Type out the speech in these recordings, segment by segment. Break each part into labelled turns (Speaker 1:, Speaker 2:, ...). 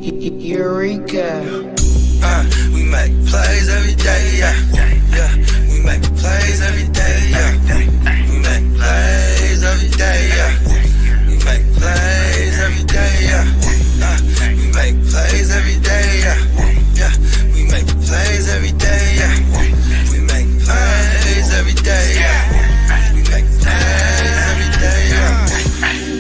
Speaker 1: Eureka.
Speaker 2: We make plays every day, yeah. We make plays every day, yeah. We make plays every day, yeah. We make plays every day, yeah. We make plays every day, yeah. We make plays every day, yeah. We make plays every day, yeah. We make plays every day, yeah.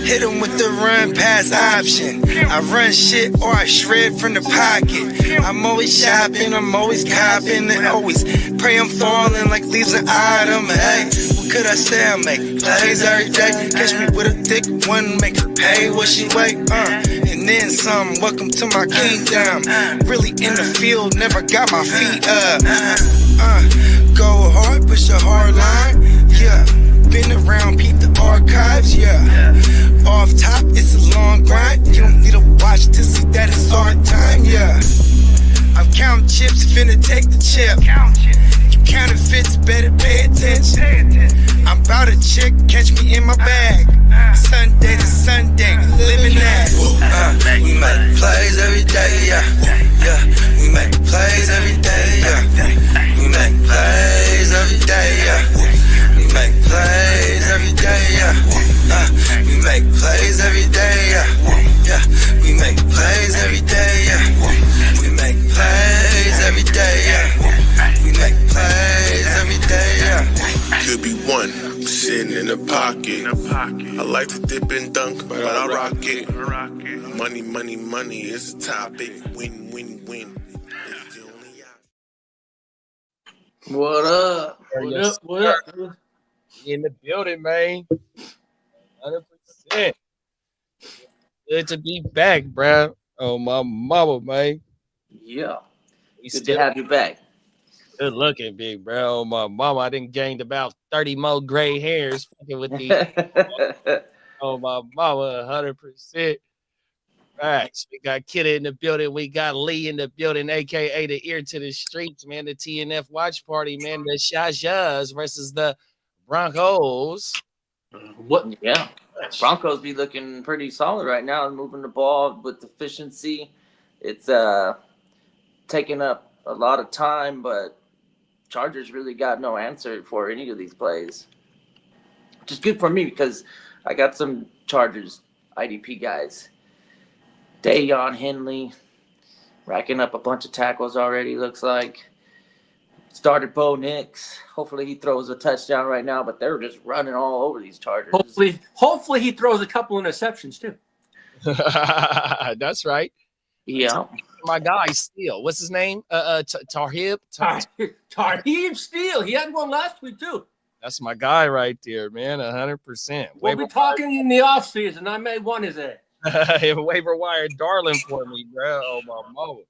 Speaker 2: Hit him with the run pass option. I run shit or I shred from the pocket. I'm always shopping, I'm always copping, and always pray I'm falling like leaves an item. Hey, what could I say? I make plays every day. Catch me with a thick one, make her pay what she weigh. And then some. Welcome to my kingdom. Really in the field, never got my feet up. Go hard, push a hard line. Yeah, been around, peep the archives. Yeah. Off top, it's a long grind. You don't need to watch to see that it's our time, yeah. I'm counting chips, finna take the chip. You counterfeits, better pay attention. I'm about a chick, catch me in my bag. Sunday to Sunday, living that. We make plays every day, yeah. We make plays every day, yeah. We make plays every day, yeah. We make plays every day, yeah. We make plays every day, yeah. We make plays every day, yeah. We make plays every day, yeah. We make plays every day, yeah.
Speaker 3: Could be one sitting in the pocket. I like to dip and dunk, but I rock it. Money, money, money is the topic. Win, win, win. It's the only option.
Speaker 4: What up?
Speaker 5: What up? In the building, man. 100%. Good to be back, bro. Oh, my mama, man.
Speaker 4: Yeah.
Speaker 5: We
Speaker 4: Good to have you back.
Speaker 5: Good looking, big bro. Oh, my mama, I done gained about 30 more gray hairs fucking with these. Oh, my mama, 100%. Right. We got Kidda in the building. We got Lee in the building, a.k.a. the ear to the streets, man. The TNF watch party, man. The Shas versus the Broncos.
Speaker 4: What? Yeah. Broncos be looking pretty solid right now, moving the ball with efficiency. It's taking up a lot of time, but Chargers really got no answer for any of these plays. Which is good for me because I got some Chargers IDP guys. Dayon Henley racking up a bunch of tackles already, looks like. Started Bo Nix. Hopefully he throws a touchdown right now, but they're just running all over these Chargers.
Speaker 6: Hopefully he throws a couple interceptions too.
Speaker 5: That's right.
Speaker 4: Yeah.
Speaker 5: My guy Steele. What's his name? Tarhib
Speaker 6: Steele. He had one last week too.
Speaker 5: That's my guy right there, man. 100%.
Speaker 6: We'll be talking in the offseason. I may want his ass.
Speaker 5: Waiver wire darling for me, bro. Oh my mama.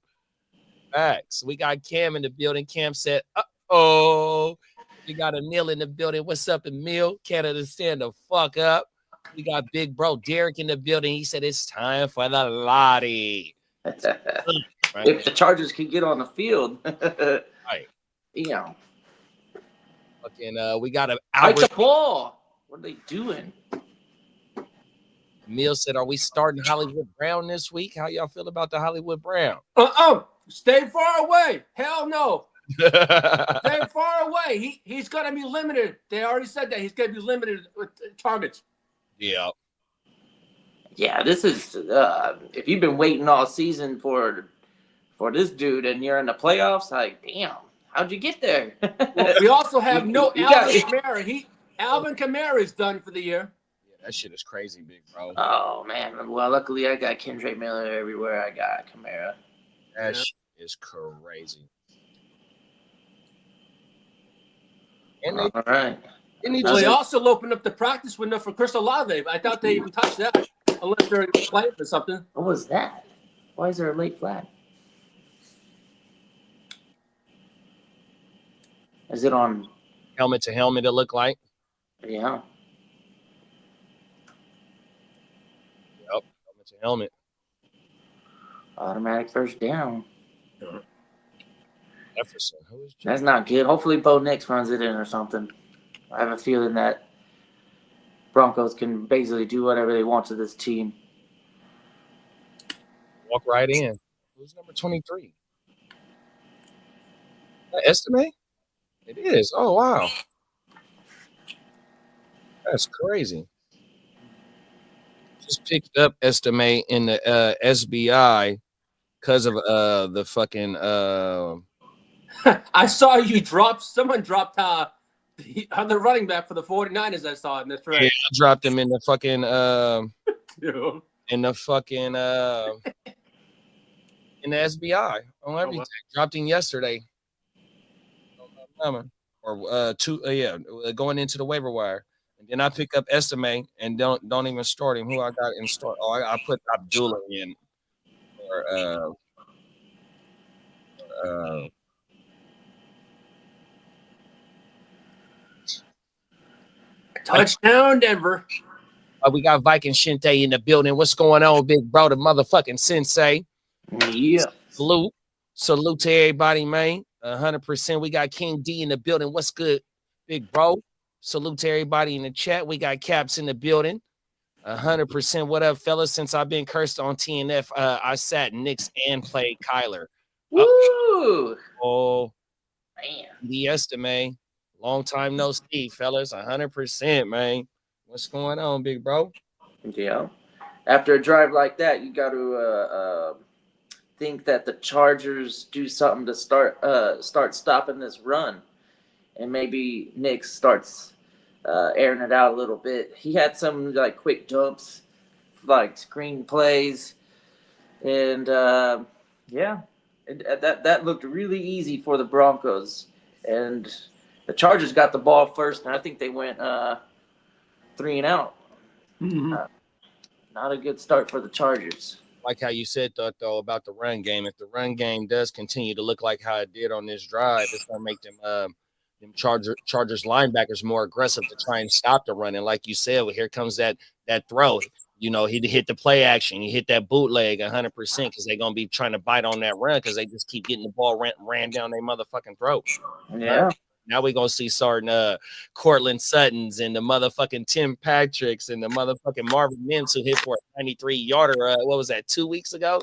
Speaker 5: Facts. We got Cam in the building. Cam said, "Uh-oh." We got Emil in the building. What's up, Emil? Canada, stand the fuck up. We got big bro Derek in the building. He said it's time for the Lottie.
Speaker 4: Right. If the Chargers can get on the field,
Speaker 5: right?
Speaker 4: You know.
Speaker 5: Fucking, we got a
Speaker 4: Fight the ball. What are they doing?
Speaker 5: Emil said, "Are we starting Hollywood Brown this week? How y'all feel about the Hollywood Brown?"
Speaker 6: Stay far away. Hell no. Stay far away. He's going to be limited. They already said that he's going to be limited with targets.
Speaker 5: Yeah.
Speaker 4: Yeah, this is if you've been waiting all season for this dude and you're in the playoffs, like, damn, how'd you get there?
Speaker 6: Well, we also have no Alvin Kamara. Alvin Kamara is done for the year.
Speaker 5: Yeah, that shit is crazy, big bro.
Speaker 4: Oh man. Well, luckily I got Kendrick Miller everywhere. I got Kamara.
Speaker 5: That shit is crazy. And
Speaker 4: all right.
Speaker 6: They also opened up the practice window for Chris Olave. I thought they even touched that, unless they're playing for something.
Speaker 4: What was that? Why is there a late flag? Is it on
Speaker 5: helmet to helmet? It looked like.
Speaker 4: Yeah.
Speaker 5: Yep. Helmet to helmet.
Speaker 4: Automatic first down.
Speaker 5: Jefferson. Who is Jefferson?
Speaker 4: That's not good. Hopefully Bo Nix runs it in or something. I have a feeling that Broncos can basically do whatever they want to this team.
Speaker 5: Walk right in. Who's number 23? Estimate? It is. Oh, wow. That's crazy. Just picked up Estimate in the SBI because of the fucking
Speaker 6: I saw you drop. Someone dropped on the running back for the 49ers. I saw it in the thread.
Speaker 5: yeah, I dropped him in the fucking
Speaker 6: Dude.
Speaker 5: in the fucking in the SBI on everything.
Speaker 6: wow.
Speaker 5: Dropped him yesterday. Or going into the waiver wire. And then I pick up Estimate and don't even start him. Who I got in start? Oh, I put Abdullah in or
Speaker 6: Touchdown, Denver.
Speaker 5: we got Viking Shinte in the building. What's going on, big bro? The motherfucking sensei.
Speaker 4: Yeah.
Speaker 5: Salute to everybody, man. 100%. We got King D in the building. What's good, big bro? Salute to everybody in the chat. We got Caps in the building. 100%. What up, fellas? Since I've been cursed on TNF, I sat Knicks and played Kyler.
Speaker 4: Woo!
Speaker 5: Oh,
Speaker 4: Man.
Speaker 5: the estimate. Long time no see, fellas. 100%, man. What's going on, big bro?
Speaker 4: Yeah. After a drive like that, you got to think that the Chargers do something to start stopping this run, and maybe Nick starts airing it out a little bit. He had some like quick dumps, like screen plays, and that looked really easy for the Broncos. And the Chargers got the ball first, and I think they went 3 and out.
Speaker 6: Mm-hmm.
Speaker 5: Not a good start for the Chargers. Like how you said that, though, about the run game. If the run game does continue to look like how it did on this drive, it's going to make them Chargers linebackers more aggressive to try and stop the run. And like you said, well, here comes that throw. You know, he hit the play action. He hit that bootleg 100% because they're going to be trying to bite on that run because they just keep getting the ball ran down their motherfucking throat.
Speaker 4: Yeah.
Speaker 5: Now we're going to see certain Cortland Suttons and the motherfucking Tim Patricks and the motherfucking Marvin Mims who hit for a 93-yarder, what was that, 2 weeks ago?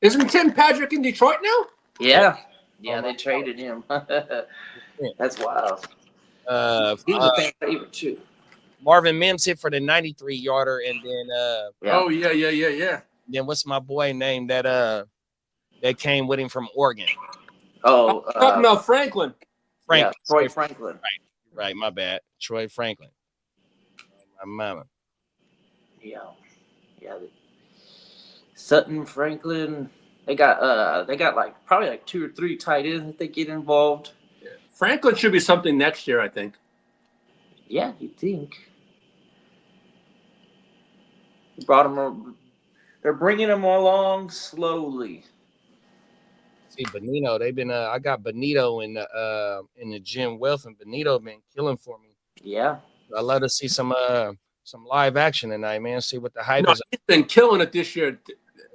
Speaker 6: Isn't Tim Patrick in Detroit now?
Speaker 4: Yeah. Yeah, they traded him. That's wild. He was a fan favorite, too.
Speaker 5: Marvin Mims hit for the 93-yarder, and then
Speaker 6: Oh, yeah.
Speaker 5: Then what's my boy name that came with him from Oregon?
Speaker 4: Oh,
Speaker 6: talking about Franklin.
Speaker 4: Yeah, Troy Franklin.
Speaker 5: Right, my bad. Troy Franklin. My mama.
Speaker 4: Yeah. Sutton, Franklin. They got like probably like 2 or 3 tight ends that they get involved.
Speaker 6: Yeah. Franklin should be something next year, I think.
Speaker 4: Yeah, you think. They're bringing him along slowly.
Speaker 5: See, Benito, they've been. I got Benito in the gym wealth, and Benito been killing for me.
Speaker 4: Yeah,
Speaker 5: I love to see some live action tonight, man. See what the hype is.
Speaker 6: He's been killing it this year.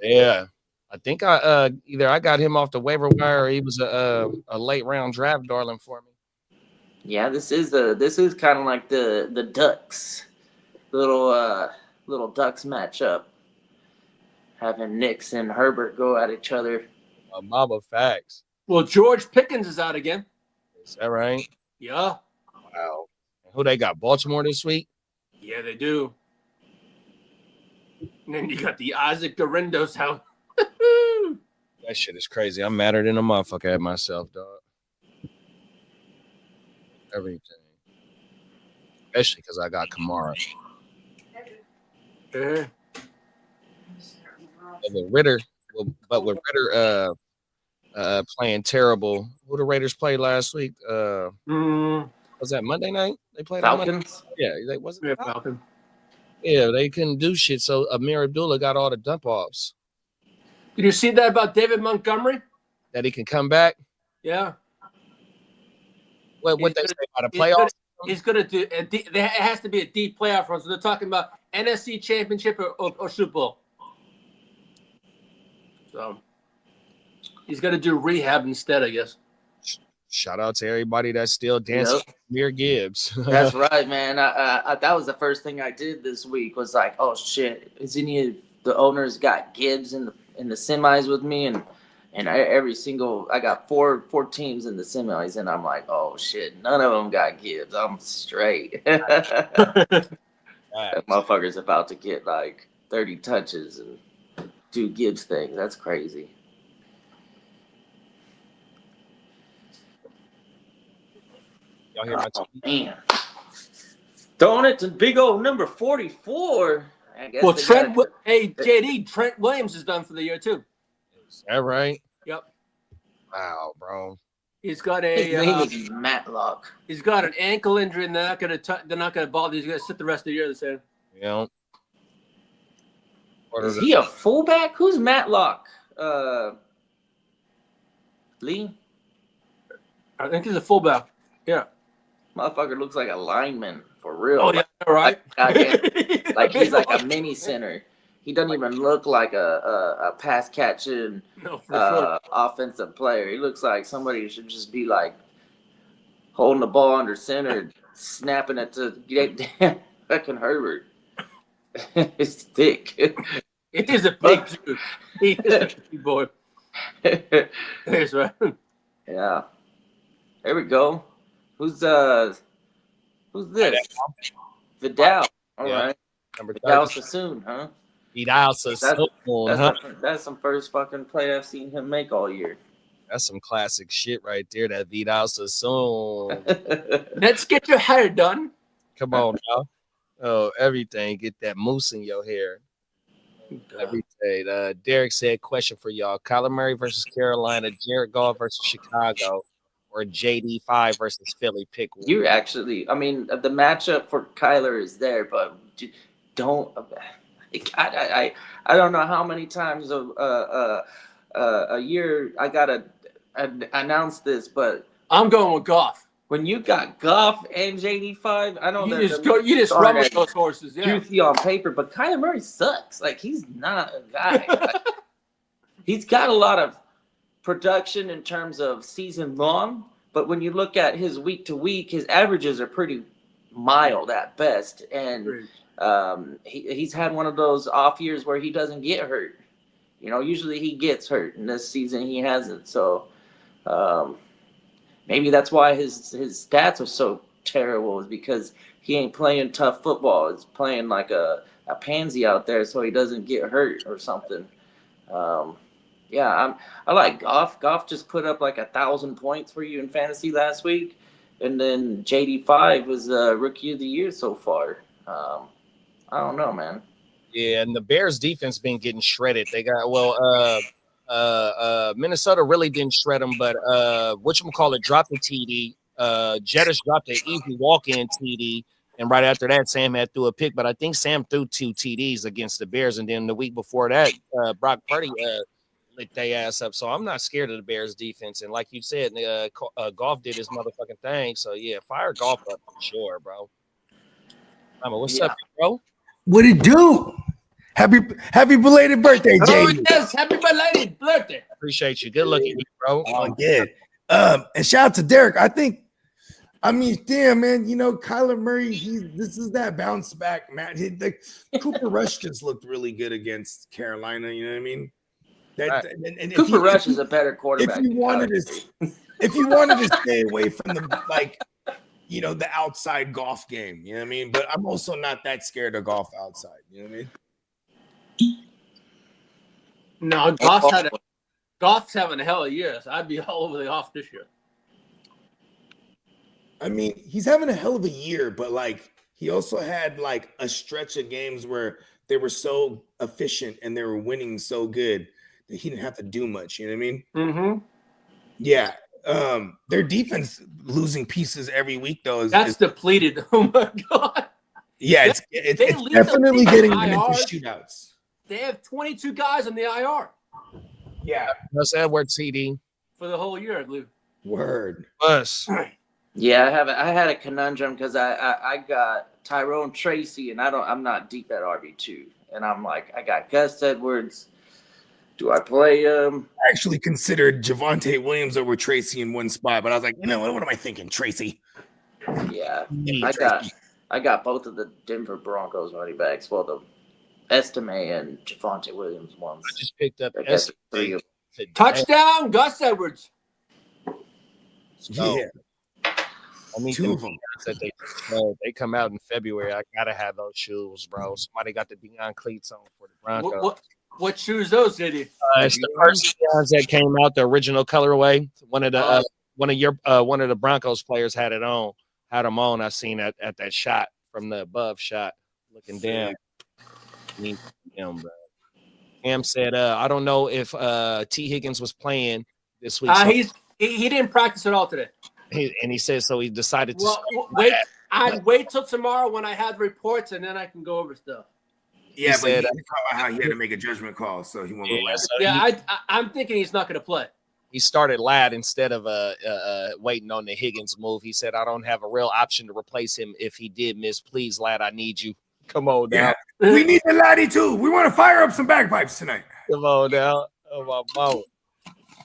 Speaker 5: Yeah, I think either I got him off the waiver wire, or he was a late round draft darling for me.
Speaker 4: Yeah, this is kind of like the Ducks, little Ducks matchup, having Knicks and Herbert go at each other.
Speaker 5: Mama facts.
Speaker 6: Well, George Pickens is out again.
Speaker 5: Is that right?
Speaker 6: Yeah.
Speaker 5: Wow. Who they got? Baltimore this week?
Speaker 6: Yeah, they do. And then you got the Isaac Dorindos out.
Speaker 5: That shit is crazy. I'm madder than a motherfucker at myself, dog. Everything. Especially because I got Kamara.
Speaker 6: Yeah.
Speaker 5: But with Ritter playing terrible. Who the Raiders played last week? Was that Monday night? They played
Speaker 4: Falcons.
Speaker 5: Yeah, they wasn't.
Speaker 6: Yeah, Falcon.
Speaker 5: Yeah, they couldn't do shit. So Amir Abdullah got all the dump offs.
Speaker 6: Did you see that about David Montgomery?
Speaker 5: That he can come back.
Speaker 6: Yeah.
Speaker 5: What they say about a playoff?
Speaker 6: He's gonna do. It has to be a deep playoff run. So they're talking about NFC Championship or Super Bowl. So he's gonna do rehab instead, I guess.
Speaker 5: Shout out to everybody that's still dancing. Yep. Amir Gibbs.
Speaker 4: That's right, man. I that was the first thing I did this week. Was like, oh shit, is any of the owners got Gibbs in in the semis with me, and I got four teams in the semis, and I'm like, oh shit, none of them got Gibbs. I'm straight. That motherfucker's about to get like 30 touches and do Gibbs things. That's crazy.
Speaker 5: Y'all hear my
Speaker 4: man. Throwing it to big old number 44. I guess
Speaker 6: well, JD, Trent Williams is done for the year too.
Speaker 5: Is that right?
Speaker 6: Yep.
Speaker 5: Wow, bro.
Speaker 6: He's got
Speaker 4: His name is Matlock.
Speaker 6: He's got an ankle injury, and they're not gonna bother. He's gonna sit the rest of the year. They said.
Speaker 5: Yeah.
Speaker 4: Is he a fullback? Who's Matlock? Lee?
Speaker 6: I think he's a fullback. Yeah.
Speaker 4: Motherfucker looks like a lineman for real.
Speaker 6: Oh, yeah, right.
Speaker 4: Like he's like a mini center. He doesn't even look like a pass catching offensive player. He looks like somebody should just be like holding the ball under center, snapping it to get fucking Herbert. It's thick.
Speaker 6: It is a big dude. He is a big boy. That's right. Yeah.
Speaker 4: There we go. Who's this? Vidal. All right.
Speaker 5: Number
Speaker 4: Vidal Sassoon, huh?
Speaker 5: Vidal Sassoon.
Speaker 4: That's some first fucking play I've seen him make all year.
Speaker 5: That's some classic shit right there. That Vidal Sassoon.
Speaker 6: Let's get your hair done.
Speaker 5: Come on now. Oh, everything. Get that mousse in your hair. Everything. Derek said, question for y'all. Kyler Murray versus Carolina, Jared Goff versus Chicago, or JD5 versus Philly. Pick one.
Speaker 4: You actually, I mean, the matchup for Kyler is there, but don't. I don't know how many times a year I gotta announce this, but
Speaker 6: I'm going with Goff.
Speaker 4: When you got Goff and JD5, I know
Speaker 6: you just run with those horses. Yeah.
Speaker 4: Juicy on paper, but Kyler Murray sucks. Like, he's not a guy. Like, he's got a lot of production in terms of season long, but when you look at his week to week, his averages are pretty mild at best, and he's had one of those off years where he doesn't get hurt. You know, usually he gets hurt, and this season he hasn't. So maybe that's why his stats are so terrible, is because he ain't playing tough football. He's playing like a pansy out there, so he doesn't get hurt or something. I like Goff. Goff just put up like 1,000 points for you in fantasy last week, and then JD5 was rookie of the year so far. I don't know, man.
Speaker 5: Yeah, and the Bears defense been getting shredded. They got Minnesota really didn't shred them, but whatchamacallit dropped the TD. Jettis dropped an easy walk-in TD, and right after that, Sam had threw a pick. But I think Sam threw 2 TDs against the Bears, and then the week before that, Brock Purdy lit their ass up. So I'm not scared of the Bears defense. And like you said, Goff did his motherfucking thing. So yeah, fire Goff up for sure, bro. What's up, bro?
Speaker 1: What it do? Happy belated birthday, Jay.
Speaker 6: Oh, yes, happy belated birthday.
Speaker 5: Appreciate you. Good looking, bro.
Speaker 1: Oh, yeah. And shout out to Derek. Damn, man, you know, Kyler Murray, this is that bounce back, man. Cooper Rush just looked really good against Carolina, you know what I mean?
Speaker 4: And Cooper Rush is a better quarterback.
Speaker 1: If you wanted to stay away from the outside golf game, you know what I mean? But I'm also not that scared of golf outside, you know what I mean?
Speaker 6: No, Goff's having a hell of a year. So I'd be all over the off this year.
Speaker 1: I mean, he's having a hell of a year, but like he also had like a stretch of games where they were so efficient and they were winning so good that he didn't have to do much. You know what I mean?
Speaker 6: Mm-hmm.
Speaker 1: Yeah. Their defense losing pieces every week though is
Speaker 6: depleted. Oh my god.
Speaker 1: Yeah, it's definitely getting them into shootouts.
Speaker 6: They have 22 guys on the IR.
Speaker 1: Yeah.
Speaker 5: That's Edwards CD
Speaker 6: for the whole year, I believe.
Speaker 1: Word.
Speaker 5: Us.
Speaker 4: Yeah, I had a conundrum because I got Tyrone Tracy, and I'm not deep at RB2, and I'm like, I got Gus Edwards. Do I play him?
Speaker 1: I actually considered Javonte Williams over Tracy in one spot, but I was like, you know what am I thinking, Tracy?
Speaker 4: Yeah, I got both of the Denver Broncos running backs. Well, the Estime and Javonte Williams ones.
Speaker 5: I just picked up
Speaker 4: I guess
Speaker 5: Estime
Speaker 4: 3 of
Speaker 5: today.
Speaker 6: Touchdown, Gus Edwards.
Speaker 5: So,
Speaker 1: Yeah.
Speaker 5: I need
Speaker 1: Two
Speaker 5: them
Speaker 1: of them.
Speaker 5: Deions that they come out in February. I gotta have those shoes, bro. Somebody got the Deion cleats on for the Broncos.
Speaker 6: What shoes those, did he?
Speaker 5: It's the first Deions that came out, the original colorway. One of the Broncos players had them on. I seen at that shot from the above shot, looking down. Him, bro. Cam said, I don't know if T. Higgins was playing this week. So
Speaker 6: He didn't practice at all today.
Speaker 5: he said so he decided to
Speaker 6: I'd wait till tomorrow when I have reports, and then I can go over stuff.
Speaker 1: Yeah, but
Speaker 5: said,
Speaker 1: he talked about how he had to make a judgment call, so he won't go last.
Speaker 6: I'm thinking he's not going to play.
Speaker 5: He started Ladd instead of waiting on the Higgins move. He said, I don't have a real option to replace him if he did miss. Please, Ladd, I need you. Come on now.
Speaker 1: Yeah. We need the laddie too. We want to fire up some bagpipes tonight.
Speaker 5: Come on now. Oh, my mama.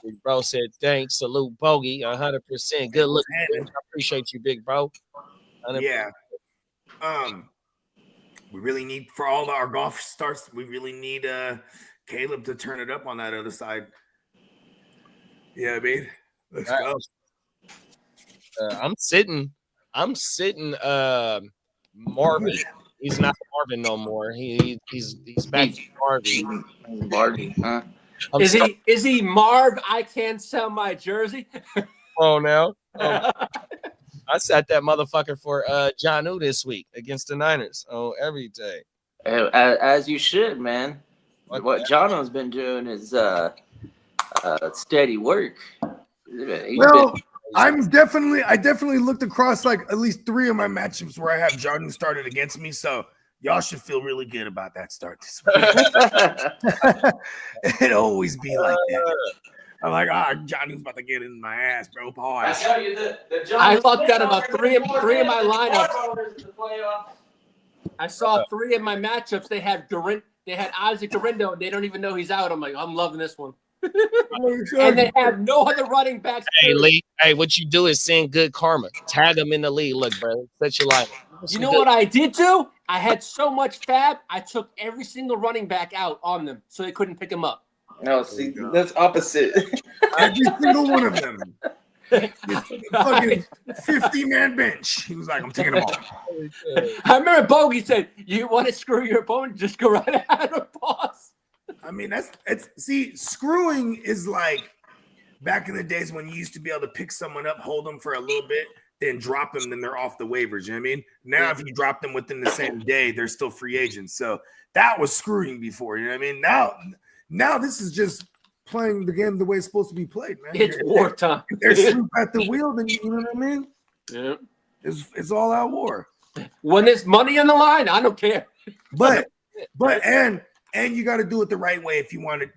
Speaker 5: Big bro said, thanks. Salute, Bogey. 100%. Good look. I appreciate you, big bro. 100%.
Speaker 1: Yeah. We really need, for all our golf starts, we really need Caleb to turn it up on that other side. Yeah, I mean, let's go.
Speaker 5: I'm sitting Marvin. He's not Marvin no more. He's back to Marvin.
Speaker 4: Marvin, huh?
Speaker 6: Is he Marv? I can't sell my jersey.
Speaker 5: Oh, now. I sat that motherfucker for Jonnu this week against the Niners. Oh, every day.
Speaker 4: As you should, man. What Jono's been doing is steady work.
Speaker 1: I definitely looked across like at least 3 of my matchups where I have Jordan started against me, so y'all should feel really good about that start this week. It always be like that. I'm like, Johnny's about to get in my ass, bro. Pause.
Speaker 6: I tell you I looked at about three of my lineups. I saw 3 of my matchups. They had Isaac Dorindo, and they don't even know he's out. I'm like, I'm loving this one. And they have no other running backs.
Speaker 5: Hey, Lee. Hey, what you do is send good karma. Tag them in the league. Look, bro. Set your life.
Speaker 6: You know what I did do? I had so much fab. I took every single running back out on them, so they couldn't pick him up.
Speaker 4: No, see, that's opposite.
Speaker 1: Every single one of them. Fucking 50-man bench. He was like, I'm taking them all.
Speaker 6: I remember Bogey said, you want to screw your opponent? Just go right ahead and pause.
Speaker 1: I mean, screwing is like back in the days when you used to be able to pick someone up, hold them for a little bit, then drop them, then they're off the waivers. You know what I mean? Now, if you drop them within the same day, they're still free agents. So that was screwing before. You know what I mean? Now this is just playing the game the way it's supposed to be played, man.
Speaker 6: It's wartime.
Speaker 1: They're asleep at the wheel, then you know what I mean?
Speaker 6: Yeah.
Speaker 1: It's all out war.
Speaker 6: When there's money on the line, I don't care.
Speaker 1: But you got to do it the right way if you want to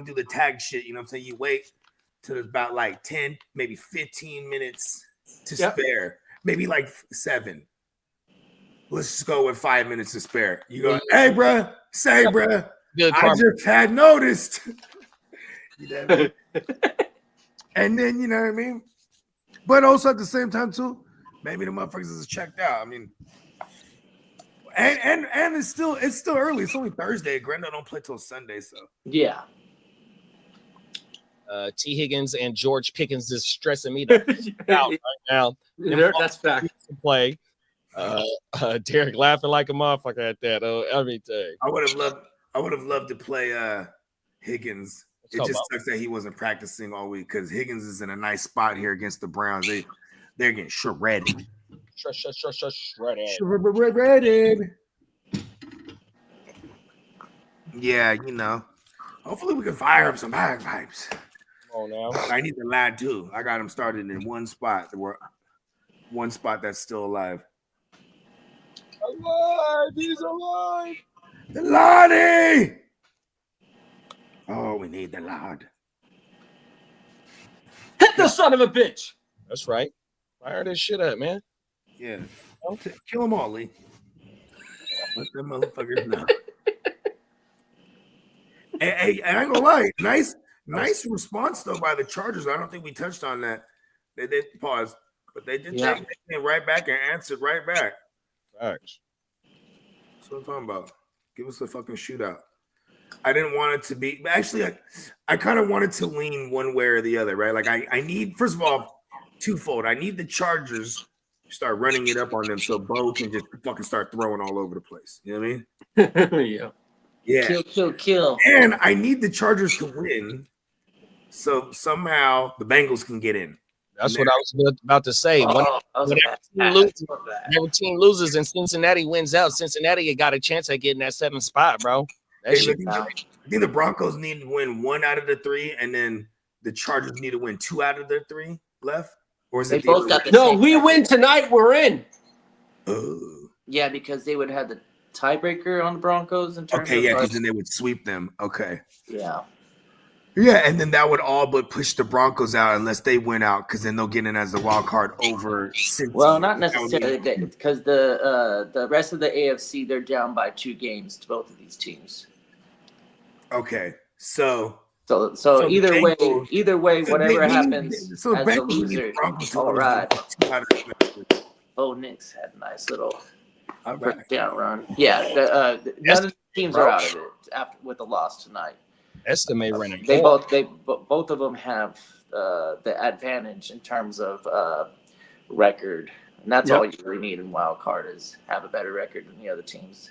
Speaker 1: do the tag shit. You know what I'm saying? You wait till it's about like 10, maybe 15 minutes to spare, maybe like 7. Let's just go with 5 minutes to spare. You go, hey, bruh, say, bruh. I just had noticed. You know what I mean? And then, you know what I mean? But also at the same time, too, maybe the motherfuckers is checked out. I mean, and it's still early. It's only Thursday. Grenda don't play till Sunday, so.
Speaker 4: Yeah.
Speaker 5: T. Higgins and George Pickens is stressing me out right now.
Speaker 6: That's fact.
Speaker 5: Play. Derek laughing like a motherfucker at that. Everything.
Speaker 1: I would have loved to play Higgins. It just sucks that he wasn't practicing all week because Higgins is in a nice spot here against the Browns. They're getting shredded. Shredded. Yeah, you know. Hopefully we can fire up some bagpipes.
Speaker 5: Oh, now.
Speaker 1: I need the lad too. I got him started in one spot. One spot that's still alive.
Speaker 5: Alive! He's alive!
Speaker 1: The Lottie! Oh, we need the Lord.
Speaker 6: Hit the son of a bitch.
Speaker 5: That's right. Fire this shit up, man.
Speaker 1: Yeah. Kill them all, Lee. Let them motherfuckers know. Hey, I ain't gonna lie. Nice response, though, by the Chargers. I don't think we touched on that. They did pause, but they did take it right back and answered right back.
Speaker 5: Thanks.
Speaker 1: That's what I'm talking about. Give us a fucking shootout. I didn't want it to be. Actually, I kind of wanted to lean one way or the other, right? Like I need, first of all, twofold. I need the Chargers to start running it up on them so Bo can just fucking start throwing all over the place. You know what I mean?
Speaker 6: Yeah.
Speaker 1: Yeah.
Speaker 4: Kill.
Speaker 1: And I need the Chargers to win so somehow the Bengals can get in.
Speaker 5: That's what I was about to say. Whenever team loses and Cincinnati wins out, Cincinnati got a chance at getting that 7th spot, bro.
Speaker 1: I think the Broncos need to win 1 out of the 3, and then the Chargers need to win 2 out of the 3 left. Or is it
Speaker 4: both got the
Speaker 6: No,
Speaker 4: same
Speaker 6: we
Speaker 4: record.
Speaker 6: win tonight. We're in.
Speaker 4: Yeah, because they would have the tiebreaker on the Broncos in terms
Speaker 1: Okay,
Speaker 4: of
Speaker 1: yeah, because then they would sweep them. Okay.
Speaker 4: Yeah.
Speaker 1: Yeah, and then that would all but push the Broncos out unless they win out, because then they'll get in as the wild card over Cincy.
Speaker 4: Well, not necessarily, because the rest of the AFC, they're down by 2 games to both of these teams.
Speaker 1: Okay, so
Speaker 4: either
Speaker 1: Bengals,
Speaker 4: way, whatever happens
Speaker 1: so
Speaker 4: as the loser, all right. Oh, Knicks had a nice little down run. Yeah, none of the teams are out of it with the loss tonight.
Speaker 5: Estimate running.
Speaker 4: Both of them have the advantage in terms of record, and that's all you really need in wild card is have a better record than the other teams.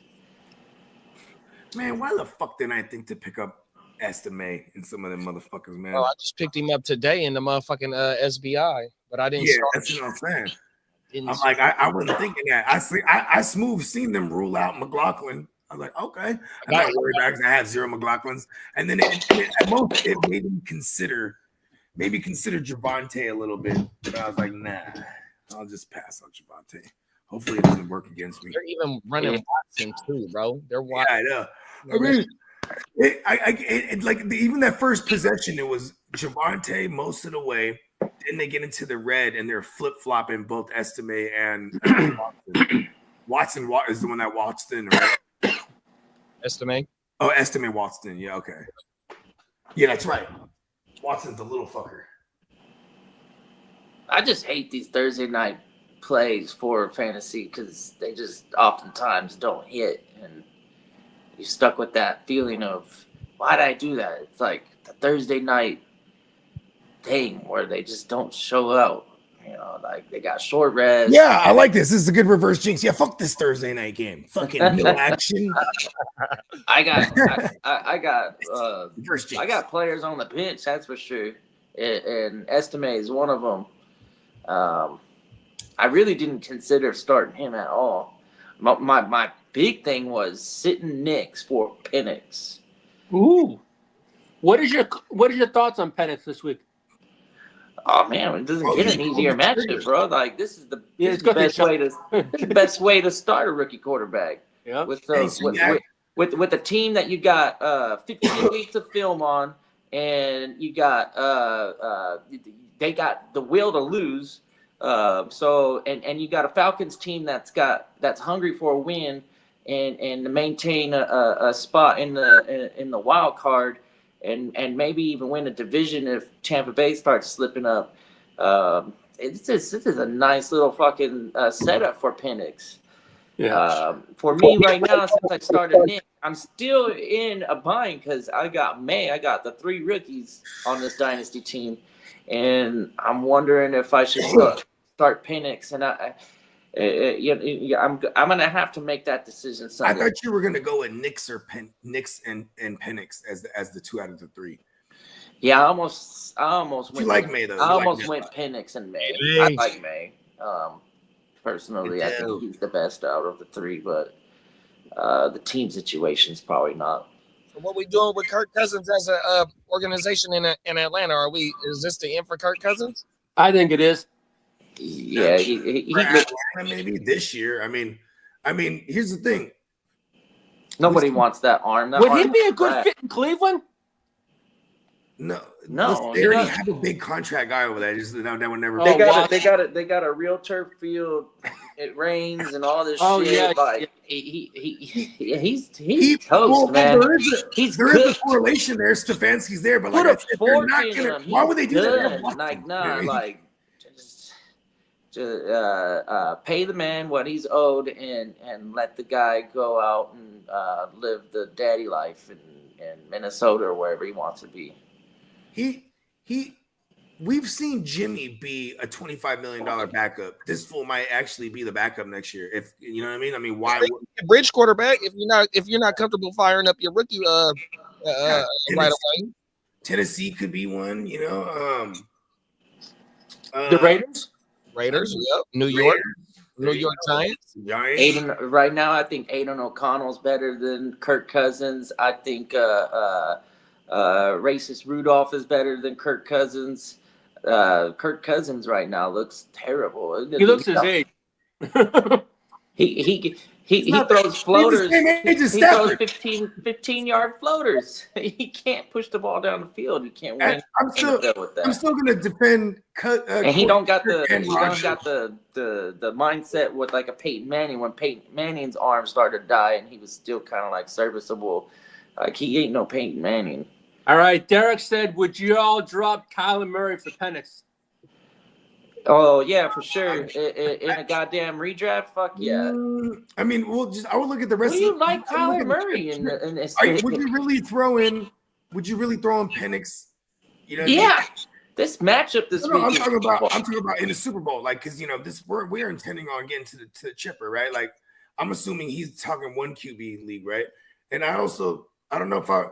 Speaker 1: Man, why the fuck didn't I think to pick up Estimate and some of them motherfuckers, man?
Speaker 5: Oh, I just picked him up today in the motherfucking SBI, but I didn't.
Speaker 1: Yeah, that's what I'm saying. I'm like, I wasn't thinking that. I smooth seen them rule out McLaughlin. I was like, okay. I'm not worried about it because I have 0 McLaughlins. And then at most it made me consider Javonte a little bit. But I was like, nah, I'll just pass on Javonte. Hopefully it doesn't work against me.
Speaker 5: They're even running Watson too, bro. They're Watson.
Speaker 1: Yeah, I know. I mean, even that first possession, it was Javonte most of the way. Then they get into the red and they're flip-flopping both Estimate and Watson. Watson is the one that waltzed in, right?
Speaker 5: Estimate.
Speaker 1: Oh, Estimate Watson. Yeah, okay. Yeah, that's right. Watson's the little fucker.
Speaker 4: I just hate these Thursday night plays for fantasy because they just oftentimes don't hit, and you're stuck with that feeling of why did I do that? It's like the Thursday night thing where they just don't show out. You know, like they got short rest.
Speaker 1: Yeah, I like this. This is a good reverse jinx. Yeah, fuck this Thursday night game. Fucking no action.
Speaker 4: I got
Speaker 1: reverse jinx.
Speaker 4: I got players on the bench, that's for sure. And Estime is one of them. I really didn't consider starting him at all. My big thing was sitting Knicks for Penix.
Speaker 6: Ooh, what is your thoughts on Penix this week?
Speaker 4: Oh man, it doesn't get an easier matchup, bro. Like this is the best way to start a rookie quarterback.
Speaker 6: Yeah,
Speaker 4: with a team that you got 15 weeks of film on, and you got they got the will to lose. So you got a Falcons team that's hungry for a win and to maintain a spot in the wild card. And maybe even win a division if Tampa Bay starts slipping up. This is a nice little fucking setup for Penix.
Speaker 6: Yeah.
Speaker 4: For me right now, since I started Nick, I'm still in a bind because I got the 3 rookies on this dynasty team, and I'm wondering if I should start Penix. And I'm gonna have to make that decision Sunday.
Speaker 1: I thought you were gonna go with Knicks and Penix as the 2 out of the 3.
Speaker 4: Yeah, I almost went.
Speaker 1: You like May though?
Speaker 4: I almost went Penix and May. I like May. Personally, I think he's the best out of the 3, but the team situation's probably not.
Speaker 5: So what we doing with Kirk Cousins as a organization in Atlanta? Is this the end for Kirk Cousins?
Speaker 6: I think it is.
Speaker 4: Yeah, he
Speaker 1: maybe this year. I mean, here's the thing.
Speaker 4: Nobody wants that arm.
Speaker 6: Would he be a good fit in Cleveland?
Speaker 1: No.
Speaker 4: They
Speaker 1: already have a big contract guy over there. Just that would never.
Speaker 4: They got a real turf field. It rains and all this shit.
Speaker 6: Yeah,
Speaker 4: like he's toast, man.
Speaker 1: There is a correlation there. Stefanski's there, but like, they're not gonna. Why would they do that?
Speaker 4: Like, nah, like. Pay the man what he's owed, and let the guy go out and live the daddy life in Minnesota or wherever he wants to be.
Speaker 1: We've seen Jimmy be a $25 million backup. This fool might actually be the backup next year. If you know what I mean. I mean, why
Speaker 5: bridge quarterback if you're not comfortable firing up your rookie right away?
Speaker 1: Tennessee could be one. You know,
Speaker 6: The
Speaker 5: Raiders, yep. New York Giants.
Speaker 4: Aiden, right now, I think Aiden O'Connell's better than Kirk Cousins. I think racist Rudolph is better than Kirk Cousins. Kirk Cousins right now looks terrible.
Speaker 6: He looks his age.
Speaker 4: He throws floaters.
Speaker 1: He
Speaker 4: throws 15-yard floaters. He can't push the ball down the field. He can't win.
Speaker 1: I'm still going to defend.
Speaker 4: And he don't got the mindset with like a Peyton Manning when Peyton Manning's arm started to die and he was still kind of like serviceable. Like he ain't no Peyton Manning.
Speaker 6: All right, Derek said, "Would you all drop Kyler Murray for Penix?"
Speaker 4: Oh yeah, for sure. In a goddamn redraft, fuck yeah.
Speaker 1: I mean, I would look at the rest.
Speaker 4: Do you like Kyler Murray?
Speaker 1: Would you really throw in Penix? You know?
Speaker 4: Yeah. This matchup this week.
Speaker 1: I'm talking about in the Super Bowl, like because we're intending on getting to the chipper, right? Like I'm assuming he's talking one QB league, right? And I don't know if I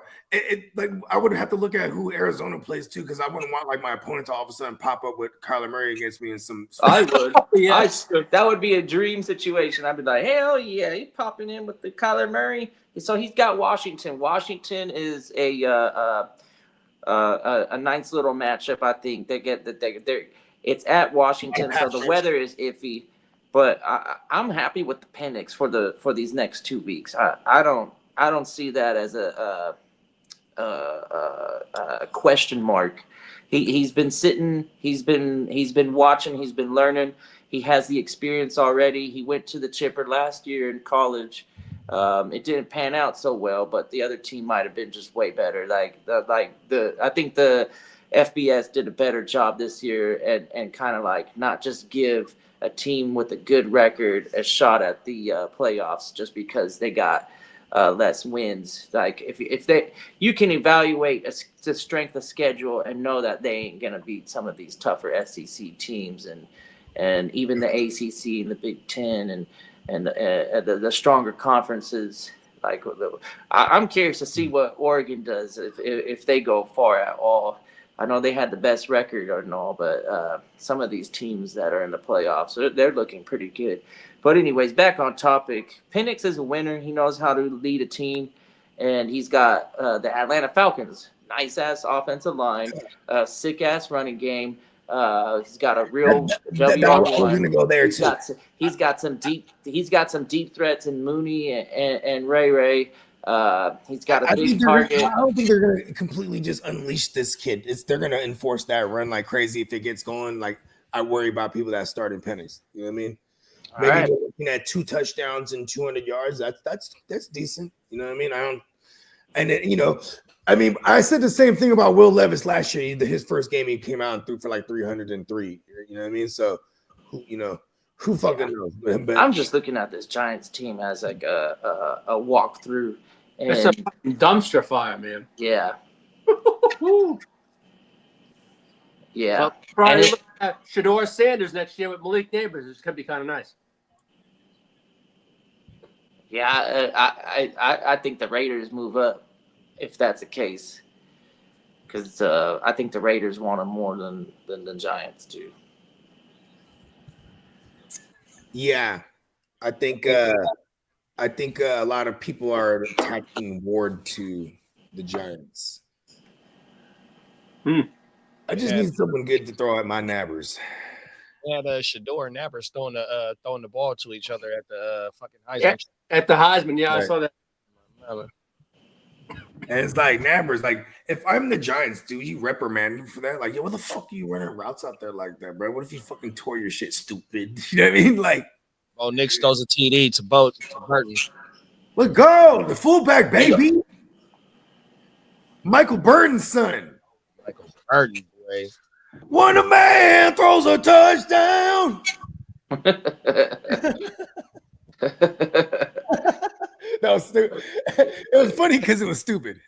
Speaker 1: would have to look at who Arizona plays too, because I wouldn't want like my opponent to all of a sudden pop up with Kyler Murray against me in some.
Speaker 4: I would. That would be a dream situation. I'd be like, hell yeah, he's popping in with the Kyler Murray. So he's got Washington. Washington is a nice little matchup. I think it's at Washington, so the weather is iffy. But I'm happy with the Penix for these next 2 weeks. I don't see that as a question mark. He's been sitting. He's been watching. He's been learning. He has the experience already. He went to the chipper last year in college. It didn't pan out so well, but the other team might have been just way better. I think the FBS did a better job this year and kind of like not just give a team with a good record a shot at the playoffs just because they got less wins. Like you can evaluate the strength of schedule and know that they ain't gonna beat some of these tougher SEC teams and even the ACC and the Big Ten and the stronger conferences. Like I'm curious to see what Oregon does if they go far at all. I know they had the best record and all, but some of these teams that are in the playoffs, they're looking pretty good. But anyways, back on topic. Penix is a winner. He knows how to lead a team, and he's got the Atlanta Falcons. Nice-ass offensive line, sick-ass running game. He's got a real WR1. He's got some deep threats in Mooney and Ray. He's got a big target.
Speaker 1: I don't think they're going to completely just unleash this kid. They're going to enforce that run like crazy if it gets going. Like I worry about people that start in Penix. You know what I mean? Maybe looking at 2 touchdowns and 200 yards. That's decent. You know what I mean? I said the same thing about Will Levis last year. His first game, he came out and threw for like 303. You know what I mean? So, who fucking knows? But
Speaker 4: I'm just looking at this Giants team as like a walkthrough.
Speaker 6: It's a dumpster fire, man.
Speaker 4: Yeah. Yeah.
Speaker 6: Well, probably look at Shador Sanders next year with Malik Neighbors. It's going to be kind of nice.
Speaker 4: Yeah, I think the Raiders move up if that's the case, because I think the Raiders want him more than the Giants do.
Speaker 1: Yeah, I think a lot of people are attaching Ward to the Giants. I just need someone good to throw at my nabbers.
Speaker 5: Yeah, Shador and Nabbers throwing the ball to each other at the fucking Heisman.
Speaker 6: At the Heisman, yeah, right. I saw that.
Speaker 1: And it's like Nabbers, like if I'm the Giants, dude, you reprimand me for that. Like, yo, what the fuck are you running routes out there like that, bro? What if you fucking tore your shit, stupid? You know what I mean? Like,
Speaker 5: Nick throws a TD to Burton.
Speaker 1: Let's go, the fullback, baby. Michael Burton's son.
Speaker 5: Michael Burton, boy.
Speaker 1: When a man throws a touchdown, That was stupid. It was funny because it was stupid.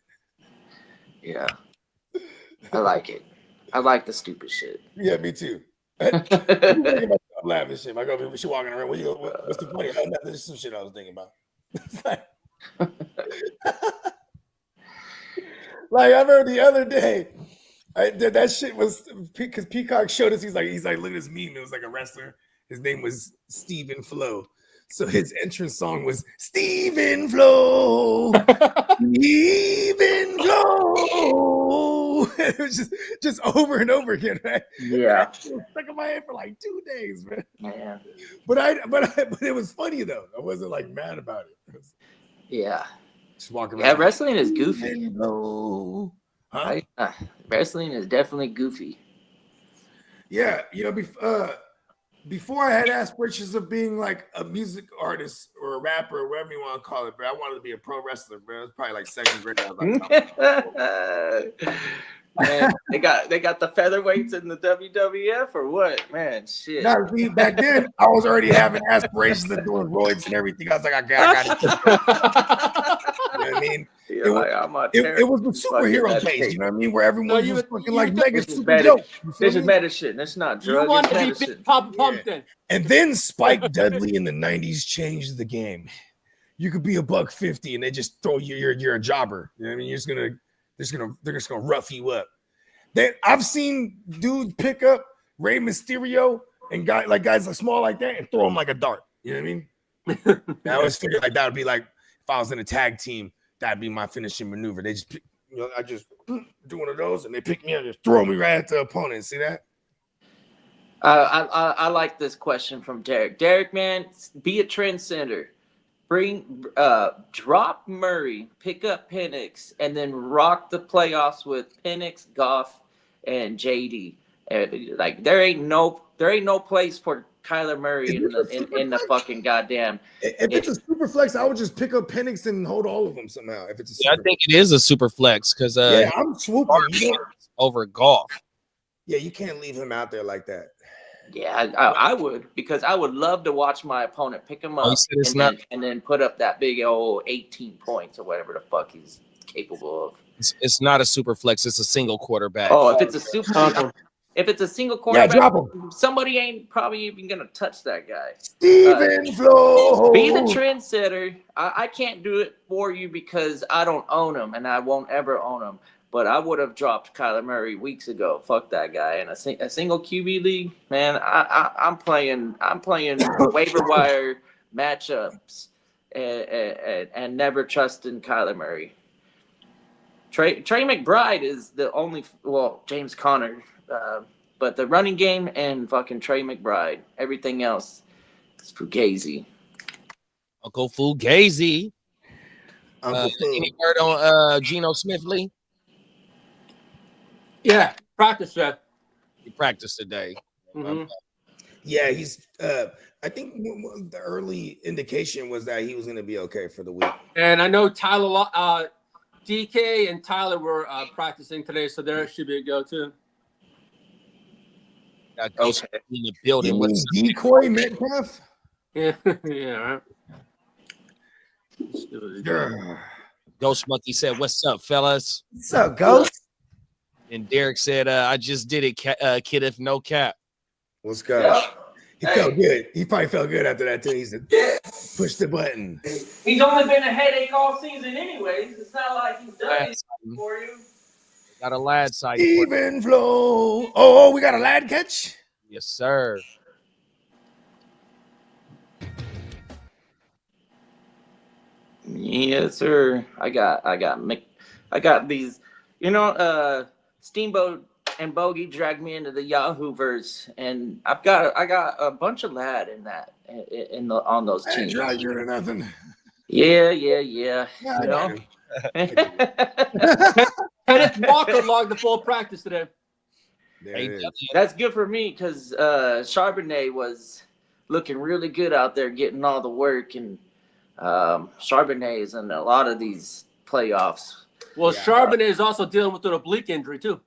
Speaker 4: Yeah, I like it. I like the stupid shit.
Speaker 1: Yeah, me too. I'm laughing shit. My girl, she walking around. What's the funny? Oh, nothing. There's some shit I was thinking about. Like I remember the other day, that shit was because Peacock showed us. He's like, look at this meme. It was like a wrestler. His name was Steven Flo. So his entrance song was Steven Flo, Steven Flo. It was just over and over again, right?
Speaker 4: Yeah,
Speaker 1: It was stuck in my head for like 2 days, man.
Speaker 4: man.
Speaker 1: But it was funny though. I wasn't like mad about it.
Speaker 4: Yeah,
Speaker 1: Just walking
Speaker 4: yeah.
Speaker 1: around.
Speaker 4: Wrestling is goofy.
Speaker 1: Steven Flo. Huh?
Speaker 4: Wrestling is definitely goofy.
Speaker 1: Yeah, before I had aspirations of being like a music artist or a rapper or whatever you want to call it, but I wanted to be a pro wrestler, bro. It was probably like 2nd grade. I was like,
Speaker 4: Man, they got the featherweights in the WWF or what? Man, shit.
Speaker 1: no, see, back then I was already having aspirations of doing roids and everything. I was like, I got it. You know what I mean? It was the superhero days, you know what I mean? Where everyone was fucking like mega super dope.
Speaker 4: This is medicine. It's not drugs.
Speaker 6: You want to be
Speaker 4: medicine.
Speaker 6: Big Papa Pumpkin.
Speaker 1: And then Spike Dudley in the 90s changed the game. You could be $150 and they just throw you, you're a jobber. You know what I mean? They're just gonna rough you up. I've seen dudes pick up Rey Mysterio and guys like small like that and throw him like a dart. You know what I mean? I always figured like that would be like if I was in a tag team, that'd be my finishing maneuver. They just I just do one of those and they pick me up and just throw me right at the opponent. See that?
Speaker 4: I like this question from Derek. Derek, man, be a trendsetter. Drop Murray, pick up Penix, and then rock the playoffs with Penix, Goff, and JD. Like there ain't no place for Kyler Murray in the fucking goddamn.
Speaker 1: If it's a super flex, I would just pick up Penix and hold all of them somehow. If it's
Speaker 5: I think it is a super flex because
Speaker 1: I'm swooping
Speaker 5: over golf.
Speaker 1: Yeah, you can't leave him out there like that.
Speaker 4: Yeah, I would because I would love to watch my opponent pick him up and then put up that big old 18 points or whatever the fuck he's capable of.
Speaker 5: It's not a super flex; it's a single quarterback.
Speaker 4: Oh, if it's a single quarterback,
Speaker 1: drop him.
Speaker 4: Somebody ain't probably even gonna touch that guy.
Speaker 1: Steven Flo.
Speaker 4: Be the trendsetter. I can't do it for you because I don't own him and I won't ever own him. But I would have dropped Kyler Murray weeks ago. Fuck that guy. In a single QB league, man, I'm playing waiver wire matchups and never trusting Kyler Murray. Trey McBride is the only James Conner, but the running game and fucking Trey McBride. Everything else is Fugazi.
Speaker 5: Uncle Fugazi.
Speaker 1: Uncle
Speaker 5: Any word on Geno Smith-Lee?
Speaker 6: Yeah, practice that.
Speaker 5: He practiced today.
Speaker 6: Mm-hmm.
Speaker 1: Yeah, he's. I think the early indication was that he was going to be okay for the week.
Speaker 6: And I know Tyler, DK, and Tyler were practicing today, so there should be a go too.
Speaker 5: Okay. In the building.
Speaker 1: What's Decoy Metcalf?
Speaker 6: Yeah, yeah.
Speaker 1: Right.
Speaker 5: Ghost Monkey said, "What's up, fellas?"
Speaker 1: What's up, Ghost?
Speaker 5: And Derek said, "I just did it, kid. If no cap."
Speaker 1: What's good? He felt good. He probably felt good after that too. He said, "Push the button."
Speaker 4: He's only been a headache all season, anyways. It's not like he's done anything for you.
Speaker 5: Got a lad side.
Speaker 1: Steven Flo. Oh, we got a lad catch.
Speaker 5: Yes, sir.
Speaker 4: Yes, sir. I got these. Steamboat and Bogey dragged me into the Yahooverse, and I got a bunch of lad in that on those teams.
Speaker 1: Drag you to nothing.
Speaker 4: Yeah.
Speaker 6: Kenneth Walker logged the full practice today.
Speaker 4: That's good for me because Charbonnet was looking really good out there, getting all the work, and Charbonnet is in a lot of these playoffs.
Speaker 6: Well, Charbonnet is also dealing with an oblique injury too.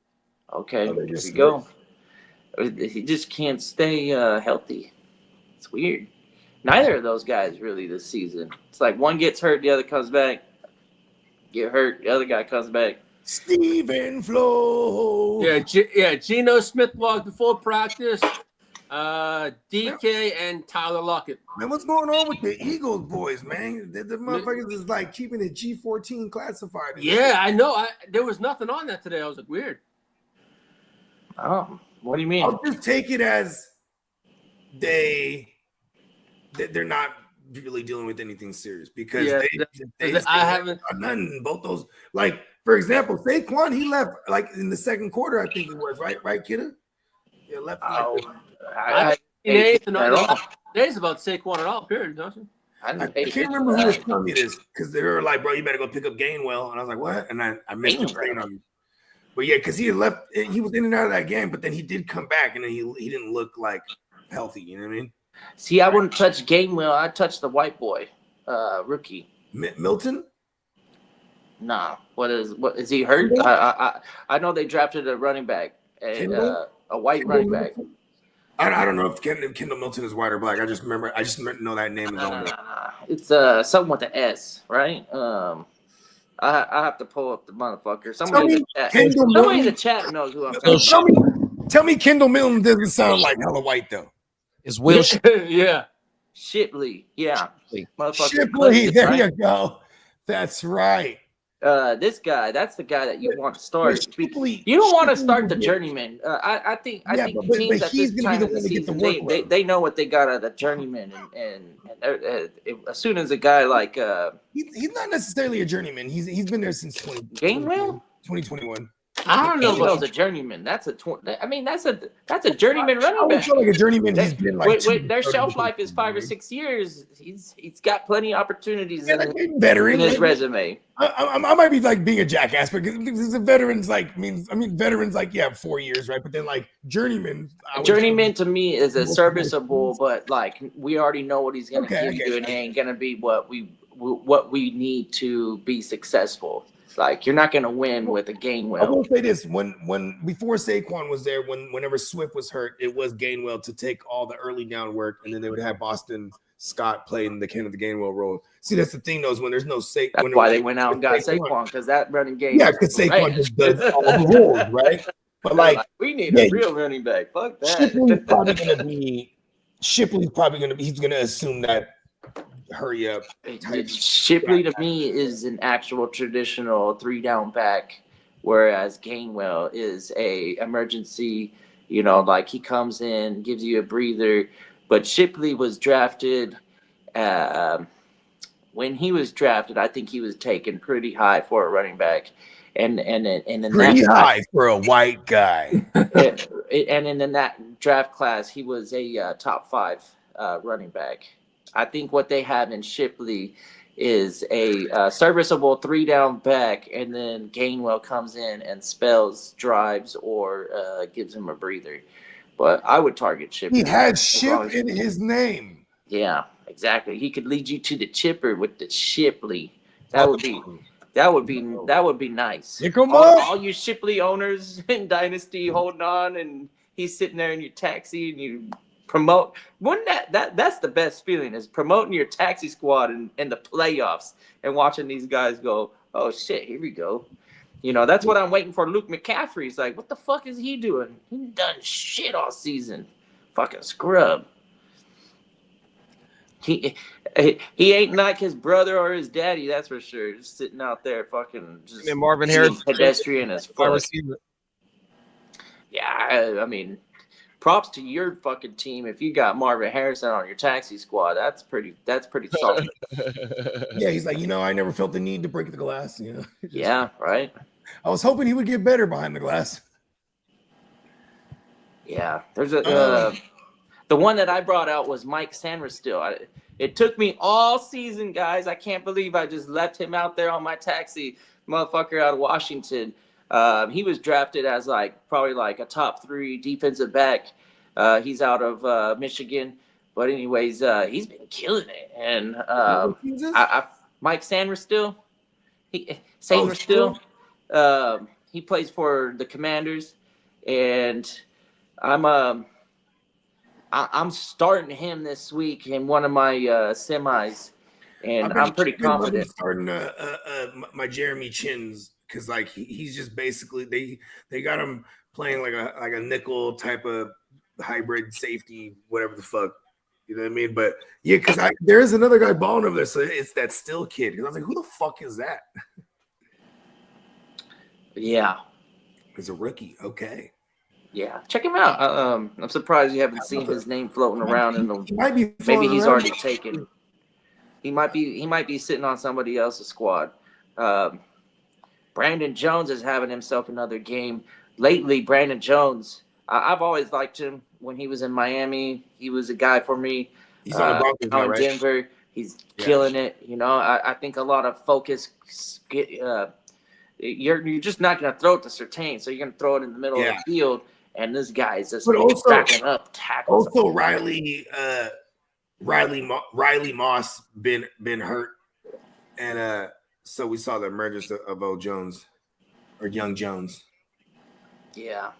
Speaker 4: Okay, there you go. He just can't stay healthy. It's weird. Neither of those guys really this season. It's like one gets hurt, the other comes back. Get hurt, the other guy comes back.
Speaker 1: Stephen Flo.
Speaker 6: Yeah, Geno Smith walked the full practice. DK and Tyler Lockett.
Speaker 1: Man, what's going on with the Eagles boys, man? The motherfuckers is like keeping it G14 classified.
Speaker 6: Yeah, I know. There was nothing on that today. I was like, weird.
Speaker 4: Oh, what do you mean?
Speaker 1: I'll just take it as they're not really dealing with anything serious because
Speaker 6: I haven't
Speaker 1: nothing. Both those, like for example, Saquon, he left like in the second quarter, I think it was right, kiddo. Yeah, left.
Speaker 6: Days about Saquon at all. Period, don't you?
Speaker 1: I can't remember who was telling me this because they were like, "Bro, you better go pick up Gainwell," and I was like, "What?" And I missed the train on you. But yeah, because he had left, he was in and out of that game, but then he did come back, and then he didn't look like healthy. You know what I mean?
Speaker 4: See, I wouldn't touch Gainwell. I'd touch the white boy, rookie.
Speaker 1: Milton?
Speaker 4: Nah. What is he hurt? I know they drafted a running back, a white running back.
Speaker 1: I don't know if Kendall Milton is white or black. I just know that name is on there.
Speaker 4: It's something with an S, right? I have to pull up the motherfucker. Somebody in the chat knows who I'm talking about.
Speaker 1: Tell me Kendall Milton doesn't sound like hella white though.
Speaker 5: Is Will
Speaker 4: Shipley. Yeah.
Speaker 1: Shipley, there you go. That's right.
Speaker 4: This guy, that's the guy that you want to start. You don't want to start the journeyman. I think teams at this time of the season, they know what they got out of the journeyman, and as soon as a guy like
Speaker 1: he's not necessarily a journeyman. He's been there since 2021.
Speaker 4: I don't know about a journeyman. That's a journeyman running back.
Speaker 1: I feel like a journeyman. He's been like
Speaker 4: their shelf life is 5 or 6 years. He's got plenty of opportunities in
Speaker 1: veteran
Speaker 4: his resume.
Speaker 1: I might be like being a jackass because the veterans veterans 4 years, right? But then like journeyman
Speaker 4: to me is a serviceable, but like we already know what he's gonna give you, and it ain't gonna be what we need to be successful. Like you're not going to win with a Gainwell.
Speaker 1: I will say this: when before Saquon was there, whenever Swift was hurt, it was Gainwell to take all the early down work, and then they would have Boston Scott play in the Gainwell role. See, that's the thing, though, is when there's no Saquon.
Speaker 4: That's why they went out and got Saquon, because that running game.
Speaker 1: Yeah, because Saquon just does all the roles, right? But like
Speaker 4: we need a real running back. Fuck that.
Speaker 1: Shipley's probably going to be. He's going to assume that. Hurry up.
Speaker 4: Shipley to me is an actual traditional 3-down back, whereas Gainwell is a emergency, like he comes in, gives you a breather. But Shipley was drafted when he was drafted, I think he was taken pretty high for a running back. And
Speaker 1: pretty high for a white guy.
Speaker 4: And in that draft class, he was a top 5 running back. I think what they have in Shipley is a serviceable 3-down back, and then Gainwell comes in and spells drives or gives him a breather. But I would target Shipley.
Speaker 1: He had Ship in his name.
Speaker 4: Yeah, exactly. He could lead you to the chipper with the Shipley. That would be nice. All you Shipley owners in Dynasty holding on, and he's sitting there in your taxi, and you promote. Wouldn't that's the best feeling, is promoting your taxi squad in the playoffs and watching these guys go, oh shit, here we go. That's what I'm waiting for. Luke McCaffrey's like, what the fuck is he doing? He done shit all season. Fucking scrub. He ain't like his brother or his daddy, that's for sure. Just sitting out there fucking just
Speaker 5: Marvin Harris
Speaker 4: pedestrian as fuck. Yeah, I mean, props to your fucking team if you got Marvin Harrison on your taxi squad. That's pretty solid.
Speaker 1: Yeah, he's like, I never felt the need to break the glass.
Speaker 4: Yeah, right.
Speaker 1: I was hoping he would get better behind the glass.
Speaker 4: Yeah, there's the one that I brought out was Mike Sanderstill. It took me all season, guys. I can't believe I just left him out there on my taxi, motherfucker out of Washington. He was drafted as probably a top 3 defensive back. He's out of Michigan, but anyways, he's been killing it. And Mike Sanderstill, he plays for the Commanders, and I'm starting him this week in one of my semis, and I'm pretty
Speaker 1: I've been
Speaker 4: confident.
Speaker 1: starting my Jeremy Chins because like he's just basically they got him playing like a nickel type of hybrid safety, whatever the fuck. You know what I mean? But yeah, because there is another guy balling over there, so it's that Still kid. Because I was like, who the fuck is that?
Speaker 4: Yeah,
Speaker 1: He's a rookie. Okay.
Speaker 4: yeah, check him out. I'm surprised you haven't seen his name floating around in the.
Speaker 1: He might be
Speaker 4: Maybe he's
Speaker 1: around.
Speaker 4: already taken. He might be sitting on somebody else's squad. Brandon Jones is having himself another game. Lately, Brandon Jones, I've always liked him when he was in Miami. He was a guy for me.
Speaker 1: He's on the Broncos
Speaker 4: now
Speaker 1: now,
Speaker 4: in
Speaker 1: right?
Speaker 4: Denver. He's killing it. You know, I think a lot of focus. You're just not going to throw it to Surtain, so you're going to throw it in the middle of the field. And this guy is just racking up tackles.
Speaker 1: Also, Riley Moss been hurt, and so we saw the emergence of O Jones or Young Jones.
Speaker 4: Yeah,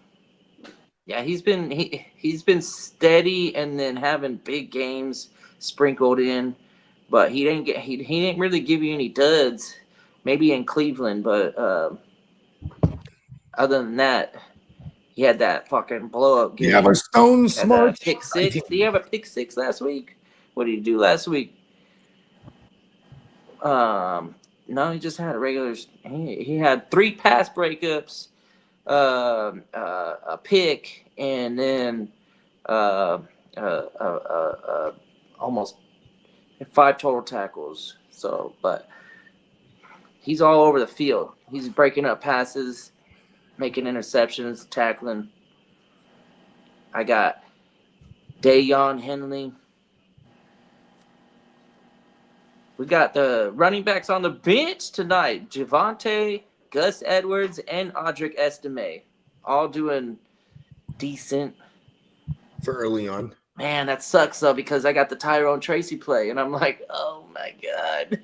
Speaker 4: he's been steady and then having big games sprinkled in, but he didn't really give you any duds. Maybe in Cleveland, but other than that, he had that fucking blow up game.
Speaker 1: Yeah, but Stone Smart
Speaker 4: pick six. Did he have a pick six last week? What did he do last week? No, he just had a regular. He had 3 pass breakups, a pick, and then almost 5 total tackles. So, but he's all over the field. He's breaking up passes, making interceptions, tackling. I got Dayon Henley. We got the running backs on the bench tonight. Javonte, Gus Edwards, and Audric Estime. All doing decent.
Speaker 1: for early on.
Speaker 4: Man, that sucks, though, because I got the Tyrone Tracy play, and I'm like, oh, my God.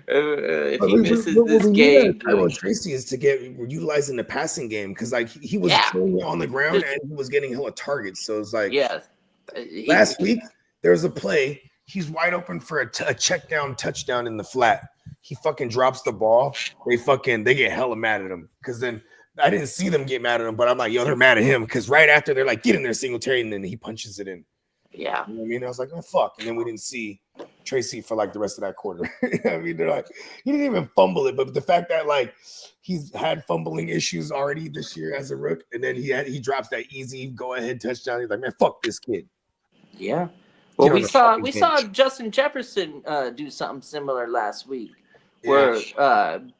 Speaker 4: If he misses this game.
Speaker 1: Tyrone Tracy is to get utilizing the passing game because like he was killing it on the ground and he was getting hella targets. So it's like last week there was a play. He's wide open for a check down touchdown in the flat. He fucking drops the ball. They get hella mad at him because then I didn't see them get mad at him, but I'm like, yo, they're mad at him because right after they're like, get in there, Singletary, and then he punches it in.
Speaker 4: Yeah.
Speaker 1: You know what I mean? I was like, oh, fuck. And then we didn't see Tracy for like the rest of that quarter. I mean, they're like, he didn't even fumble it, but the fact that like he's had fumbling issues already this year as a rook, and then he drops that easy go ahead touchdown. He's like, man, fuck this kid.
Speaker 4: Yeah. Well, we saw Justin Jefferson do something similar last week, where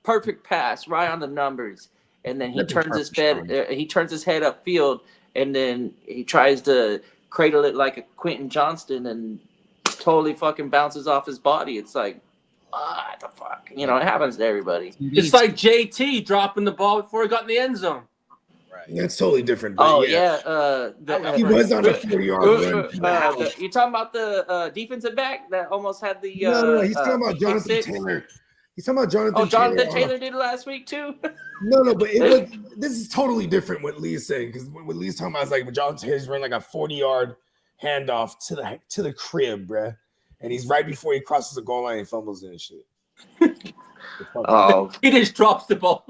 Speaker 4: perfect pass right on the numbers, and then he turns his head upfield, and then he tries to cradle it like a Quentin Johnston, and totally fucking bounces off his body. It's like, what the fuck? You know, it happens to everybody.
Speaker 6: It's like JT dropping the ball before he got in the end zone.
Speaker 1: Right. That's totally different.
Speaker 4: But he
Speaker 1: was on a 40-yard run.
Speaker 4: You talking about the defensive back that almost had the?
Speaker 1: No, he's talking about Jonathan Taylor. He's talking about Jonathan.
Speaker 4: Oh, Jonathan Taylor did it last week too.
Speaker 1: No, but this is totally different. What Lee is saying, because what Lee's talking about is like Jonathan Taylor's running like a 40-yard handoff to the crib, bruh, and he's right before he crosses the goal line and fumbles it and shit.
Speaker 6: He just drops the ball.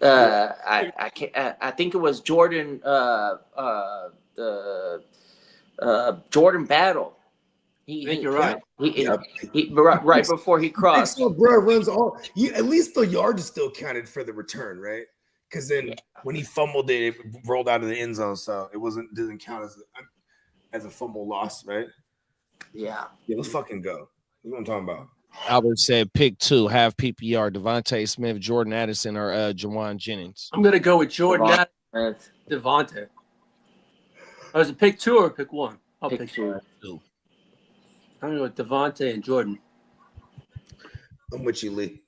Speaker 4: I think it was Jordan. Jordan Battle. I think you're right. He right before he crossed.
Speaker 1: So, bro, runs all. At least the yard is still counted for the return, right? Because then when he fumbled it rolled out of the end zone, so it doesn't count as a fumble loss, right?
Speaker 4: Yeah.
Speaker 1: Let's fucking go. That's what I'm talking about.
Speaker 5: Albert said pick 2, half PPR, Devontae Smith, Jordan Addison, or Jawan Jennings.
Speaker 6: I'm gonna go with Jordan Addison, Devontae. Was it pick 2 or pick 1? I'll pick 2. I'm gonna go with Devontae and Jordan.
Speaker 1: I'm with you, Lee.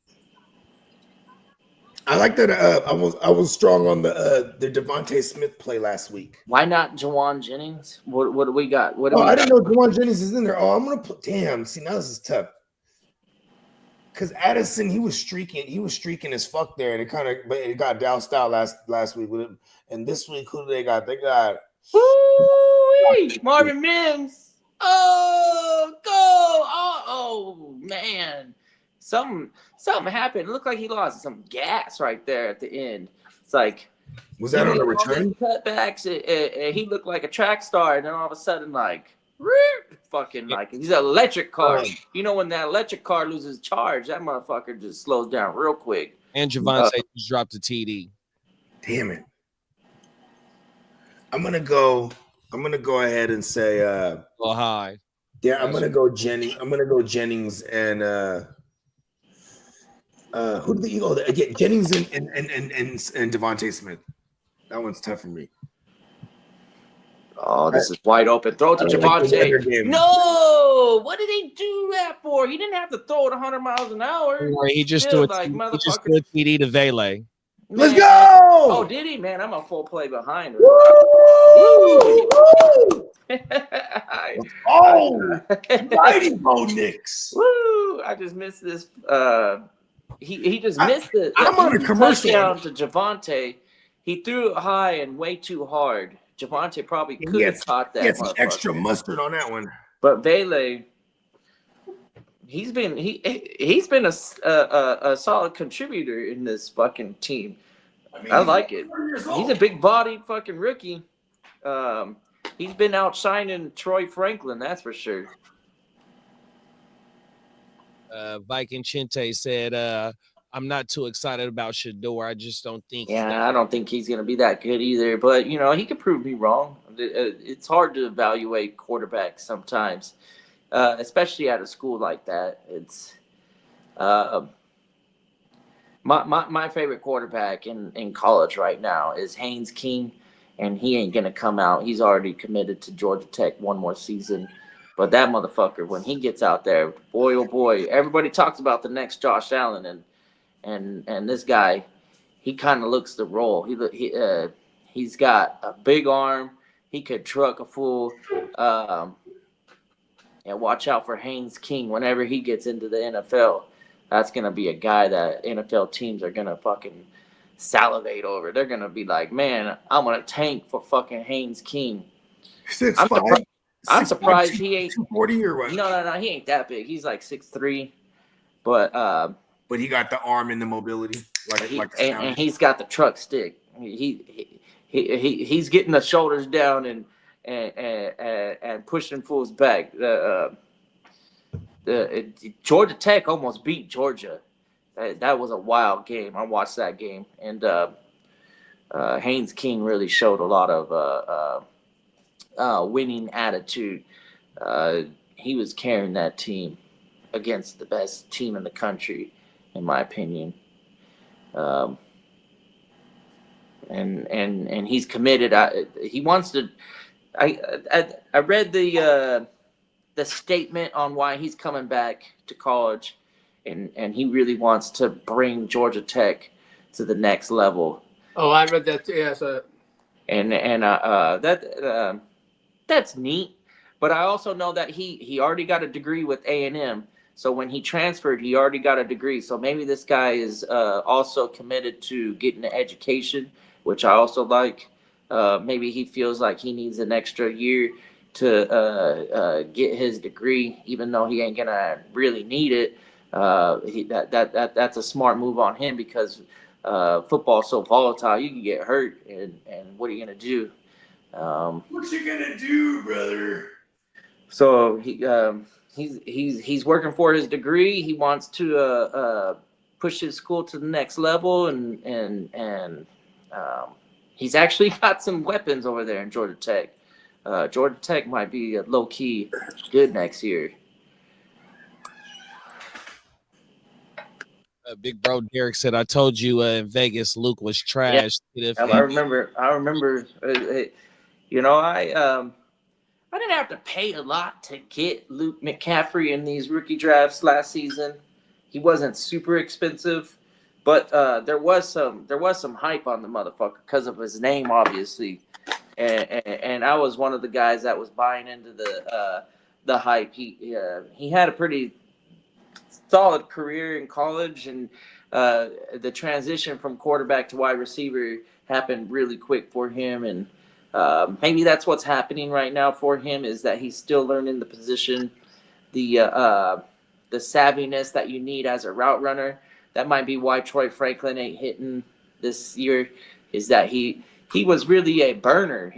Speaker 1: I like that. I was strong on the Devontae Smith play last week.
Speaker 4: Why not Jawan Jennings? What do we got?
Speaker 1: I didn't know Jawan Jennings is in there. Oh, I'm gonna put. Damn. See, now this is tough. Because Addison, he was streaking as fuck there, and it got doused out last week with him. And this week, who do they got? They got
Speaker 4: Woo-wee! Marvin Mims. Oh, go! Oh, man. Something happened. It looked like he lost some gas right there at the end. It's like
Speaker 1: Was that on a return?
Speaker 4: Cutbacks. He looked like a track star, and then all of a sudden, like, fucking like he's an electric car. You know when that electric car loses charge, that motherfucker just slows down real quick.
Speaker 5: And Javonte just dropped a TD.
Speaker 1: Damn it. I'm gonna go ahead and say
Speaker 5: Well, hi.
Speaker 1: yeah, I'm gonna go Jennings and who did you go? Again, Jennings and Devontae Smith. That one's tough for me.
Speaker 4: Oh, this is wide open. Throw it to Javonte. No! What did he do that for? He didn't have to throw it 100 miles an hour.
Speaker 5: He just threw a TD to Vele.
Speaker 1: Let's go!
Speaker 4: Oh, did he? Man, I'm a full play behind. Woo!
Speaker 1: Oh, mighty Bo Nix.
Speaker 4: Woo! I just missed this. He just missed it.
Speaker 1: I'm on a commercial.
Speaker 4: Touchdown to Javonte. He threw it high and way too hard. Javonte probably could have caught that.
Speaker 1: He had some extra mustard on that one.
Speaker 4: But Vele, he's been a solid contributor in this fucking team. I like it. He's a big bodied fucking rookie. He's been outshining Troy Franklin, that's for sure.
Speaker 5: Viking Chinte said, I'm not too excited about Shador. I just don't think.
Speaker 4: Yeah, I don't think he's going to be that good either. But, you know, he could prove me wrong. It's hard to evaluate quarterbacks sometimes, especially at a school like that. It's my favorite quarterback in college right now is Haynes King, and he ain't going to come out. He's already committed to Georgia Tech one more season. But that motherfucker, when he gets out there, boy, oh boy, everybody talks about the next Josh Allen, and this guy, he kind of looks the role. He's got a big arm. He could truck a fool. And watch out for Haynes King whenever he gets into the NFL. That's going to be a guy that NFL teams are going to fucking salivate over. They're going to be like, man, I'm going to tank for fucking Haynes King.
Speaker 1: 6'5".
Speaker 4: I'm surprised he ain't
Speaker 1: 240 or what?
Speaker 4: No, he ain't that big. He's like 6'3", but
Speaker 1: he got the arm and the mobility,
Speaker 4: and he's got the truck stick. He's getting the shoulders down and pushing fools back. Georgia Tech almost beat Georgia. That was a wild game. I watched that game, and Haynes King really showed a lot of winning attitude. He was carrying that team against the best team in the country, in my opinion. And he's committed. He wants to. I read the statement on why he's coming back to college, and he really wants to bring Georgia Tech to the next level.
Speaker 6: Oh, I read that too. Yeah, so.
Speaker 4: That's neat, but I also know that he already got a degree with A&M. So when he transferred, he already got a degree. So maybe this guy is also committed to getting an education, which I also like. Maybe he feels like he needs an extra year to get his degree, even though he ain't gonna really need it. That's a smart move on him because football's so volatile. You can get hurt, and what are you gonna do?
Speaker 1: What you gonna do, brother?
Speaker 4: So he's working for his degree. He wants to push his school to the next level, and he's actually got some weapons over there in Georgia Tech. Georgia Tech might be low key good next year.
Speaker 5: Big bro Derek said, "I told you in Vegas, Luke was trash."
Speaker 4: Yeah. I remember. You know, I didn't have to pay a lot to get Luke McCaffrey in these rookie drafts last season. He wasn't super expensive, but there was some hype on the motherfucker because of his name, obviously. And I was one of the guys that was buying into the hype. He had a pretty solid career in college, and the transition from quarterback to wide receiver happened really quick for him, and Maybe that's what's happening right now for him, is that he's still learning the position, the savviness that you need as a route runner. That might be why Troy Franklin ain't hitting this year, is that he was really a burner.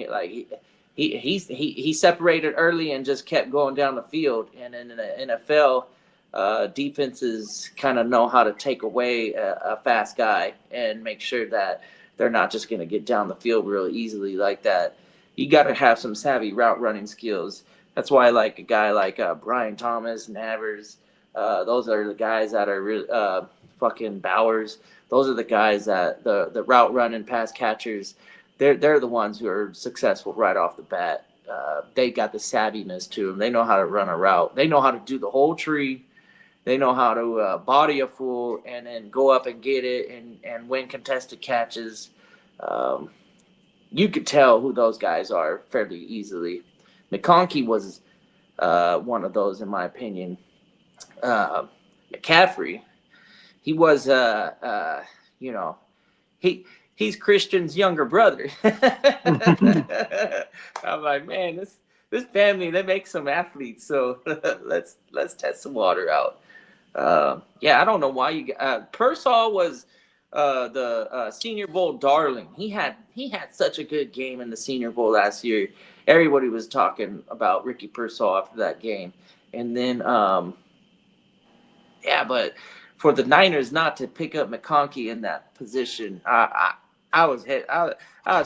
Speaker 4: He separated early and just kept going down the field. And in the NFL, defenses kind of know how to take away a fast guy and make sure that they're not just going to get down the field real easily like that. You got to have some savvy route running skills. That's why I like a guy like Brian Thomas, Navers. Those are the guys that are really fucking Bowers. Those are the guys that the route running pass catchers. They're the ones who are successful right off the bat. They got the savviness to them. They know how to run a route. They know how to do the whole tree. They know how to body a fool and then go up and get it and win contested catches. You could tell who those guys are fairly easily. McConkey was one of those, in my opinion. McCaffrey, he was, he's Christian's younger brother. I'm like, man, this family, they make some athletes, so let's test some water out. I don't know why Pearsall was the Senior Bowl darling. He had such a good game in the Senior Bowl last year. Everybody was talking about Ricky Pearsall after that game, and then but for the Niners not to pick up McConkey in that position, I was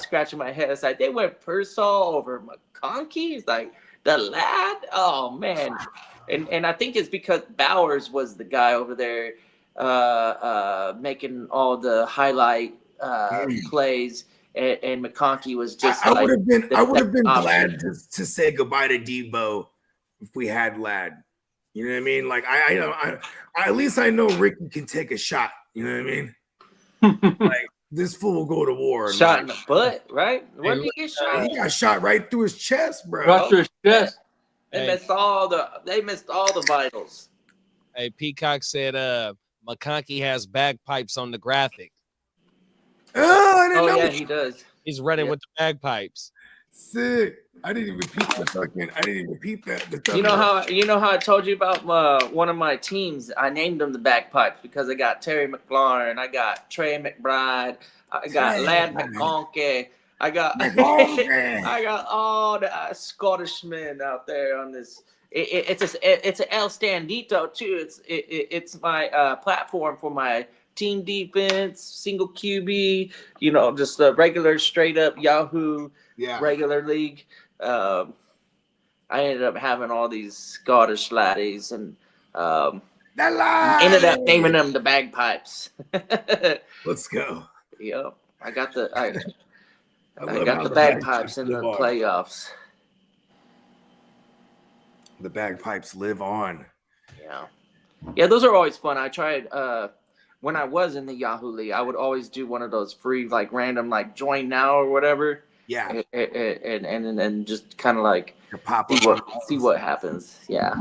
Speaker 4: scratching my head. It's like they went Pearsall over McConkey. It's like the lad. Oh man. And I think it's because Bowers was the guy over there making all the highlight plays, and McConkey was just.
Speaker 1: I would have been glad to say goodbye to Debo if we had Lad. You know what I mean? Like I at least I know Ricky can take a shot. You know what I mean? Like this fool will go to war.
Speaker 4: Shot in the butt, right? Where did he get shot?
Speaker 1: He got shot right through his chest, bro.
Speaker 6: Right through his chest.
Speaker 4: They missed all the vitals.
Speaker 5: Hey, Peacock said McConkey has bagpipes on the graphic.
Speaker 1: Oh, I didn't know.
Speaker 4: Yeah, he does.
Speaker 5: He's running with the bagpipes.
Speaker 1: Sick. I didn't even repeat that.
Speaker 4: You know how I told you about one of my teams? I named them the bagpipes because I got Terry McLaurin, I got Trey McBride, I got Lad McConkey. I got all the Scottish men out there on this. It's an El Standito too. It's my platform for my team defense, single QB. Just a regular straight up Yahoo regular league. I ended up having all these Scottish laddies and ended up naming them the bagpipes.
Speaker 1: Let's go.
Speaker 4: Yep, I got the bagpipes in the playoffs.
Speaker 1: The bagpipes live on.
Speaker 4: Yeah, those are always fun. I tried when I was in the Yahoo League, I would always do one of those free random join now or whatever.
Speaker 1: Yeah.
Speaker 4: And just kind of see what happens. Yeah.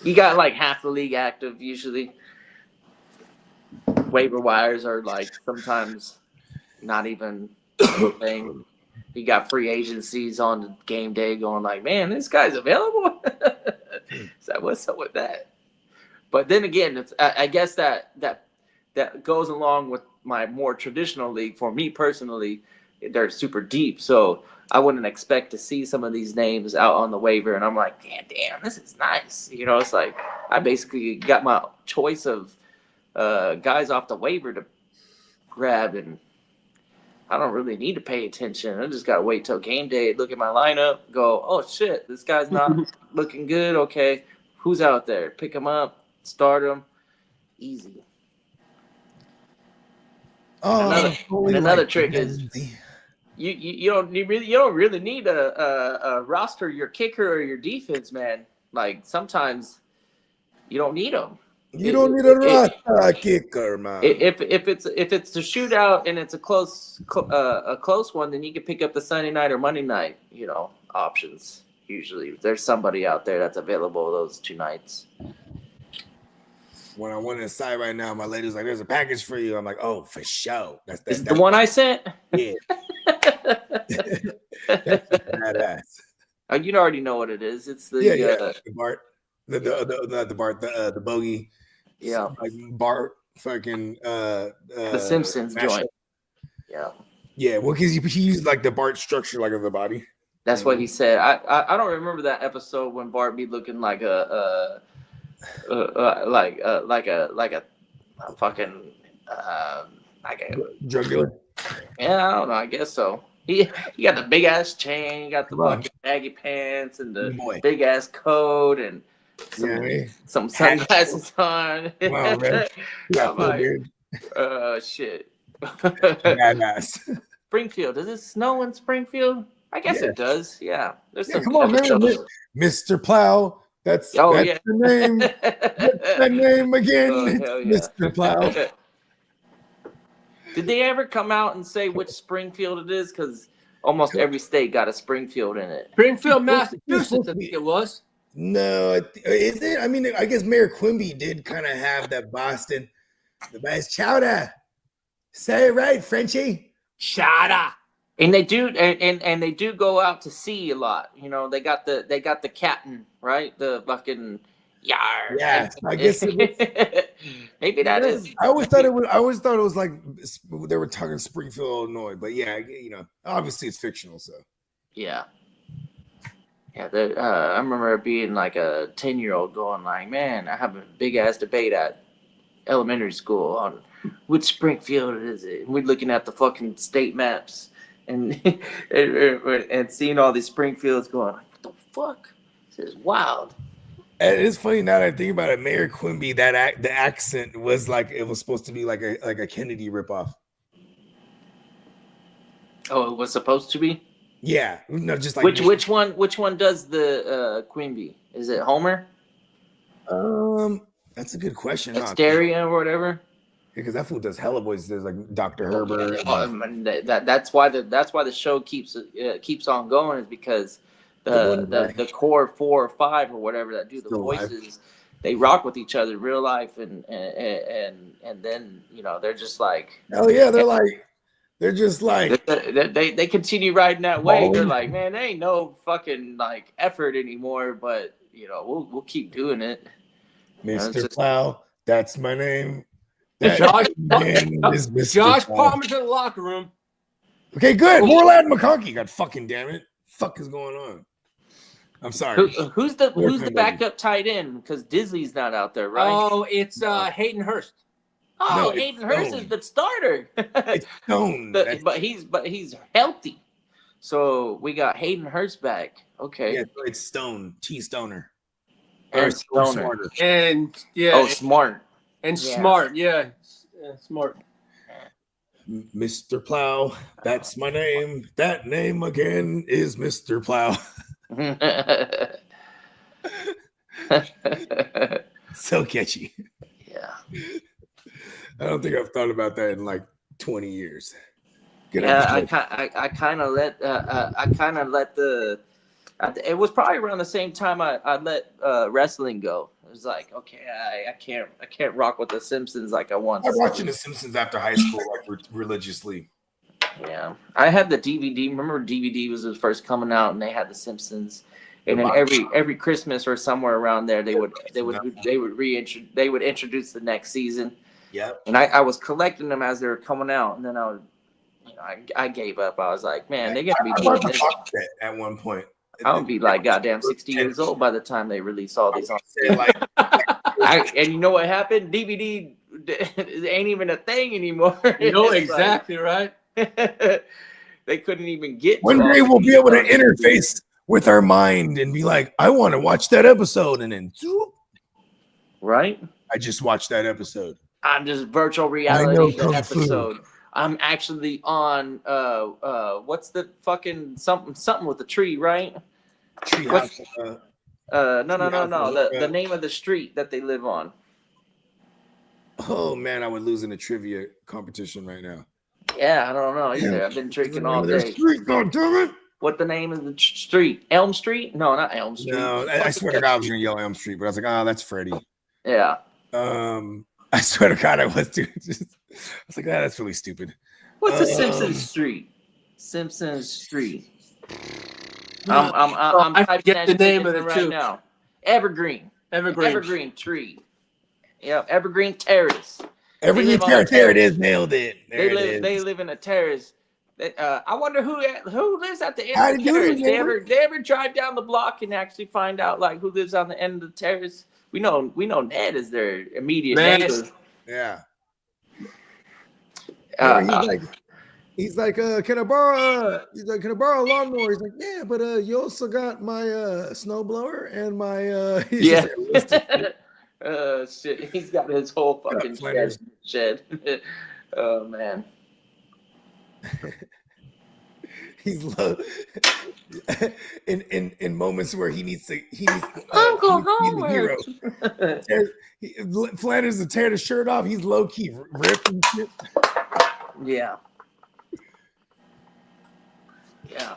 Speaker 4: You got half the league active usually. Waiver wires are sometimes not even a thing. You got free agencies on the game day going man, this guy's available. So what's up with that? But then again, I guess that goes along with my more traditional league. For me personally, they're super deep, so I wouldn't expect to see some of these names out on the waiver, and I'm like, damn, this is nice. It's like I basically got my choice of guys off the waiver to grab, and I don't really need to pay attention. I just got to wait till game day, look at my lineup, go, oh shit, this guy's not looking good. Okay, who's out there? Pick him up, start him, easy. Another trick is you don't really need a roster your kicker or your defense, man. Sometimes you don't need them.
Speaker 1: You don't need a roster kicker, man.
Speaker 4: If it's a shootout and it's a close one, then you can pick up the Sunday night or Monday night, options. Usually, there's somebody out there that's available those two nights.
Speaker 1: when I went inside right now, my lady's like, "There's a package for you." I'm like, "Oh, for sure."
Speaker 4: Is it the one I sent?
Speaker 1: Yeah. That's badass.
Speaker 4: You already know what it is. It's the
Speaker 1: The Bart, the bogey.
Speaker 4: Yeah.
Speaker 1: Like Bart fucking
Speaker 4: the Simpsons
Speaker 1: mashup.
Speaker 4: joint. Yeah.
Speaker 1: Yeah, well, because he used like the Bart structure like of the body.
Speaker 4: That's what he said. I don't remember that episode when Bart be looking like a fucking like a
Speaker 1: drug dealer.
Speaker 4: Yeah, I don't know. I guess so. He got the big ass chain, he got the fucking baggy pants and the big ass coat and some sunglasses on.
Speaker 1: Wow, man.
Speaker 4: I'm like, shit.
Speaker 1: Badass.
Speaker 4: Springfield. Does it snow in Springfield? I guess it does. Yeah. There's some
Speaker 1: come on, man. Mr. Plow. That's the name. What's the name again? Mr. Plow.
Speaker 4: Did they ever come out and say which Springfield it is? Because almost every state got a Springfield in it.
Speaker 6: Springfield, Massachusetts, I think it was.
Speaker 1: No, is it? I mean, I guess Mayor Quimby did kind of have that Boston, the best chowder. Say it right, Frenchie.
Speaker 6: Chowder.
Speaker 4: And they do, and they do go out to sea a lot. You know, they got the captain, right? The fucking yar.
Speaker 1: Yeah, I guess it is.
Speaker 4: Maybe that is.
Speaker 1: I always thought it was like they were talking Springfield, Illinois, but yeah, obviously it's fictional, so
Speaker 4: yeah. Yeah, I remember being like a 10-year-old going like, man, I have a big ass debate at elementary school on which Springfield is it. And we're looking at the fucking state maps and and seeing all these Springfields going, like, what the fuck? This is wild.
Speaker 1: And it's funny now that I think about it. Mayor Quimby, the accent was like it was supposed to be like a Kennedy ripoff.
Speaker 4: Oh, it was supposed to be.
Speaker 1: Yeah, no, just like
Speaker 4: which one does the Quimby? Is it Homer?
Speaker 1: That's a good question.
Speaker 4: Exteria or whatever.
Speaker 1: Because that fool does hella voices. There's like Dr. Herbert.
Speaker 4: That's why the show keeps on going is because the core 4 or 5 or whatever that do the voices, they rock with each other in real life and then they're just like,
Speaker 1: oh yeah, they're just like
Speaker 4: they continue riding that way. They're like, man, there ain't no fucking like effort anymore, but we'll keep doing it.
Speaker 1: Mr. Plow, that's my name.
Speaker 6: Josh Palmer's in the locker room.
Speaker 1: Okay, good. More Lad McConkey. God fucking damn it. Fuck is going on? I'm sorry.
Speaker 4: Who's the backup tight end? Because Disley's not out there, right?
Speaker 6: Oh, it's Hayden Hurst.
Speaker 4: Oh, no, Hayden Hurst is the starter.
Speaker 1: It's Stone.
Speaker 4: but he's healthy. So we got Hayden Hurst back. Okay.
Speaker 1: Yeah, it's Stone. T Stoner.
Speaker 4: And Stoner.
Speaker 6: And
Speaker 4: Smart.
Speaker 6: And Smart, Smart.
Speaker 1: Mr. Plow, that's my name. That name again is Mr. Plow. So catchy.
Speaker 4: Yeah.
Speaker 1: I don't think I've thought about that in like 20 years.
Speaker 4: I kind of let the. It was probably around the same time I let wrestling go. It was like, okay, I can't rock with the Simpsons like I once.
Speaker 1: I was watching the Simpsons after high school, like religiously.
Speaker 4: Yeah, I had the DVD. Remember, DVD was first coming out, and they had the Simpsons. And then every Christmas or somewhere around there, they would introduce the next season.
Speaker 1: Yeah.
Speaker 4: And I was collecting them as they were coming out, and then I gave up. I was like, man, they're gonna be doing this
Speaker 1: at one point.
Speaker 4: I would be like goddamn 60 years old by the time they release all these on sale. And you know what happened? DVD ain't even a thing anymore.
Speaker 6: You know exactly right.
Speaker 4: They couldn't even get.
Speaker 1: One day we'll be able to interface with our mind and be like, I want to watch that episode, and then
Speaker 4: right.
Speaker 1: I just watched that episode.
Speaker 4: I'm just virtual reality episode. I'm actually on what's the fucking something with the tree, right?
Speaker 1: Tree house.
Speaker 4: No. The name of the street that they live on.
Speaker 1: Oh man, I would lose in a trivia competition right now.
Speaker 4: Yeah, I don't know either. I've been drinking all day.
Speaker 1: Street, God damn it.
Speaker 4: What the name of the street? Elm Street? No, not Elm Street.
Speaker 1: No, I swear to God I was gonna yell Elm Street, but I was like, that's Freddie.
Speaker 4: Yeah.
Speaker 1: I swear to God, I was too. I was like, that's really stupid.
Speaker 4: What's a Simpson Street? Simpson Street.
Speaker 6: I
Speaker 4: I'm typing
Speaker 6: forget
Speaker 4: that
Speaker 6: the name
Speaker 4: shit
Speaker 6: of
Speaker 4: in
Speaker 6: it
Speaker 4: right
Speaker 6: too.
Speaker 4: now. Evergreen tree. Yeah, Evergreen Terrace.
Speaker 1: Evergreen
Speaker 4: live on a
Speaker 1: Terrace. There it
Speaker 4: terrace.
Speaker 1: is. Nailed it. There it is.
Speaker 4: They live in a terrace. I wonder who lives at the end
Speaker 1: How
Speaker 4: of the
Speaker 1: you doing,
Speaker 4: terrace.
Speaker 1: neighbor?
Speaker 4: They ever drive down the block and actually find out like who lives on the end of the terrace? We know Ned is their immediate neighbor.
Speaker 1: Yeah.
Speaker 4: Uh,
Speaker 1: He's like, can I borrow? He's like, can I borrow a lawnmower? He's like, yeah, but you also got my snowblower and my. He's
Speaker 4: yeah.
Speaker 1: just like,
Speaker 4: Shit. He's got his whole fucking
Speaker 1: Flanders.
Speaker 4: shed. Oh man.
Speaker 1: He's low in moments where he needs to
Speaker 4: Uncle
Speaker 1: he needs to be the
Speaker 4: Homer.
Speaker 1: hero. Flanders to tear the shirt off. He's low key ripped and shit.
Speaker 4: Yeah. Yeah.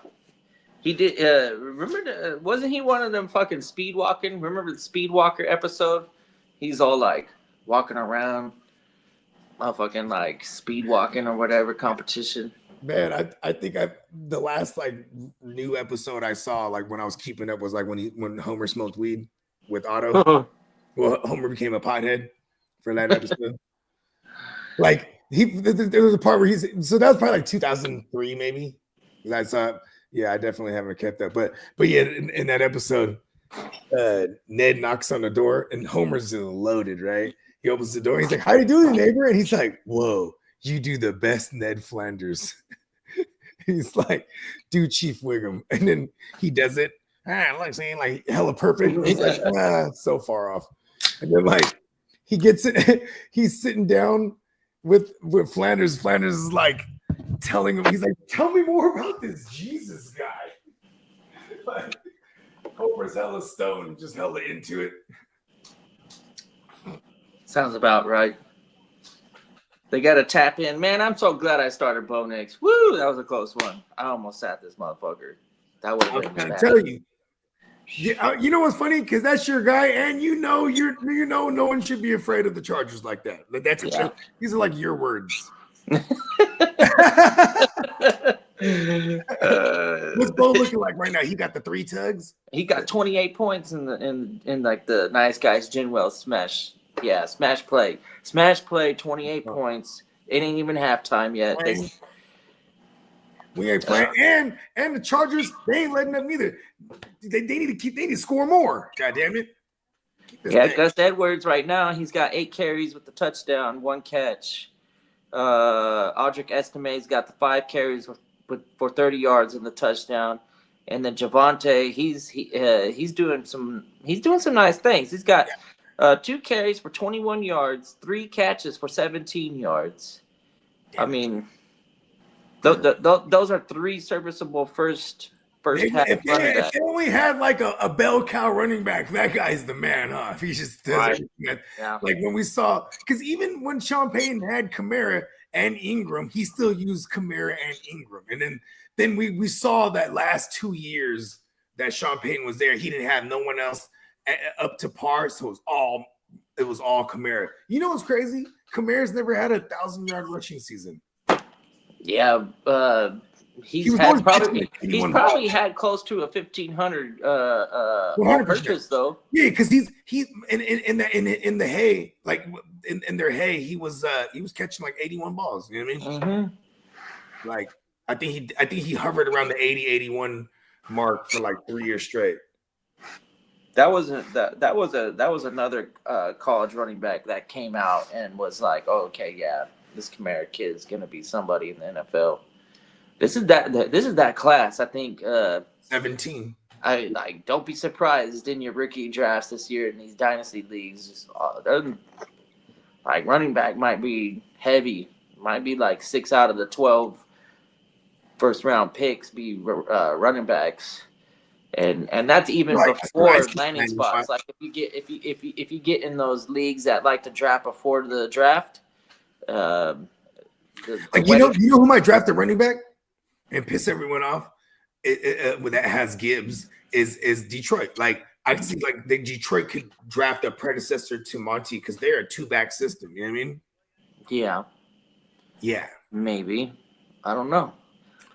Speaker 4: He did. Remember, wasn't he one of them fucking speed walking? Remember the speed walker episode? He's all like walking around, motherfucking like speed walking or whatever competition.
Speaker 1: Man, I think the last like new episode I saw like when I was keeping up was like when Homer smoked weed with Otto. Well, Homer became a pothead for that episode. Like there was a part where so that was probably like 2003 maybe. That's yeah, I definitely haven't kept up, but yeah, in that episode, Ned knocks on the door and Homer's just loaded, right? He opens the door. He's like, "How you doing, neighbor?" And he's like, "Whoa, you do the best, Ned Flanders." He's like, "Do Chief Wiggum," and then he does it. Like saying like hella perfect. He's like, so far off. And then like he gets it. He's sitting down with Flanders. Flanders is like telling him. He's like, "Tell me more about this Jesus guy." Like, Homer's hella stoned, just hella into it.
Speaker 4: Sounds about right. They got to tap in. Man, I'm so glad I started Bo Nix. Woo, that was a close one. I almost sat this motherfucker. That would have been
Speaker 1: I'm
Speaker 4: bad.
Speaker 1: telling you. Yeah, you know what's funny? Because that's your guy, and you know no one should be afraid of the Chargers like that. That's these are like your words. What's Bo looking like right now? He got the 3 tugs.
Speaker 4: He got 28 points in like the Nice Guys Ginwell smash. Yeah, smash play, 28 points. It ain't even halftime yet.
Speaker 1: We ain't playing, and the Chargers, they ain't letting them either. They need to score more. God damn it.
Speaker 4: Yeah, Gus Edwards right now, he's got 8 carries with the touchdown, 1 catch. Audric Estime's got the 5 carries for 30 yards in the touchdown. And then Javonte, he's doing some nice things. He's got 2 carries for 21 yards, 3 catches for 17 yards. I mean, those are 3 serviceable first half running backs.
Speaker 1: If they only had like a bell cow running back, that guy's the man, huh? If he just does everything like when we saw, because even when Sean Payton had Kamara and Ingram, he still used Kamara and Ingram. And then we saw that last 2 years that Sean Payton was there, he didn't have no one else up to par, so it was all Kamara. You know what's crazy? Kamara's never had a 1,000-yard rushing season.
Speaker 4: Yeah, he's probably had close to a 1,500 all purpose though.
Speaker 1: Yeah, because he's in the hay, like in their hay, he was catching like 81 balls. You know what I mean?
Speaker 4: Mm-hmm.
Speaker 1: Like I think he hovered around the 80-81 mark for like 3 years straight.
Speaker 4: That was another college running back that came out and was like, oh, okay, yeah, this Kamara kid is gonna be somebody in the NFL. This is that class. I think
Speaker 1: 17.
Speaker 4: I like. Don't be surprised in your rookie drafts this year in these dynasty leagues. Just, like running back might be heavy. Might be like 6 out of the 12 first round picks be running backs. And that's even before landing spots. Like if you get in those leagues that like to draft before the draft,
Speaker 1: you know who might draft a running back and piss everyone off? That has Gibbs is Detroit. Like I think like Detroit could draft a predecessor to Monty because they're a 2-back system. You know what I mean?
Speaker 4: Yeah,
Speaker 1: Yeah.
Speaker 4: maybe. I don't know.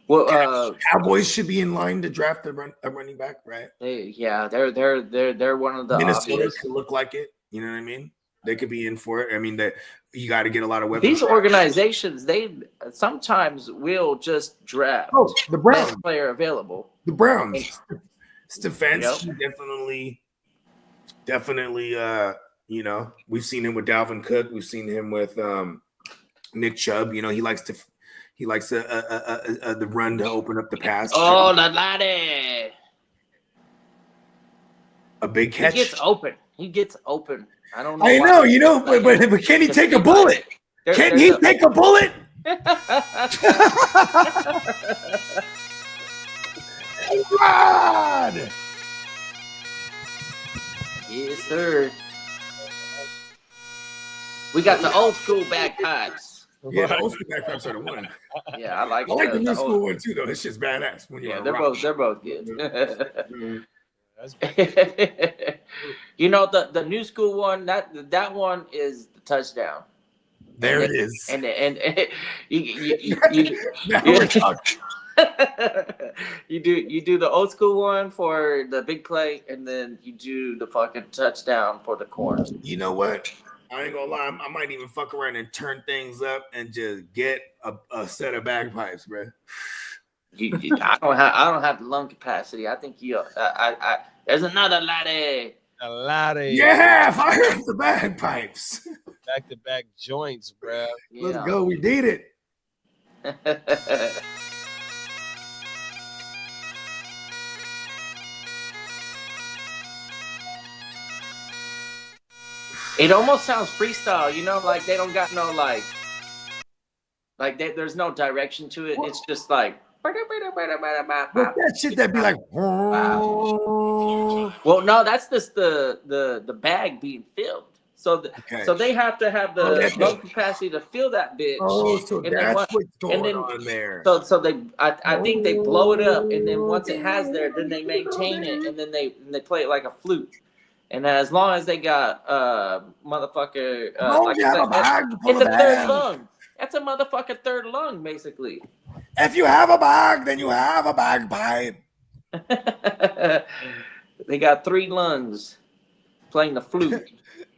Speaker 4: Well,
Speaker 1: Cowboys should be in line to draft a running back, right?
Speaker 4: they're one of the
Speaker 1: Minnesota
Speaker 4: obvious.
Speaker 1: could look like it. You know what I mean? They could be in for it. I mean, that you got to get a lot of weapons.
Speaker 4: These organizations, they sometimes will just draft
Speaker 1: the Browns
Speaker 4: best player available.
Speaker 1: The Browns. Stefanski
Speaker 4: Yep.
Speaker 1: definitely. You know, we've seen him with Dalvin Cook. We've seen him with Nick Chubb. You know, he likes the run to open up the pass.
Speaker 4: Oh, la laddie.
Speaker 1: A big catch.
Speaker 4: He gets open. I don't know.
Speaker 1: I know, you know, but can he take a bullet? Can he take a bullet? God.
Speaker 4: Yes, sir. We got the old school bagpipes.
Speaker 1: Yeah, the old school bagpipes are the one.
Speaker 4: Yeah, I like
Speaker 1: the new school one too, though. It's just badass.
Speaker 4: They're both good.
Speaker 5: That's
Speaker 4: You know, the new school one, that one is the touchdown.
Speaker 1: There it is.
Speaker 4: And you
Speaker 1: Now we're talking.
Speaker 4: you do the old school one for the big play, and then you do the fucking touchdown for the corner.
Speaker 1: You know what? I ain't gonna lie. I might even fuck around and turn things up and just get a set of bagpipes, bro.
Speaker 4: I don't have the lung capacity. I think there's another laddie.
Speaker 5: a lot of
Speaker 1: Yeah, fire up the bagpipes.
Speaker 5: back-to-back joints, bro.
Speaker 1: Let's go. We did it.
Speaker 4: It almost sounds freestyle, you know, like they don't got no there's no direction to it. It's just like.
Speaker 1: But that shit that be like.
Speaker 4: Well, no, that's just the bag being filled. So so they have to have the lung capacity to fill that bitch.
Speaker 1: Oh, so that's what's going on there.
Speaker 4: So they, I think they blow it up, and then once it has there, then they maintain it, and then they play it like a flute. And as long as they got motherfucker, like I said, it's a third lung. That's a motherfucking third lung, basically.
Speaker 1: If you have a bag, then you have a bagpipe.
Speaker 4: They got 3 lungs playing the flute.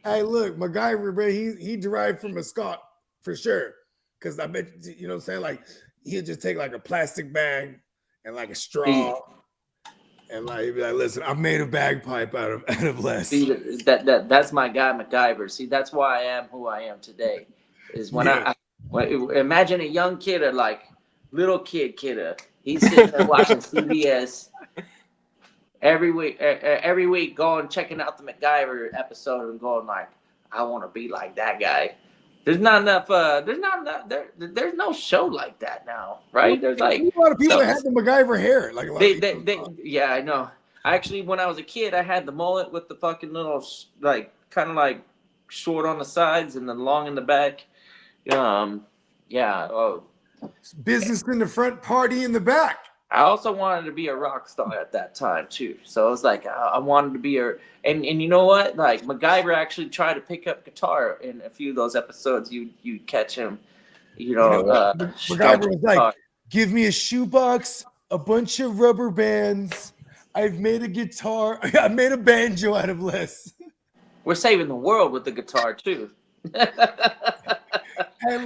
Speaker 1: Hey, look, MacGyver, bro, he derived from a Scot for sure. Because I bet, you know what I'm saying? Like, he'll just take like a plastic bag and like a straw. And like, he'd be like, listen, I made a bagpipe out of less.
Speaker 4: See, that's my guy, MacGyver. See, that's why I am who I am today. Is when when imagine a young kid or like little kid, he's sitting there watching CBS every week, going checking out the MacGyver episode and going like, I want to be like that guy. There's not enough. There's no show like that now, right? There's like
Speaker 1: a lot of people that have the MacGyver hair. Like a lot
Speaker 4: yeah, I know. Actually, when I was a kid, I had the mullet with the fucking little like kind of like short on the sides and then long in the back. Yeah. Oh.
Speaker 1: Business in the front, party in the back.
Speaker 4: I also wanted to be a rock star at that time too. So it was like I wanted to be and you know what? Like MacGyver actually tried to pick up guitar in a few of those episodes. You catch him,
Speaker 1: MacGyver was like, give me a shoebox, a bunch of rubber bands. I've made a guitar. I made a banjo out of less.
Speaker 4: We're saving the world with the guitar too.
Speaker 1: I've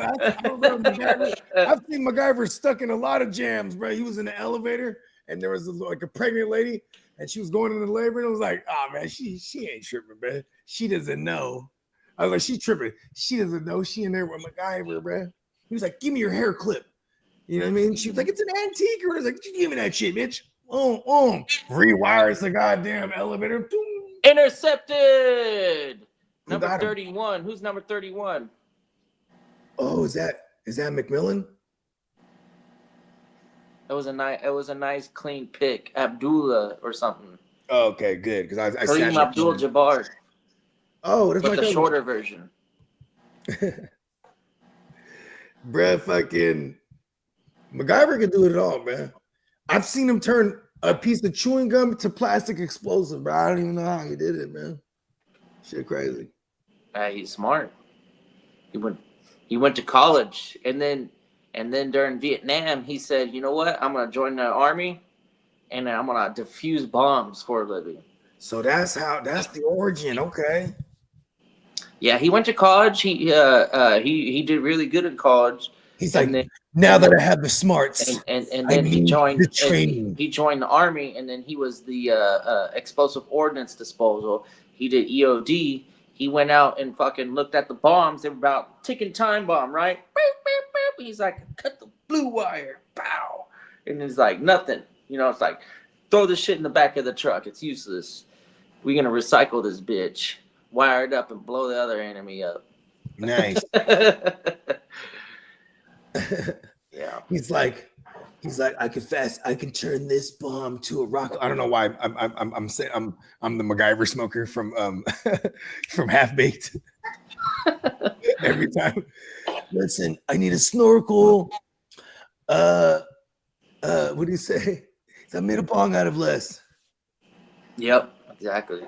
Speaker 1: seen MacGyver stuck in a lot of jams, bro. He was in the elevator, and there was like a pregnant lady, and she was going into labor, and it was like, oh man, she ain't tripping, bro. She doesn't know. I was like, she's tripping. She doesn't know. She in there with MacGyver, bro. He was like, give me your hair clip. You know what I mean? She was like, it's an antique. Or I was like, give me that shit, bitch. Rewires the goddamn elevator.
Speaker 4: Intercepted. Number 31. Who's number 31?
Speaker 1: Oh, is that McMillan?
Speaker 4: It was a nice clean pick. Abdullah or something.
Speaker 1: Oh, okay, good. Because I
Speaker 4: Kareem Abdul-Jabbar.
Speaker 1: Oh, that's
Speaker 4: the shorter version.
Speaker 1: Bruh, fucking MacGyver can do it all, man. I've seen him turn a piece of chewing gum to plastic explosive, bro. I don't even know how he did it, man. Shit, crazy.
Speaker 4: He's smart. He went to college, and then during Vietnam, he said, "You know what? I'm gonna join the army, and I'm gonna defuse bombs for a living."
Speaker 1: So that's the origin. Okay.
Speaker 4: Yeah, he went to college. He did really good in college.
Speaker 1: He's
Speaker 4: and
Speaker 1: like,
Speaker 4: then,
Speaker 1: now
Speaker 4: and
Speaker 1: that
Speaker 4: then
Speaker 1: I have the smarts,
Speaker 4: and
Speaker 1: I
Speaker 4: then he
Speaker 1: need
Speaker 4: joined
Speaker 1: the training.
Speaker 4: he joined the army, and then he was the explosive ordnance disposal. He did EOD. He went out and fucking looked at the bombs. They were about ticking time bomb, right? Beep, beep, beep. He's like, cut the blue wire, pow, and it's like nothing. You know, it's like throw the shit in the back of the truck. It's useless. We're gonna recycle this bitch, wire it up, and blow the other enemy up.
Speaker 1: Nice.
Speaker 4: Yeah.
Speaker 1: He's like, I can turn this bomb to a rocket. I don't know why I'm saying I'm the MacGyver smoker from from Half Baked. Every time. Listen, I need a snorkel. What do you say? I made a bong out of less.
Speaker 4: Yep, exactly.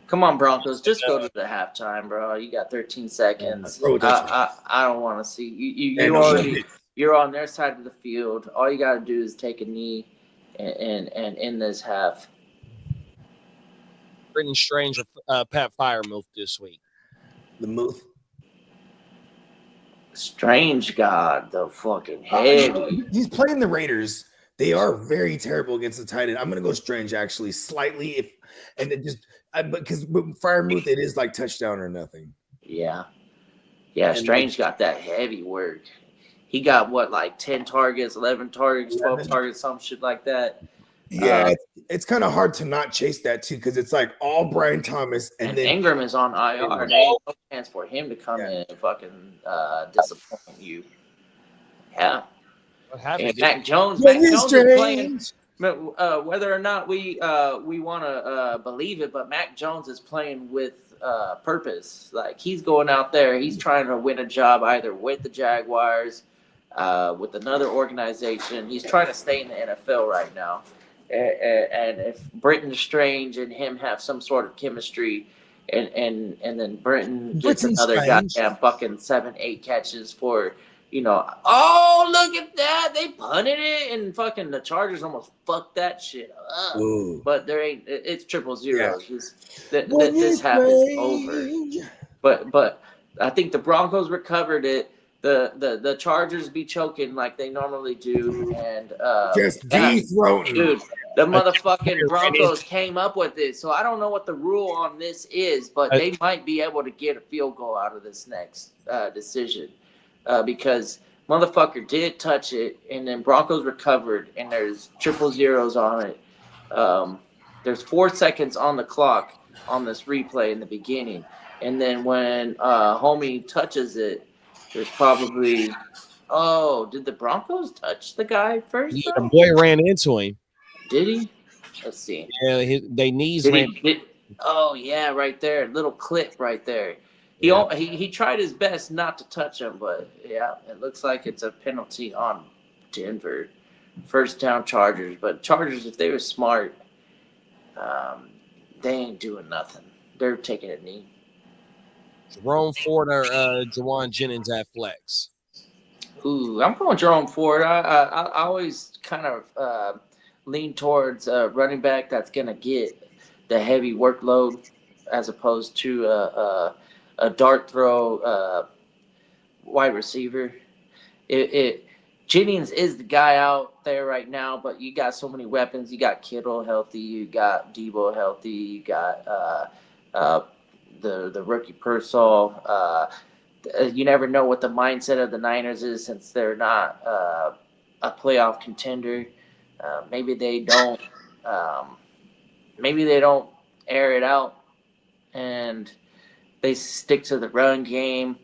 Speaker 4: Come on, Broncos, just go to the halftime, bro. You got 13 seconds.
Speaker 1: Bro,
Speaker 4: I don't want to see you. You're on their side of the field. All you got to do is take a knee and end this half.
Speaker 5: Britton Strange Pat Firemouth this week.
Speaker 1: The move.
Speaker 4: Strange God, the fucking heavy.
Speaker 1: He's playing the Raiders. They are very terrible against the tight end. I'm gonna go Strange actually slightly, because Firemouth it is like touchdown or nothing.
Speaker 4: Yeah. Strange got that heavy work. He got what, like 10 targets, 11 targets, 12 targets, some shit like that.
Speaker 1: Yeah, it's kind of hard to not chase that too, because it's like all Brian Thomas and then
Speaker 4: Ingram is on IR. There ain't no chance for him to come in and fucking disappoint you. Yeah. And Mac Jones is playing. Whether or not we want to believe it, but Mac Jones is playing with purpose. Like he's going out there, he's trying to win a job either with the Jaguars, with another organization. He's trying to stay in the NFL right now. And if Britton Strange and him have some sort of chemistry, and then Britton gets another goddamn fucking 7-8 catches for, oh, look at that, they punted it, and fucking the Chargers almost fucked that shit up. Ooh. But there ain't, it's 0-0. Yeah. This half is over. But I think the Broncos recovered it. The Chargers be choking like they normally do, and
Speaker 1: just dethroning.
Speaker 4: Dude, the motherfucking Broncos came up with it. So I don't know what the rule on this is, but they might be able to get a field goal out of this next decision, because motherfucker did touch it, and then Broncos recovered, and there's 0-0s on it. There's 4 seconds on the clock on this replay in the beginning, and then when homie touches it, there's probably, did the Broncos touch the guy first?
Speaker 5: Yeah, the boy ran into him.
Speaker 4: Did he? Let's see.
Speaker 5: Yeah, they knees ran.
Speaker 4: Yeah, right there. Little clip right there. He tried his best not to touch him, but yeah, it looks like it's a penalty on Denver. First down Chargers. But Chargers, if they were smart, they ain't doing nothing. They're taking a knee.
Speaker 5: Jerome Ford or Jawan Jennings at flex?
Speaker 4: Ooh, I'm going Jerome Ford. I always kind of lean towards a running back that's going to get the heavy workload as opposed to a dart throw wide receiver. Jennings is the guy out there right now, but you got so many weapons. You got Kittle healthy. You got Debo healthy. You got the rookie Pearsall. You never know what the mindset of the Niners is, since they're not a playoff contender. Maybe they don't. Maybe they don't air it out, and they stick to the run game.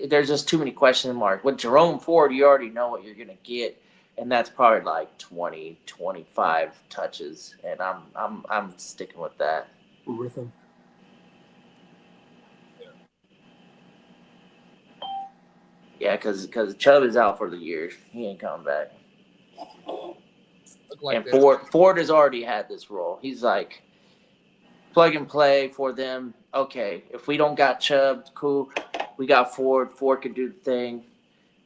Speaker 4: There's just too many question marks. With Jerome Ford, you already know what you're gonna get, and that's probably like 20, 25 touches, and I'm sticking with that.
Speaker 6: With him.
Speaker 4: Yeah, because Chubb is out for the year. He ain't coming back.
Speaker 5: Look like
Speaker 4: And
Speaker 5: this.
Speaker 4: Ford has already had this role. He's like plug and play for them. Okay, if we don't got Chubb, cool. We got Ford. Ford can do the thing.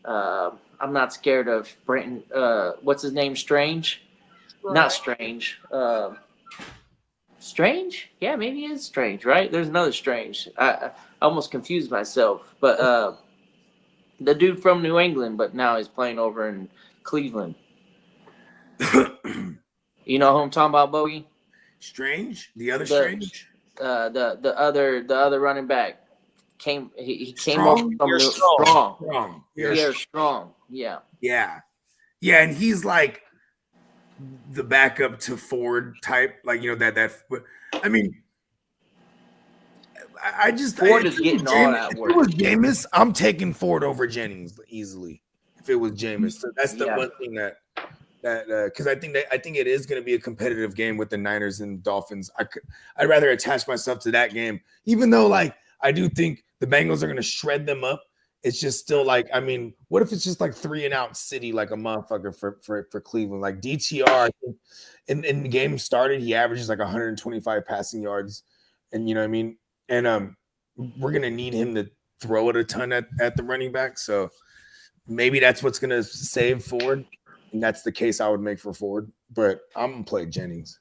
Speaker 4: I'm not scared of Brenton. What's his name? Strange? Not Strange. Strange? Yeah, maybe it is Strange, right? There's another Strange. I almost confused myself. But the dude from New England, but now he's playing over in Cleveland. You know who I'm talking about, Bogey?
Speaker 1: Strange? The other Strange?
Speaker 4: The other running back came he came over
Speaker 1: Strong?
Speaker 4: from
Speaker 5: You're
Speaker 4: Strong.
Speaker 1: Strong.
Speaker 4: Pierre Strong. Yeah.
Speaker 1: Yeah. Yeah, and he's like the backup to Ford type, like that. I mean, I just
Speaker 4: Ford is getting all that
Speaker 1: If
Speaker 4: work.
Speaker 1: it was Jameis, I'm taking Ford over Jennings easily. If it was Jameis, so that's the one thing that because I think it is going to be a competitive game with the Niners and Dolphins. I'd rather attach myself to that game, even though like I do think the Bengals are going to shred them up. It's just still like, I mean, what if it's just like 3-and-out city like a motherfucker for Cleveland? Like DTR, I think in the game started, he averages like 125 passing yards, and you know what I mean. And we're gonna need him to throw it a ton at the running back. So maybe that's what's gonna save Ford. And that's the case I would make for Ford. But I'm gonna play Jennings.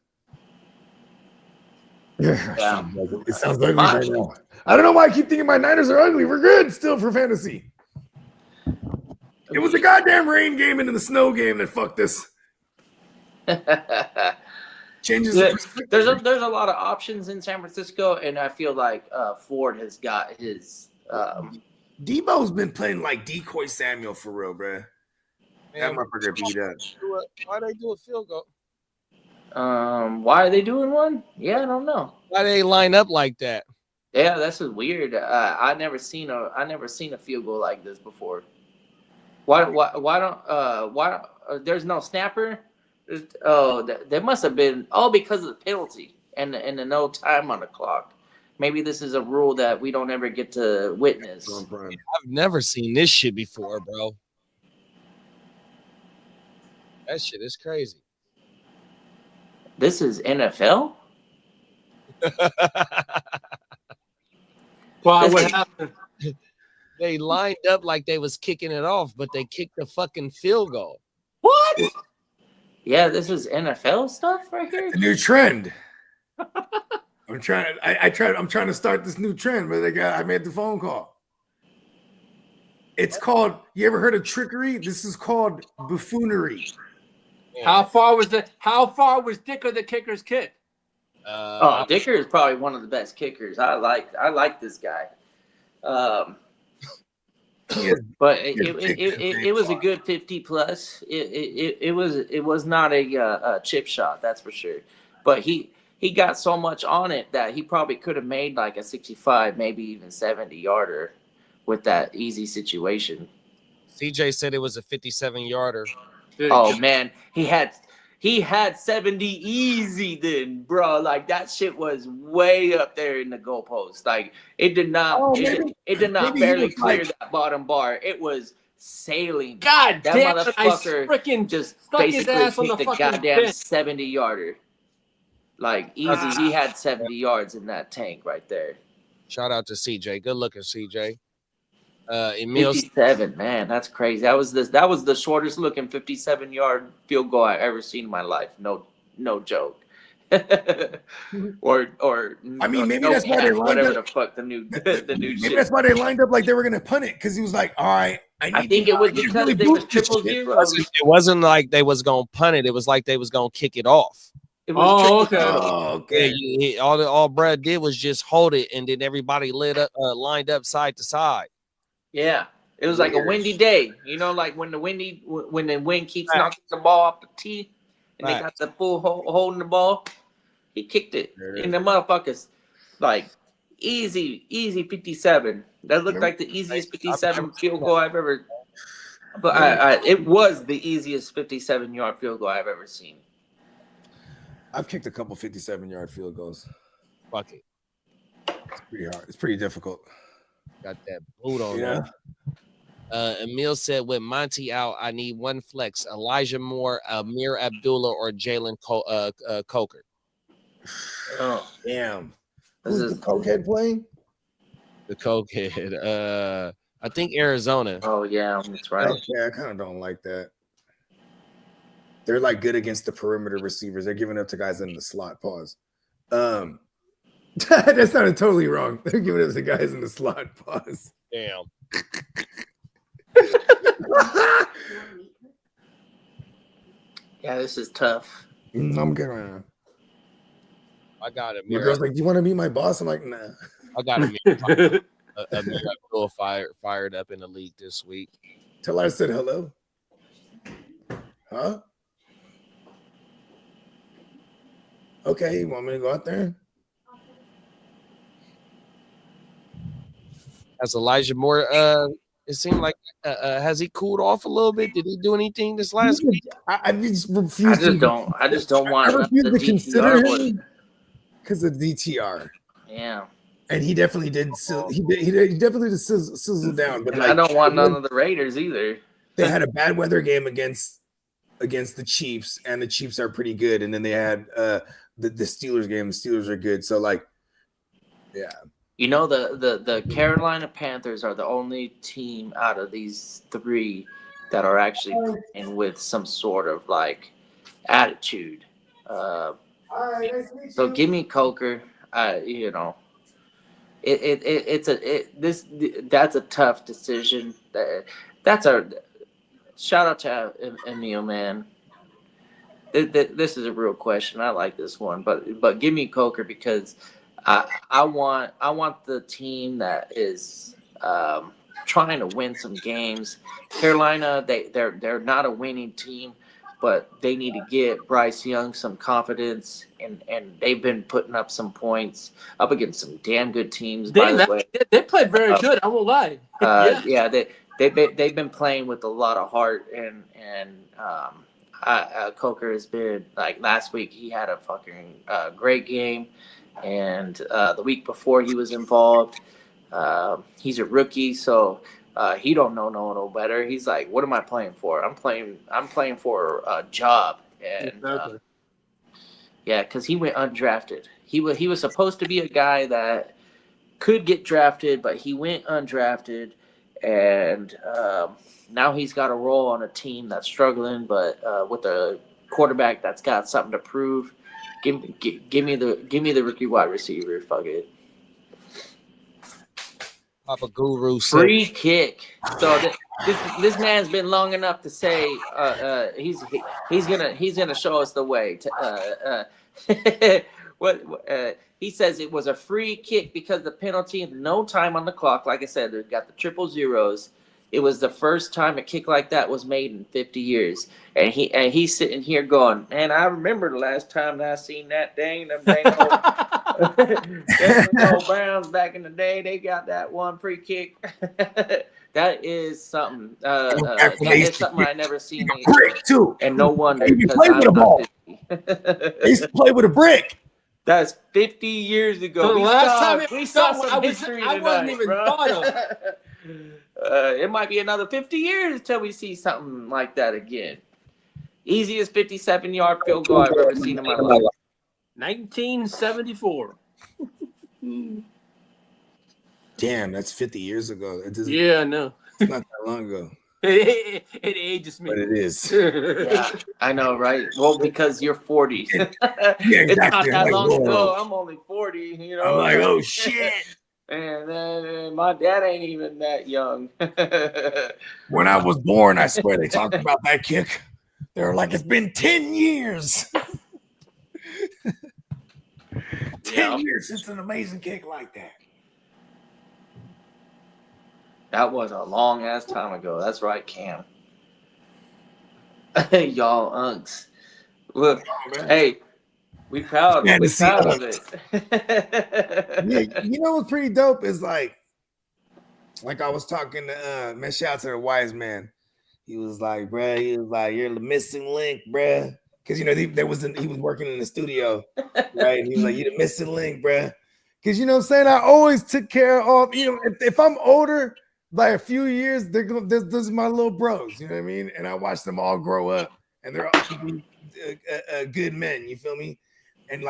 Speaker 4: Yeah.
Speaker 1: It sounds ugly right now. I don't know why I keep thinking my Niners are ugly. We're good still for fantasy. It was a goddamn rain game and the snow game that fucked us. Changes.
Speaker 4: There's a lot of options in San Francisco, and I feel like Ford has got his.
Speaker 1: Debo's been playing like decoy Samuel for real, bro. That
Speaker 5: Man,
Speaker 1: motherfucker beat up.
Speaker 5: why they do a field goal?
Speaker 4: Why are they doing one? Yeah, I don't know.
Speaker 5: Why they line up like that?
Speaker 4: Yeah, that's weird. I never seen a field goal like this before. Why don't there's no snapper? There must have been because of the penalty and the no time on the clock. Maybe this is a rule that we don't ever get to witness.
Speaker 5: I've never seen this shit before, bro. That shit is crazy.
Speaker 4: This is NFL?
Speaker 6: Why? What happened?
Speaker 5: They lined up like they was kicking it off, but they kicked the fucking field goal.
Speaker 4: What? Yeah, this is NFL stuff right here.
Speaker 1: A new trend. I'm trying to start this new trend, but I made the phone call. It's called. You ever heard of trickery? This is called buffoonery.
Speaker 6: How far was Dicker the kicker's kick?
Speaker 4: Dicker is probably one of the best kickers. I like this guy. But it was a good 50 plus. It was not a chip shot, that's for sure. But he got so much on it that he probably could have made like a 65, maybe even 70 yarder with that easy situation.
Speaker 5: CJ said it was a 57 yarder.
Speaker 4: Oh man, he had 70 easy then, bro. Like that shit was way up there in the goalpost. Like it did not it did not barely clear that bottom bar. It was sailing.
Speaker 6: God
Speaker 4: that
Speaker 6: damn
Speaker 4: motherfucker
Speaker 6: it, I freaking
Speaker 4: just
Speaker 6: stuck his
Speaker 4: basically
Speaker 6: ass on
Speaker 4: hit
Speaker 6: the
Speaker 4: the
Speaker 6: fucking
Speaker 4: goddamn
Speaker 6: bench.
Speaker 4: 70 yarder. Like easy, he had 70 yards in that tank right there.
Speaker 5: Shout out to CJ. Good looking, CJ. Emil
Speaker 4: 57, man, that's crazy. That was the shortest looking 57-yard field goal I've ever seen in my life. No joke. or
Speaker 1: I mean, maybe
Speaker 4: no
Speaker 1: that's why they lined
Speaker 4: whatever
Speaker 1: up.
Speaker 4: the fuck the new
Speaker 1: Maybe
Speaker 4: shit.
Speaker 1: that's why they lined up like they were gonna punt it because he was like, "All right,
Speaker 4: I think it was because there was triple zeros.
Speaker 5: It wasn't like they was gonna punt it. It was like they was gonna kick it off.
Speaker 4: It was
Speaker 1: okay.
Speaker 5: Yeah, all Brad did was just hold it, and then everybody lined up side to side.
Speaker 4: Yeah, it was like a windy day. You know, like when the wind keeps knocking the ball off the tee, and they got the full holding the ball. He kicked it, and the motherfuckers like easy 57. That looked like the easiest 57 field goal I've ever. But it was the easiest 57-yard field goal I've ever seen.
Speaker 1: I've kicked a couple 57-yard field goals.
Speaker 5: Fuck it.
Speaker 1: It's pretty hard. It's pretty difficult.
Speaker 5: Got that boot on.
Speaker 1: Yeah.
Speaker 5: Emil said, with Monty out, I need one flex: Elijah Moore, Amir Abdullah, or Jalen Coker.
Speaker 4: Oh,
Speaker 1: Damn.
Speaker 4: this
Speaker 1: Who's
Speaker 4: is
Speaker 1: the cokehead playing?
Speaker 5: The cokehead. I think Arizona.
Speaker 4: oh yeah, that's right.
Speaker 1: Okay, I kind of don't like that. They're like good against the perimeter receivers. They're giving up to guys in the slot. Pause. That sounded totally wrong. They're giving up to guys in the slot. Pause.
Speaker 5: Damn.
Speaker 4: Yeah, this is tough.
Speaker 1: I'm good right now.
Speaker 5: I got it.
Speaker 1: My girl's like, "Do you want to be my boss?" I'm like, "Nah."
Speaker 5: I got Amir Abdullah fired up in the league this week.
Speaker 1: Tell her I said hello. Huh? Okay, you want me to go out there?
Speaker 5: As Elijah Moore, it seemed like has he cooled off a little bit? Did he do anything this last week?
Speaker 1: I just refuse.
Speaker 4: I just don't want
Speaker 1: I refuse
Speaker 4: the
Speaker 1: to consider
Speaker 4: DTR.
Speaker 1: him because of DTR.
Speaker 4: Yeah,
Speaker 1: And he definitely did. He definitely did sizzle down. But
Speaker 4: I don't want none of the Raiders either.
Speaker 1: They had a bad weather game against the Chiefs, and the Chiefs are pretty good. And then they had the Steelers game. The Steelers are good. So like, yeah.
Speaker 4: You know, the Carolina Panthers are the only team out of these three that are actually playing with some sort of like attitude. So give me Coker. You know, that's a tough decision. That's a shout out to Emil, man. This is a real question. I like this one, but give me Coker because I want the team that is trying to win some games. Carolina, they're not a winning team, but they need to get Bryce Young some confidence, and they've been putting up some points up against some damn good teams. By the way,
Speaker 6: they played very good. I won't lie.
Speaker 4: Yeah, they've been playing with a lot of heart, and Coker has been like last week. He had a fucking great game. And the week before he was involved, he's a rookie, so he don't know no better. He's like, "What am I playing for? I'm playing for a job." And yeah, because he went undrafted. He was supposed to be a guy that could get drafted, but he went undrafted, and now he's got a role on a team that's struggling, but with a quarterback that's got something to prove. Give me the rookie wide receiver. Fuck it.
Speaker 5: Papa Guru
Speaker 4: Free kick. So this man's been long enough to say he's gonna show us the way. He says it was a free kick because the penalty, no time on the clock. Like I said, they've got the 000s. It was the first time a kick like that was made in 50 years. And he's sitting here going, man, I remember the last time that I seen that them old Browns back in the day. They got that one free kick. That is something. That is something I never seen.
Speaker 1: Brick too.
Speaker 4: And no wonder.
Speaker 1: They play with a ball. They used to play with a brick.
Speaker 4: That's 50 years ago.
Speaker 6: The last time
Speaker 4: we saw some history tonight,
Speaker 6: wasn't even thought of.
Speaker 4: It might be another 50 years until we see something like that again. Easiest 57-yard field goal I've ever seen in my life.
Speaker 6: 1974.
Speaker 1: Damn, that's 50 years ago.
Speaker 6: Yeah, no.
Speaker 1: It's not that long ago.
Speaker 6: It ages me.
Speaker 1: But it is.
Speaker 4: Yeah, I know, right? Well, because you're 40.
Speaker 1: Yeah,
Speaker 4: It's not
Speaker 1: exactly.
Speaker 4: that
Speaker 1: Like,
Speaker 4: long
Speaker 1: whoa.
Speaker 4: ago. I'm only 40, you know.
Speaker 1: I'm like, oh shit.
Speaker 4: And my dad ain't even that young.
Speaker 1: When I was born, I swear they talked about that kick. They were like, it's been 10 years. 10 years since an amazing kick like that.
Speaker 4: That was a long ass time ago. That's right, Cam. Y'all unks. Look, hey, we proud of it.
Speaker 1: Yeah, you know what's pretty dope is like I was talking to man, shout out to the wise man. He was like, bruh, you're the missing link, bruh. Because you know, he was working in the studio, right? And he was like, you're the missing link, bruh. Because you know what I'm saying? I always took care of, you know, if I'm older, by a few years, they're going. This is my little bros. You know what I mean? And I watch them all grow up, and they're all good men. You feel me? And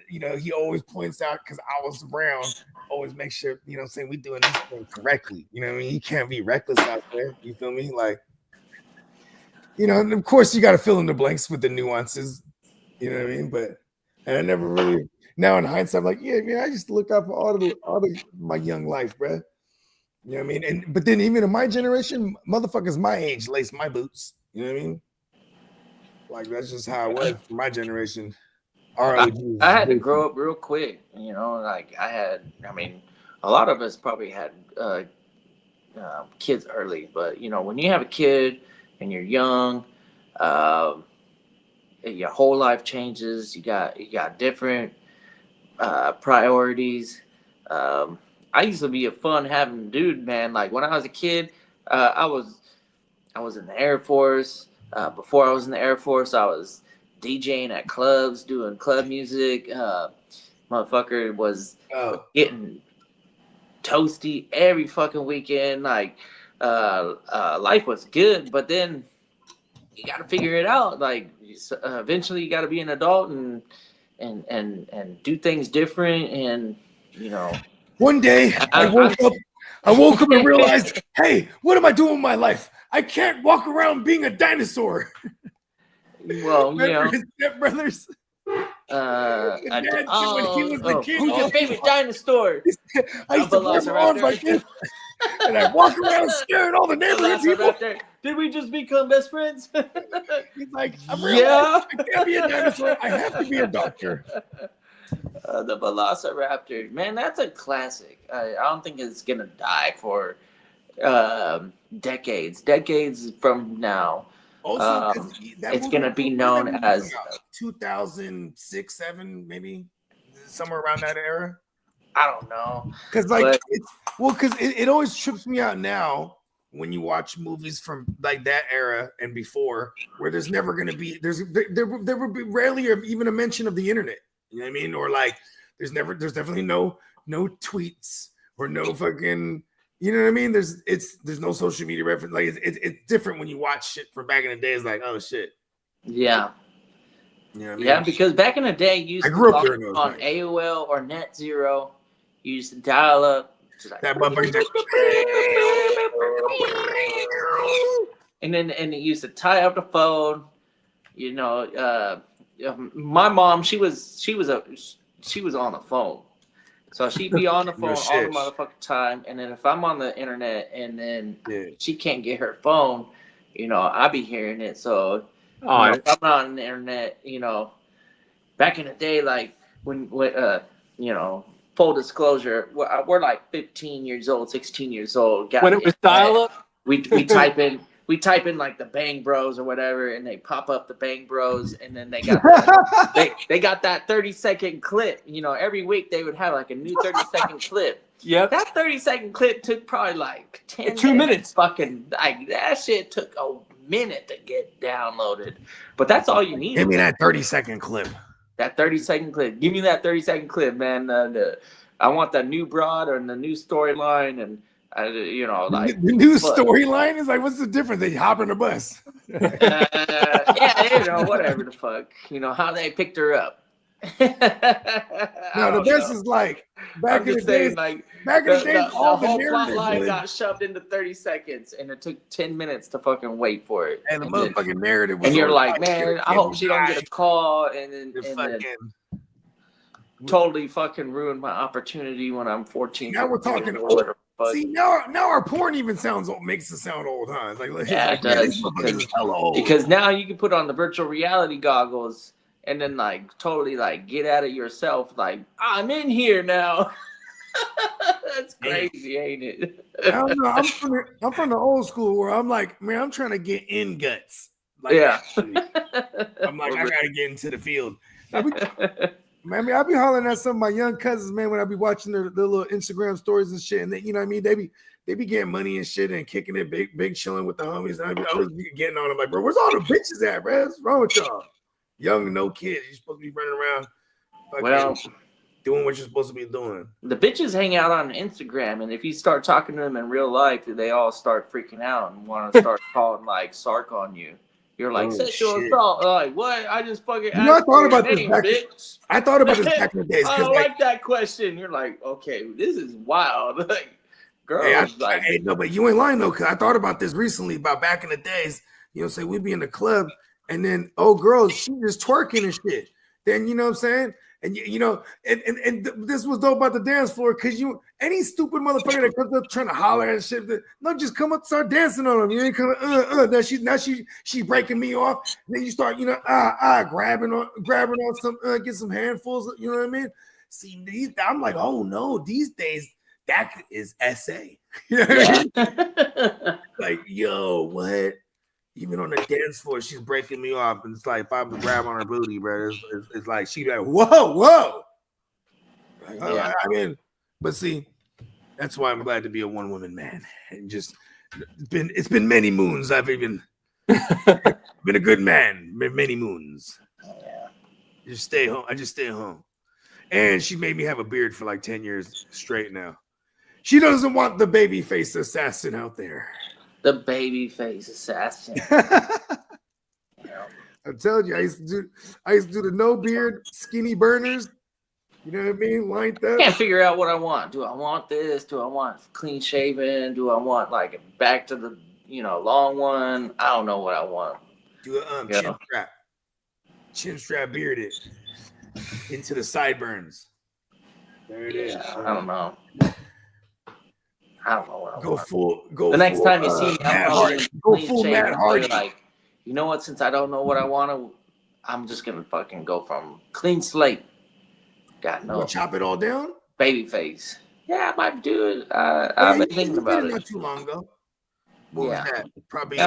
Speaker 1: he always points out because I was around. Always make sure what I'm saying we doing this thing correctly. You know what I mean? You can't be reckless out there. You feel me? Like, and of course you got to fill in the blanks with the nuances. You know what I mean? But and I never really. Now in hindsight, I'm like, yeah, man, I used to look out for all my young life, bro. You know what I mean? But then even in my generation, motherfuckers my age lace my boots. You know what I mean? Like that's just how it was for my generation.
Speaker 4: I had to grow up real quick. Like a lot of us probably had kids early, but when you have a kid and you're young, your whole life changes. You got different priorities. I used to be a fun having dude, man. Like when I was a kid, I was in the Air Force. Before I was in the Air Force, I was DJing at clubs, doing club music. Motherfucker was getting toasty every fucking weekend. Like life was good, but then you got to figure it out. Like eventually, you got to be an adult and do things different. And
Speaker 1: one day I woke up and realized, hey, what am I doing with my life? I can't walk around being a dinosaur.
Speaker 4: Well,
Speaker 1: his stepbrothers.
Speaker 4: Who's your favorite dinosaur?
Speaker 1: I used to wear my arms like this, and I walk around scaring all the neighborhood people.
Speaker 4: Did we just become best friends?
Speaker 1: He's like, I can't be a dinosaur. I have to be a doctor.
Speaker 4: The Velociraptor, man, that's a classic. I don't think it's gonna die for decades from now.
Speaker 1: Also,
Speaker 4: it's gonna be known as
Speaker 1: 2006, 7, maybe somewhere around that era.
Speaker 4: I don't know,
Speaker 1: because it always trips me out now when you watch movies from like that era and before, where there's never gonna be there will be rarely even a mention of the internet. You know what I mean? Or like there's definitely no tweets or no fucking. You know what I mean? There's no social media reference. Like it's different when you watch shit from back in the day. It's like, oh shit.
Speaker 4: Yeah.
Speaker 1: You know what I mean?
Speaker 4: Yeah, because back in the day, you used to talk on AOL or Net Zero. You used to dial up.
Speaker 1: That motherfucker.
Speaker 4: And it used to tie up the phone. My mom, she was on the phone. So she'd be on the phone all the motherfucking time, and then if I'm on the internet and then she can't get her phone, I be hearing it. So if I'm not on the internet, back in the day, like when full disclosure, we're like 15 years old, 16 years old.
Speaker 6: When it was dial up,
Speaker 4: we type in like the Bang Bros or whatever, and they pop up the Bang Bros, and then they got they got that 30-second clip. Every week they would have like a new 30-second clip.
Speaker 6: Yeah,
Speaker 4: that 30-second clip took probably like
Speaker 6: 2 minutes.
Speaker 4: Fucking like that shit took a minute to get downloaded, but that's all you need.
Speaker 1: Give me that 30-second clip.
Speaker 4: That 30-second clip. Give me that 30-second clip, man. I want that new broad or the new storyline and. Like
Speaker 1: the new storyline is like, what's the difference? They hop in the bus.
Speaker 4: Yeah, whatever the fuck. How they picked her up.
Speaker 1: No, the best is like back in the days.
Speaker 4: All the whole plot line got shoved into 30 seconds, and it took 10 minutes to fucking wait for it.
Speaker 1: And the motherfucking narrative was.
Speaker 4: And you're like, man, I hope she don't get a call, and then totally fucking ruined my opportunity when I'm 14.
Speaker 1: Now we're talking older. See, now our porn even makes it sound old, huh? It's like,
Speaker 4: yeah, it does. Because now you can put on the virtual reality goggles and then like totally like get out of yourself. Like, I'm in here now. That's crazy, ain't it?
Speaker 1: I don't know. I'm from the old school where I'm like, man, I'm trying to get in guts. Like,
Speaker 4: yeah.
Speaker 1: I'm like, I gotta get into the field. Man, I be hollering at some of my young cousins, man, when I be watching their little Instagram stories and shit, and they, you know what I mean? They be getting money and shit and kicking it, big chilling with the homies. And I was getting on them like, bro, where's all the bitches at, bro? What's wrong with y'all? Young, no kids. You're supposed to be running around.
Speaker 4: Well,
Speaker 1: doing what you're supposed to be doing.
Speaker 4: The bitches hang out on Instagram, and if you start talking to them in real life, they all start freaking out and want to start calling like Sark on you. You're like, sexual assault. Like, what? I just fucking
Speaker 1: You know, I
Speaker 4: asked
Speaker 1: thought
Speaker 4: for
Speaker 1: about
Speaker 4: your
Speaker 1: this
Speaker 4: name,
Speaker 1: back.
Speaker 4: bitch.
Speaker 1: I thought about this back in the days.
Speaker 4: I don't like that question. You're like, okay, this is wild. Like, girls,
Speaker 1: no, but you ain't lying though, because I thought about this recently about back in the days. You know, say we'd be in the club, and then girls, she just twerking and shit. Then you know what I'm saying, and this was dope about the dance floor because any stupid motherfucker that comes up trying to holler and shit, no, just come up, start dancing on them. You ain't come, now she breaking me off. Then you start, grabbing on some, get some handfuls. You know what I mean? See, I'm like, oh no, these days that is SA. You know what I mean? Like, yo, what? Even on the dance floor, she's breaking me off, and it's like if I grab on her booty, bro, it's like she'd be like, whoa. Like, I mean, but see, that's why I'm glad to be a one-woman man, and just it's been many moons. I've even been a good man, many moons.
Speaker 4: Yeah.
Speaker 1: Just stay home. I just stay home, and she made me have a beard for like 10 years straight now. She doesn't want the baby face assassin out there.
Speaker 4: The baby face assassin.
Speaker 1: I'm telling you, I used to do the no beard skinny burners. You know what I mean? Lined up.
Speaker 4: I can't figure out what I want. Do I want this? Do I want clean shaven? Do I want like back to the long one? I don't know what I want.
Speaker 1: Do a chin strap bearded into the sideburns. There it is.
Speaker 4: I don't know. I don't know what I want.
Speaker 1: Go
Speaker 4: the next time you see me, I'm probably
Speaker 1: go full Matt Hardy.
Speaker 4: Like, you know what? Since I don't know what I want, I'm just gonna fucking go from clean slate. God no.
Speaker 1: Chop it all down.
Speaker 4: Baby face. Yeah, I might do it. I've been thinking about it
Speaker 1: not too long ago. What was that? Probably.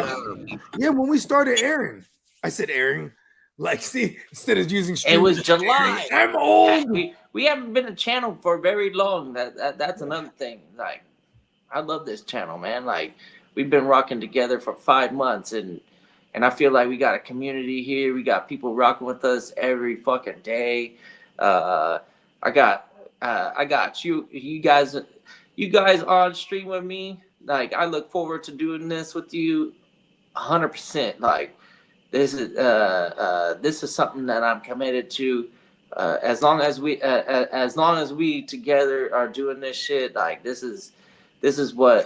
Speaker 1: When we started airing, I said airing. Like, see, instead of using
Speaker 4: it was July.
Speaker 1: I'm old.
Speaker 4: We haven't been a channel for very long. That's another thing. Like, I love this channel, man. Like, we've been rocking together for 5 months, and I feel like we got a community here. We got people rocking with us every fucking day. I got you guys on stream with me. Like, I look forward to doing this with you 100%. Like, this is something that I'm committed to. As long as we together are doing this shit, like, this is what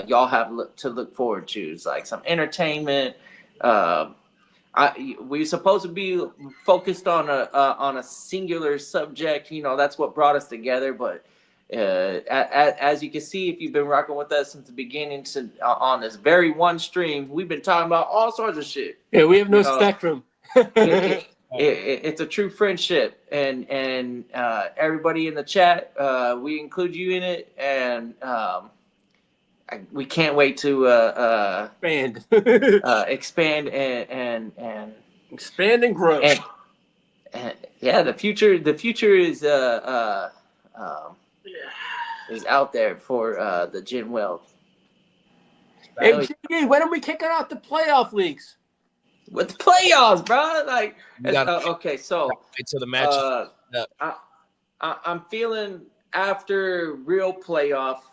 Speaker 4: y'all have to look forward to. It's like some entertainment. We're supposed to be focused on a singular subject. That's what brought us together. But as you can see, if you've been rocking with us since the beginning, on this very one stream, we've been talking about all sorts of shit.
Speaker 6: Yeah, we have no spectrum.
Speaker 4: It's a true friendship, and everybody in the chat, we include you in it, and we can't wait to expand and
Speaker 6: expand and grow.
Speaker 4: And yeah, the future is out there for the Gin Well.
Speaker 6: Hey, JD, when are we kicking off the playoff leagues?
Speaker 4: With the playoffs, bro. Like, okay, so
Speaker 5: to the match.
Speaker 4: I'm feeling after real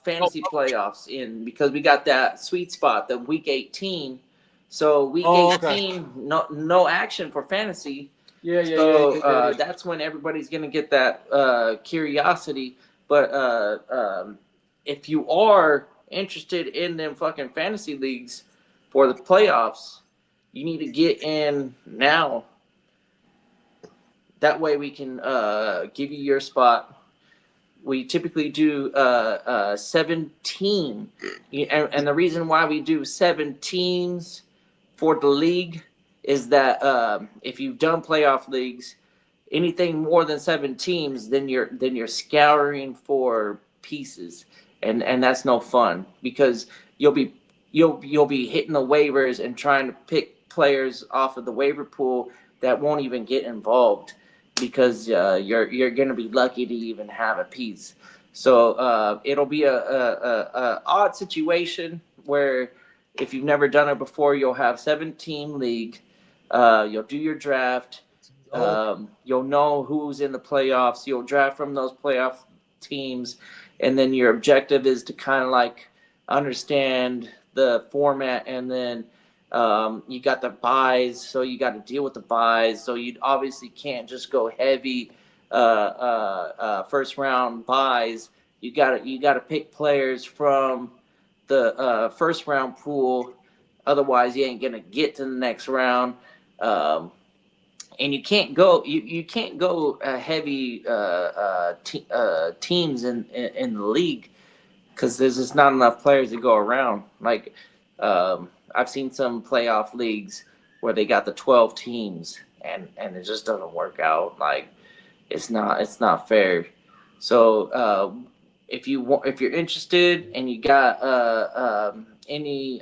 Speaker 4: fantasy playoffs because we got that sweet spot, the week 18. So week 18, no action for fantasy. Yeah. That's when everybody's gonna get that curiosity. But if you are interested in them fucking fantasy leagues for the playoffs, you need to get in now. That way we can give you your spot. We typically do 17. And the reason why we do 7 teams for the league is that if you've done playoff leagues, anything more than 7 teams, then you're scouring for pieces. And that's no fun because you'll be hitting the waivers and trying to pick players off of the waiver pool that won't even get involved because you're gonna be lucky to even have a piece. So it'll be a odd situation where if you've never done it before, you'll have 7-team league. You'll do your draft. You'll know who's in the playoffs. You'll draft from those playoff teams, and then your objective is to kind of like understand the format, and then you got the buys, so you got to deal with the buys. So you obviously can't just go heavy first round buys. You gotta pick players from the first round pool. Otherwise, you ain't gonna get to the next round. And you can't go heavy teams in the league because there's just not enough players to go around. Like I've seen some playoff leagues where they got the 12 teams and it just doesn't work out. Like it's not fair. So if you're interested and you got any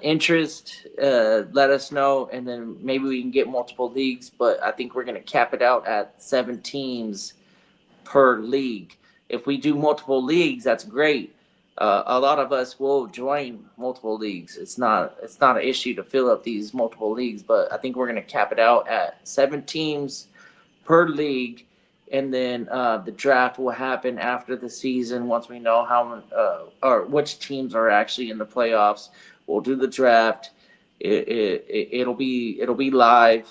Speaker 4: interest, let us know, and then maybe we can get multiple leagues. But I think we're going to cap it out at 7 teams per league. If we do multiple leagues, that's great. A lot of us will join multiple leagues. It's not an issue to fill up these multiple leagues, but I think we're going to cap it out at 7 teams per league. And then the draft will happen after the season. Once we know how or which teams are actually in the playoffs, we'll do the draft. It'll be live.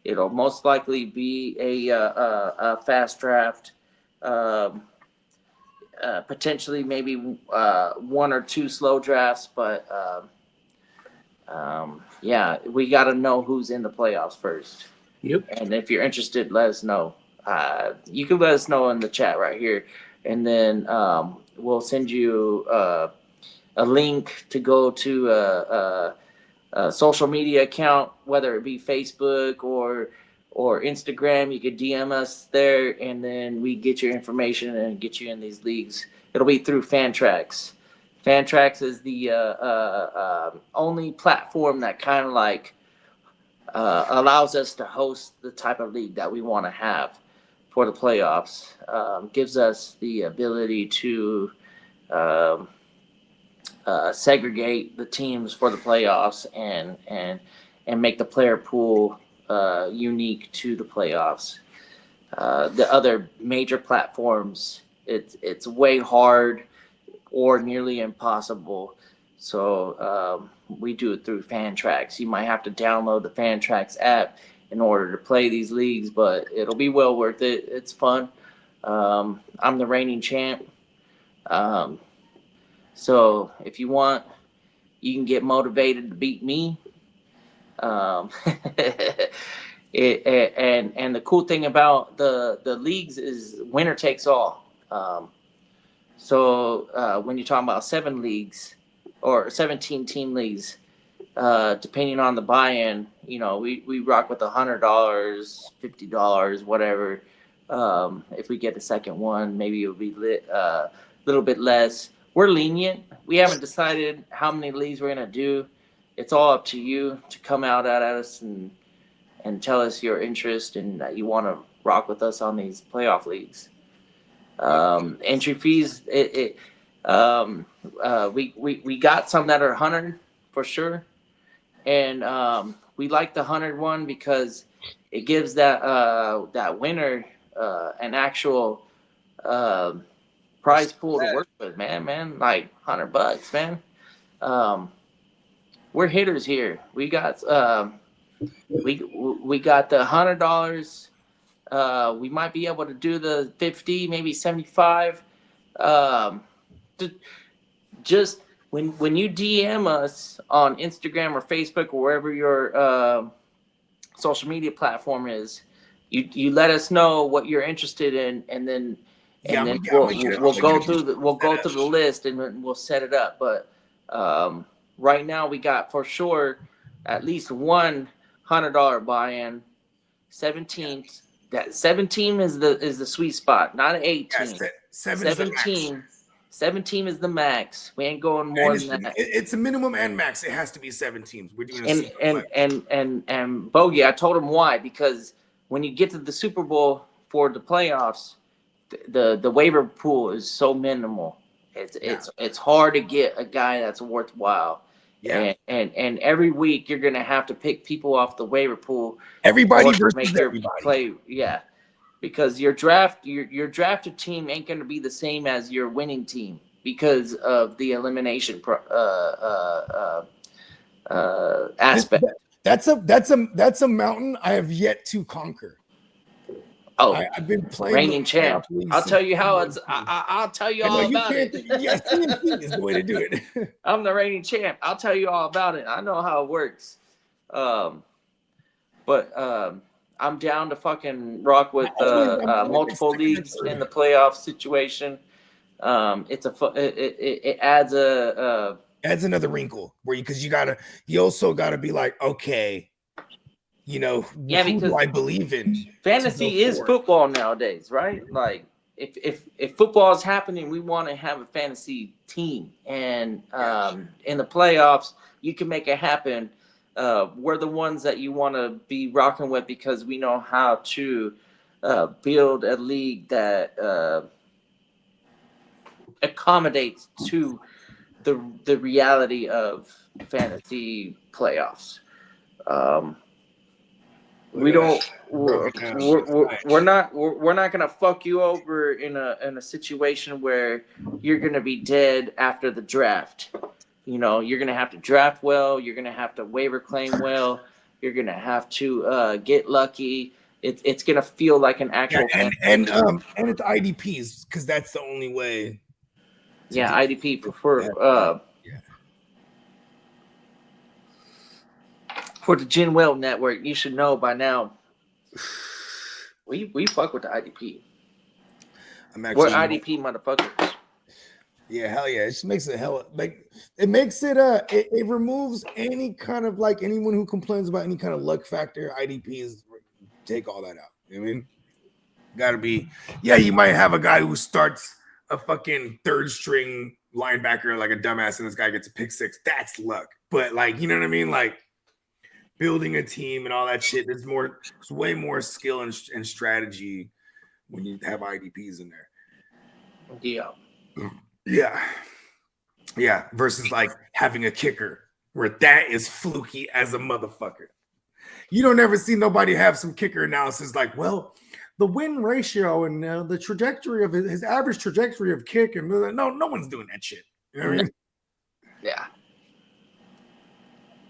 Speaker 4: It'll most likely be a fast draft. Potentially maybe 1 or 2 slow drafts, but yeah, we got to know who's in the playoffs first.
Speaker 6: Yep.
Speaker 4: And if you're interested, let us know. You can let us know in the chat right here, and then we'll send you a link to go to a social media account, whether it be Facebook or Instagram. You could DM us there, and then we get your information and get you in these leagues. It'll be through Fantrax. Fantrax is the only platform that kind of like allows us to host the type of league that we want to have for the playoffs. Gives us the ability to segregate the teams for the playoffs and make the player pool unique to the playoffs. The other major platforms, it's way hard or nearly impossible. So we do it through Fantrax. You might have to download the Fantrax app in order to play these leagues, but it'll be well worth it. It's fun. I'm the reigning champ. So if you want, you can get motivated to beat me. And the cool thing about the leagues is winner takes all. So when you're talking about 7 leagues or 17 team leagues, depending on the buy-in, you know, we rock with $100, $50, whatever. If we get the second one, maybe it'll be a little bit less. We're lenient. We haven't decided how many leagues we're gonna do. It's all up to you to come out at us and tell us your interest and that you want to rock with us on these playoff leagues. Entry fees, we got some that are 100 for sure, and we like the 100 one because it gives that winner an actual prize pool to work with, man. Like $100, man. We're hitters here. We got we got the $100. We might be able to do the 50, maybe 75. Just when you DM us on Instagram or Facebook or wherever your social media platform is, you let us know what you're interested in, and then we'll go through the list and then we'll set it up. But right now we got for sure at least one $100 buy-in. 17. That 17 is the sweet spot, not an 18. 17. 17 is the max. We ain't going more than that.
Speaker 1: It's a minimum and max. It has to be 7 teams. We're doing
Speaker 4: and Bogey, I told him why, because when you get to the Super Bowl for the playoffs, the waiver pool is so minimal. It's hard to get a guy that's worthwhile.
Speaker 1: Yeah.
Speaker 4: And every week you're gonna have to pick people off the waiver pool.
Speaker 1: Everybody
Speaker 4: or to
Speaker 1: versus
Speaker 4: make your
Speaker 1: everybody.
Speaker 4: play. Yeah, because your drafted team ain't gonna be the same as your winning team because of the elimination aspect.
Speaker 1: That's a mountain I have yet to conquer.
Speaker 4: Oh,
Speaker 1: I've been playing
Speaker 4: reigning
Speaker 1: the
Speaker 4: champ.
Speaker 1: playoff league
Speaker 4: I'll
Speaker 1: since
Speaker 4: tell you how
Speaker 1: 2019.
Speaker 4: it's. I'll tell you
Speaker 1: I know
Speaker 4: all
Speaker 1: you
Speaker 4: about
Speaker 1: can't.
Speaker 4: it.
Speaker 1: Yeah, CMC is the way to do it.
Speaker 4: I'm the reigning champ. I'll tell you all about it. I know how it works. But I'm down to fucking rock with
Speaker 1: I'm
Speaker 4: multiple
Speaker 1: always
Speaker 4: leagues in the playoff situation. It adds
Speaker 1: Adds another wrinkle where you also gotta be like, okay, who
Speaker 4: because
Speaker 1: do I believe in?
Speaker 4: fantasy is football nowadays, right? Like if football is happening, we want to have a fantasy team, and in the playoffs, you can make it happen. We're the ones that you want to be rocking with because we know how to build a league that accommodates to the reality of fantasy playoffs. We don't. We're not gonna fuck you over in a situation where you're gonna be dead after the draft. You're gonna have to draft well. You're gonna have to waiver claim well. You're gonna have to get lucky. It's gonna feel like an actual.
Speaker 1: And it's IDPs because that's the only way.
Speaker 4: Yeah, IDP for the Gin Well Network. You should know by now. We fuck with the IDP. We're IDP motherfuckers.
Speaker 1: Yeah, hell yeah! It just makes it it makes it it removes any kind of like anyone who complains about any kind of luck factor. IDPs take all that out. You know what I mean? Gotta be. Yeah, you might have a guy who starts a fucking third string linebacker like a dumbass, and this guy gets a pick six. That's luck. But like, you know what I mean? Like building a team and all that shit. There's way more skill and strategy when you have IDPs in there. Yeah. Versus like having a kicker where that is fluky as a motherfucker. You don't ever see nobody have some kicker analysis like, well, the win ratio and the trajectory of his average trajectory of kick, and no one's doing that shit. You know what I mean?
Speaker 4: Yeah.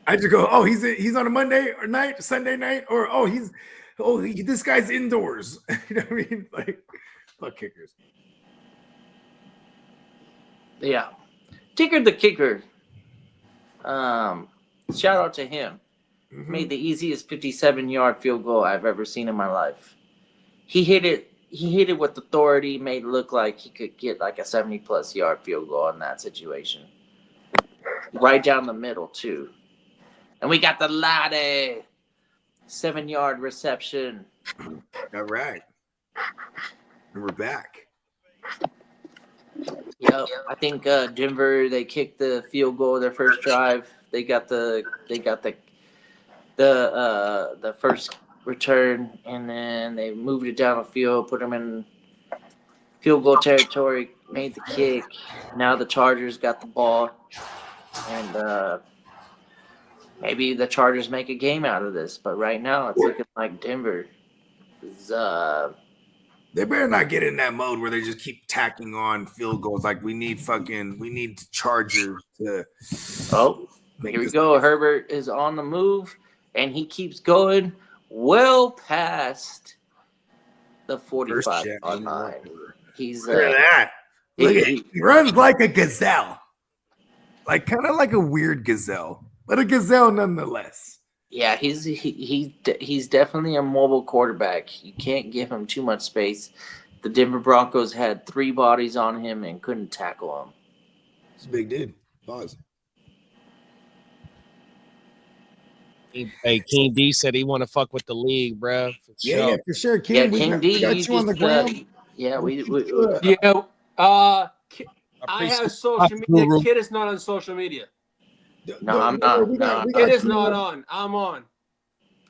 Speaker 1: I just go, oh, he's on a Monday or night, Sunday night, or this guy's indoors. You know what I mean? Like, fuck kickers.
Speaker 4: Yeah. Tinker the kicker. Shout out to him.
Speaker 1: Mm-hmm.
Speaker 4: Made the easiest 57-yard field goal I've ever seen in my life. He hit it with authority, made it look like he could get like a 70+ yard field goal in that situation. Right down the middle, too. And we got the Lade 7-yard reception.
Speaker 1: All right. And we're back.
Speaker 4: Yep. I think Denver, they kicked the field goal their first drive. They got the first return, and then they moved it down the field, put them in field goal territory, made the kick. Now the Chargers got the ball, and maybe the Chargers make a game out of this. But right now, it's looking like Denver is.
Speaker 1: They better not get in that mode where they just keep tacking on field goals. Like we need Chargers to.
Speaker 4: Oh, here we go. Herbert is on the move, and he keeps going well past the 45-yard line. He's
Speaker 1: look at that. He runs like a gazelle, like kind of like a weird gazelle, but a gazelle nonetheless.
Speaker 4: Yeah, he's definitely a mobile quarterback. You can't give him too much space. The Denver Broncos had 3 bodies on him and couldn't tackle him.
Speaker 1: It's a big dude. Pause.
Speaker 5: Hey, King D said he want to fuck with the league, bro.
Speaker 1: Yeah, for sure. King,
Speaker 4: King D,
Speaker 1: got you on the ground.
Speaker 6: I have social media. The kid is not on social media.
Speaker 4: No, I'm not.
Speaker 6: It is not on. I'm on.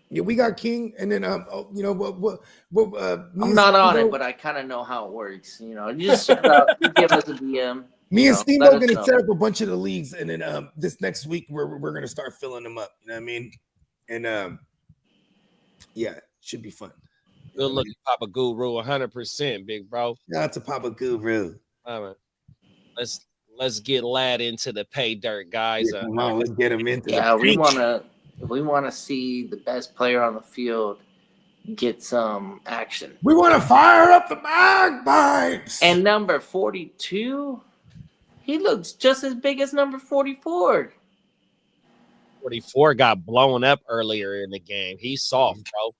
Speaker 1: Yeah, we got King, and then what?
Speaker 4: I'm not on it, but I kind of know how it works. Just shout out, give us a DM.
Speaker 1: Me and
Speaker 4: So,
Speaker 1: Steve
Speaker 4: let
Speaker 1: are
Speaker 4: us
Speaker 1: going to
Speaker 4: know.
Speaker 1: set up a bunch of the leagues, and then this next week we're going to start filling them up. You know what I mean? And yeah, should be fun. You know
Speaker 5: Good
Speaker 1: what I
Speaker 5: looking, Papa Guru, 100%, big bro.
Speaker 1: mean? Shout out to Papa Guru.
Speaker 5: Let's get lad into the pay dirt, guys.
Speaker 1: Yeah, come on, let's get him into
Speaker 4: Yeah,
Speaker 1: the
Speaker 4: we
Speaker 1: paint.
Speaker 4: want to see the best player on the field get some action.
Speaker 1: We want to fire up the bagpipes.
Speaker 4: And number 42, he looks just as big as number 44.
Speaker 5: 44 got blown up earlier in the game. He's soft, bro.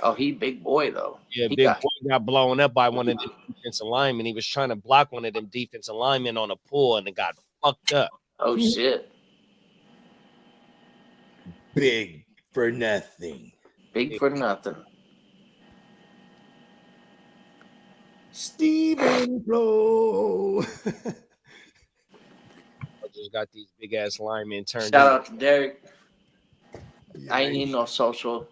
Speaker 4: Oh, he big boy though.
Speaker 5: Yeah,
Speaker 4: He
Speaker 5: big boy got blown up by one of the defensive linemen. He was trying to block one of them defensive linemen on a pull, and it got fucked up.
Speaker 4: Oh shit.
Speaker 1: Big for nothing.
Speaker 4: Big for nothing.
Speaker 1: Steven Flo.
Speaker 5: I just got these big ass linemen turned.
Speaker 4: Shout out to Derek. I ain't need no social.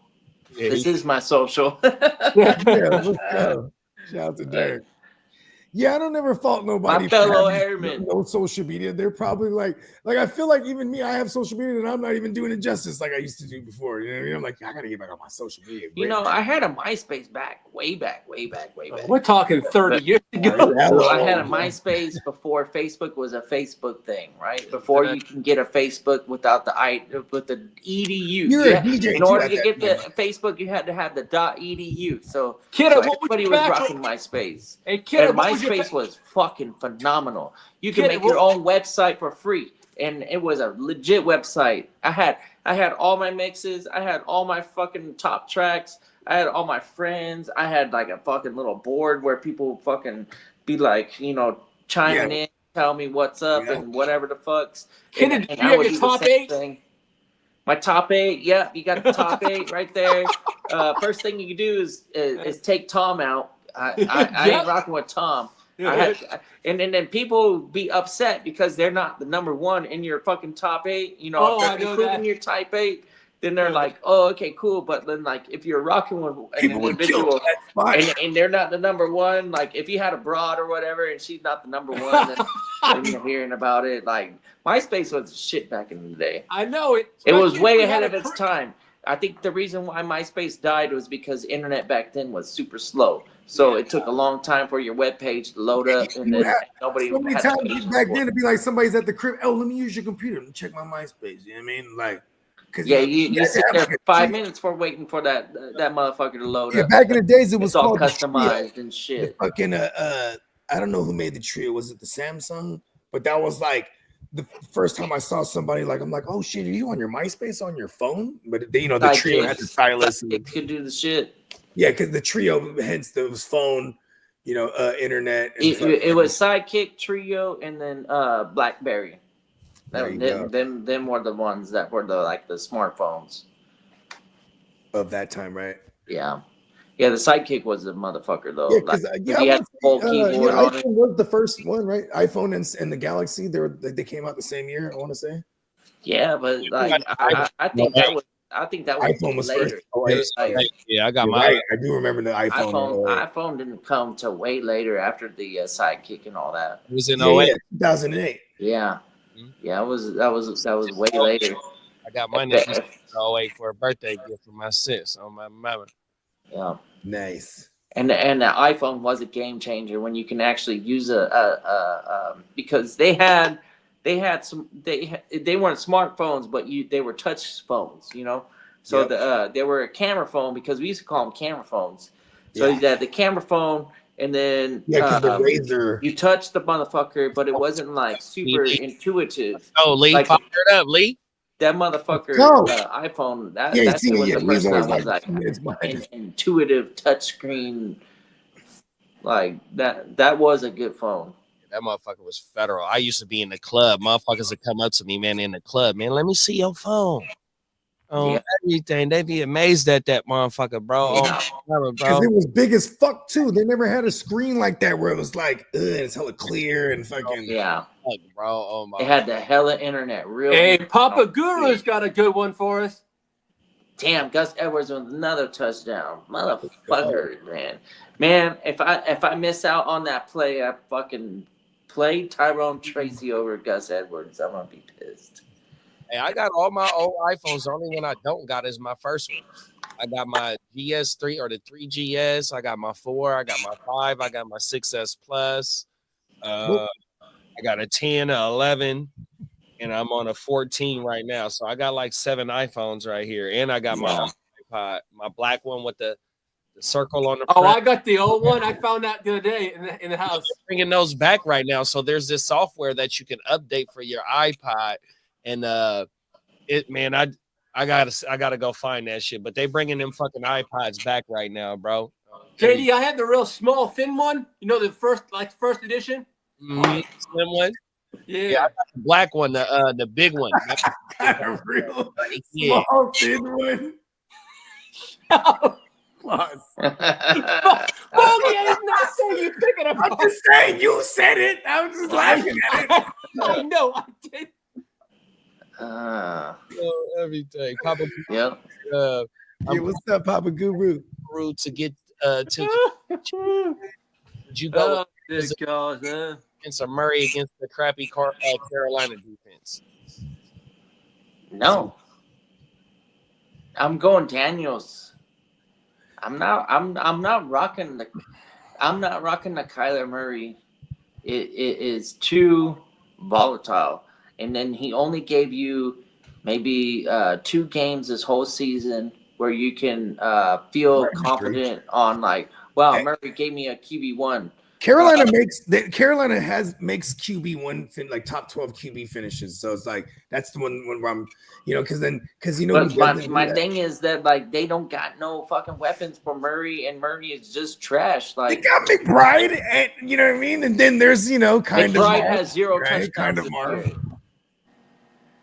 Speaker 5: Yeah,
Speaker 4: This is my social.
Speaker 1: Yeah, let's go. Shout out to Derek. Yeah, I don't ever fault nobody.
Speaker 4: My fellow
Speaker 1: for having
Speaker 4: airmen.
Speaker 1: No social media. They're probably like I feel like even me, I have social media and I'm not even doing it justice like I used to do before. You know what I mean? I'm like, I gotta get back on my social media.
Speaker 4: You know, I had a MySpace way back.
Speaker 6: We're talking 30 years ago.
Speaker 4: So I had a MySpace before Facebook was a Facebook thing, right? Before you can get a Facebook without the edu.
Speaker 1: You're a DJ
Speaker 4: In order
Speaker 1: too
Speaker 4: to
Speaker 1: at
Speaker 4: get
Speaker 1: that
Speaker 4: the Facebook, you had to have the .edu. So,
Speaker 6: Kiddo, what was
Speaker 4: everybody
Speaker 6: your
Speaker 4: was
Speaker 6: background?
Speaker 4: rocking MySpace.
Speaker 6: Hey, kiddo,
Speaker 4: And
Speaker 6: what was your
Speaker 4: MySpace was fucking phenomenal. You can
Speaker 6: Kiddo,
Speaker 4: make your own website for free, and it was a legit website. I had all my mixes. I had all my fucking top tracks. I had all my friends. I had like a fucking little board where people fucking be like, chiming in, tell me what's up and whatever the fucks.
Speaker 6: Kiddo,
Speaker 4: And
Speaker 6: do you
Speaker 4: I
Speaker 6: have
Speaker 4: would
Speaker 6: your
Speaker 4: do the
Speaker 6: top
Speaker 4: same
Speaker 6: 8?
Speaker 4: thing. My top 8, yeah, you got the top 8 right there. First thing you can do is take Tom out. I ain't rocking with Tom. And then people be upset because they're not the number 1 in your fucking top 8. If
Speaker 6: I
Speaker 4: they're
Speaker 6: know
Speaker 4: improving
Speaker 6: that.
Speaker 4: your type 8, then they're like, oh, okay, cool. But then, like, if you're rocking with an
Speaker 1: People would kill
Speaker 4: individual
Speaker 1: that spot.
Speaker 4: and they're not the number 1, like, if you had a broad or whatever and she's not the number 1, then you're hearing about it. Like, MySpace was shit back in the day.
Speaker 6: I know it.
Speaker 4: It was
Speaker 6: Especially
Speaker 4: way
Speaker 6: if we
Speaker 4: ahead
Speaker 6: had
Speaker 4: of
Speaker 6: a
Speaker 4: its time. I think the reason why MySpace died was because internet back then was super slow. So it took a long time for your web page to load up, and then nobody
Speaker 1: so many
Speaker 4: had
Speaker 1: times
Speaker 4: patience
Speaker 1: back
Speaker 4: for
Speaker 1: then
Speaker 4: it.
Speaker 1: it'd be like somebody's at the crib. Oh, let me use your computer. Let me check my MySpace. You know what I mean? Like, cause
Speaker 4: Yeah, you sit there for 5
Speaker 1: minutes.
Speaker 4: minutes for waiting for that motherfucker to load
Speaker 1: Yeah,
Speaker 4: up.
Speaker 1: back in the days it was
Speaker 4: It's all
Speaker 1: called the
Speaker 4: customized
Speaker 1: Trio.
Speaker 4: and shit.
Speaker 1: The fucking I don't know who made the Trio. Was it the Samsung? But that was like the first time I saw somebody like, I'm like, oh shit, are you on your MySpace on your phone? But they, the Trio had the stylus.
Speaker 4: It could do the shit.
Speaker 1: Yeah, because the Trio, hence there was phone, internet. And
Speaker 4: It was Sidekick, Trio, and then BlackBerry. Them were the ones that were the smartphones
Speaker 1: of that time, right?
Speaker 4: Yeah. Yeah, the Sidekick was the motherfucker though.
Speaker 1: Yeah, because
Speaker 4: he had the full keyboard on it.
Speaker 1: iPhone was the first one, right? iPhone and the Galaxy, they came out the same year. I want to say.
Speaker 4: Yeah, but I think that was
Speaker 1: iPhone was
Speaker 4: later.
Speaker 1: first.
Speaker 5: Yeah, I got
Speaker 1: You're
Speaker 5: my.
Speaker 1: right. I do remember the iPhone.
Speaker 4: iPhone didn't come till way later after the Sidekick and all that.
Speaker 5: It was in 08.
Speaker 1: 2008.
Speaker 4: Yeah, yeah, that was way later.
Speaker 5: I got my nephew in 08 for a birthday gift for my sis on my mama.
Speaker 4: Yeah,
Speaker 1: nice.
Speaker 4: And the iPhone was a game changer when you can actually use because they weren't smartphones, but they were touch phones, So they were a camera phone because we used to call them camera phones. So you had the camera phone, and then
Speaker 1: the razor.
Speaker 4: You touched the motherfucker, but it wasn't like super intuitive.
Speaker 5: Oh, Lee,
Speaker 4: like,
Speaker 5: pop it up, Lee.
Speaker 4: That motherfucker iPhone. That was the first time was like an intuitive touchscreen. Like that was a good phone.
Speaker 5: That motherfucker was federal. I used to be in the club. Motherfuckers would come up to me, man, in the club, man. Let me see your phone. Everything. They'd be amazed at that motherfucker, bro.
Speaker 1: Because it was big as fuck too. They never had a screen like that where it was like, it's hella clear and fucking.
Speaker 4: Yeah,
Speaker 5: bro. Oh my.
Speaker 4: They had the hella internet. Real.
Speaker 6: Hey, Papa Guru's got a good one for us.
Speaker 4: Damn, Gus Edwards with another touchdown, motherfucker, man. If I miss out on that play, I fucking play Tyrone Tracy over Gus Edwards, I'm gonna be pissed.
Speaker 5: Hey, I got all my old iPhones. The only one I don't got is my first one. I got my GS3 or the 3GS. I got my 4. I got my 5. I got my 6S Plus. I got a 10, a 11, and I'm on a 14 right now. So I got like 7 iPhones right here, and I got my iPod, my black one with the circle on the front.
Speaker 6: I got the old one. I found that the other day in the house.
Speaker 5: They're bringing those back right now. So there's this software that you can update for your iPod, and I gotta go find that shit. But they bringing them fucking iPods back right now, bro.
Speaker 6: JD, I had the real small, thin one. You know, the first edition.
Speaker 5: Slim one.
Speaker 6: Yeah,
Speaker 5: I got the black one, the big one.
Speaker 1: Got a real
Speaker 5: Yeah.
Speaker 1: small thin one. Plus.
Speaker 6: Bogey, I did not say you pick it up.
Speaker 1: I'm just saying you said it. I was just laughing at it.
Speaker 6: I know I did.
Speaker 5: Everything. Papa
Speaker 4: Yeah.
Speaker 1: Hey, what's up, Papa Guru?
Speaker 5: to get to did you go
Speaker 6: This goes,
Speaker 5: against Murray against the crappy Carolina defense?
Speaker 4: No. I'm going Daniels. I'm not rocking the Kyler Murray. It is too volatile. And then he only gave you maybe 2 games this whole season where you can feel confident on like, wow, Murray gave me a QB1.
Speaker 1: Carolina makes QB1 like top 12 QB finishes. So it's like that's the one where I'm, because
Speaker 4: my thing is that like they don't got no fucking weapons for Murray, and Murray is just trash. Like
Speaker 1: they got McBride, and you know what I mean. And then there's
Speaker 4: McBride has 0 touchdowns.
Speaker 1: Kind of Marv.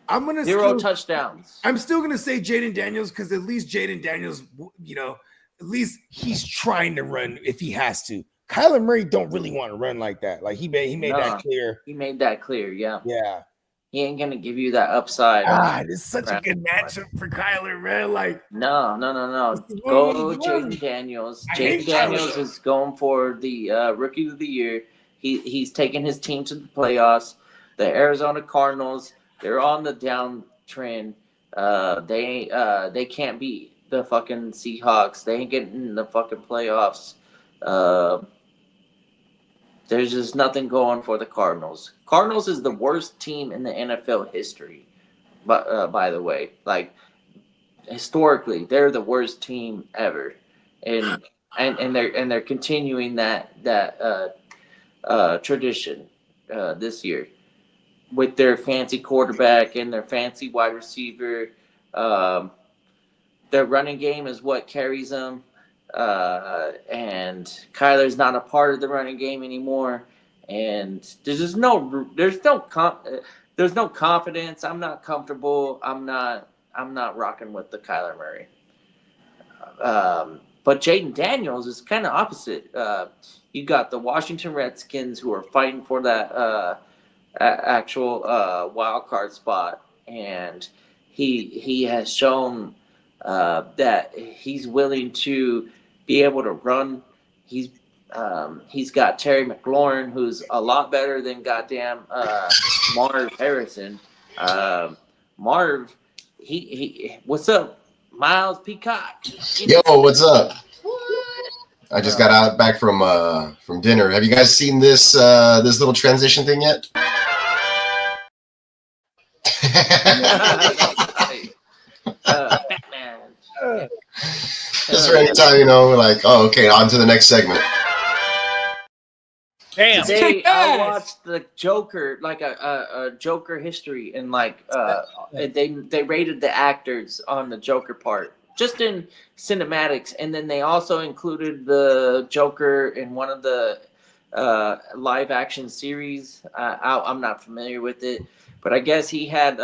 Speaker 1: I'm gonna
Speaker 4: 0 touchdowns.
Speaker 1: I'm still gonna say Jaden Daniels because at least Jaden Daniels, at least he's trying to run if he has to. Kyler Murray don't really want to run like that. Like he made that clear.
Speaker 4: He made that clear, yeah.
Speaker 1: Yeah.
Speaker 4: He ain't gonna give you that upside.
Speaker 1: It's such a good matchup for Kyler, man. Like
Speaker 4: no. Go Jaden Daniels. Jaden Daniels is going for the rookie of the year. He's taking his team to the playoffs. The Arizona Cardinals, they're on the downtrend. They can't beat the fucking Seahawks. They ain't getting in the fucking playoffs. There's just nothing going for the Cardinals. Cardinals is the worst team in the NFL history. But by the way, like historically, they're the worst team ever, and they're continuing that tradition this year with their fancy quarterback and their fancy wide receiver. Their running game is what carries them. And Kyler's not a part of the running game anymore, and there's no confidence. I'm not comfortable. I'm not rocking with the Kyler Murray. But Jaden Daniels is kind of opposite. You got the Washington Redskins who are fighting for that actual wild card spot, and he has shown that he's willing to be able to run. He's got Terry McLaurin, who's a lot better than goddamn Marv Harrison. Marv, he what's up, Miles Peacock?
Speaker 7: Yo, what's up? I just got back from dinner. Have you guys seen this little transition thing yet?
Speaker 4: Batman.
Speaker 7: Just for any time, like, oh, okay, on to the next segment.
Speaker 5: Damn.
Speaker 4: Today I watched the Joker, like a Joker history, and like they rated the actors on the Joker part, just in cinematics, and then they also included the Joker in one of the live action series. I'm not familiar with it, but I guess he had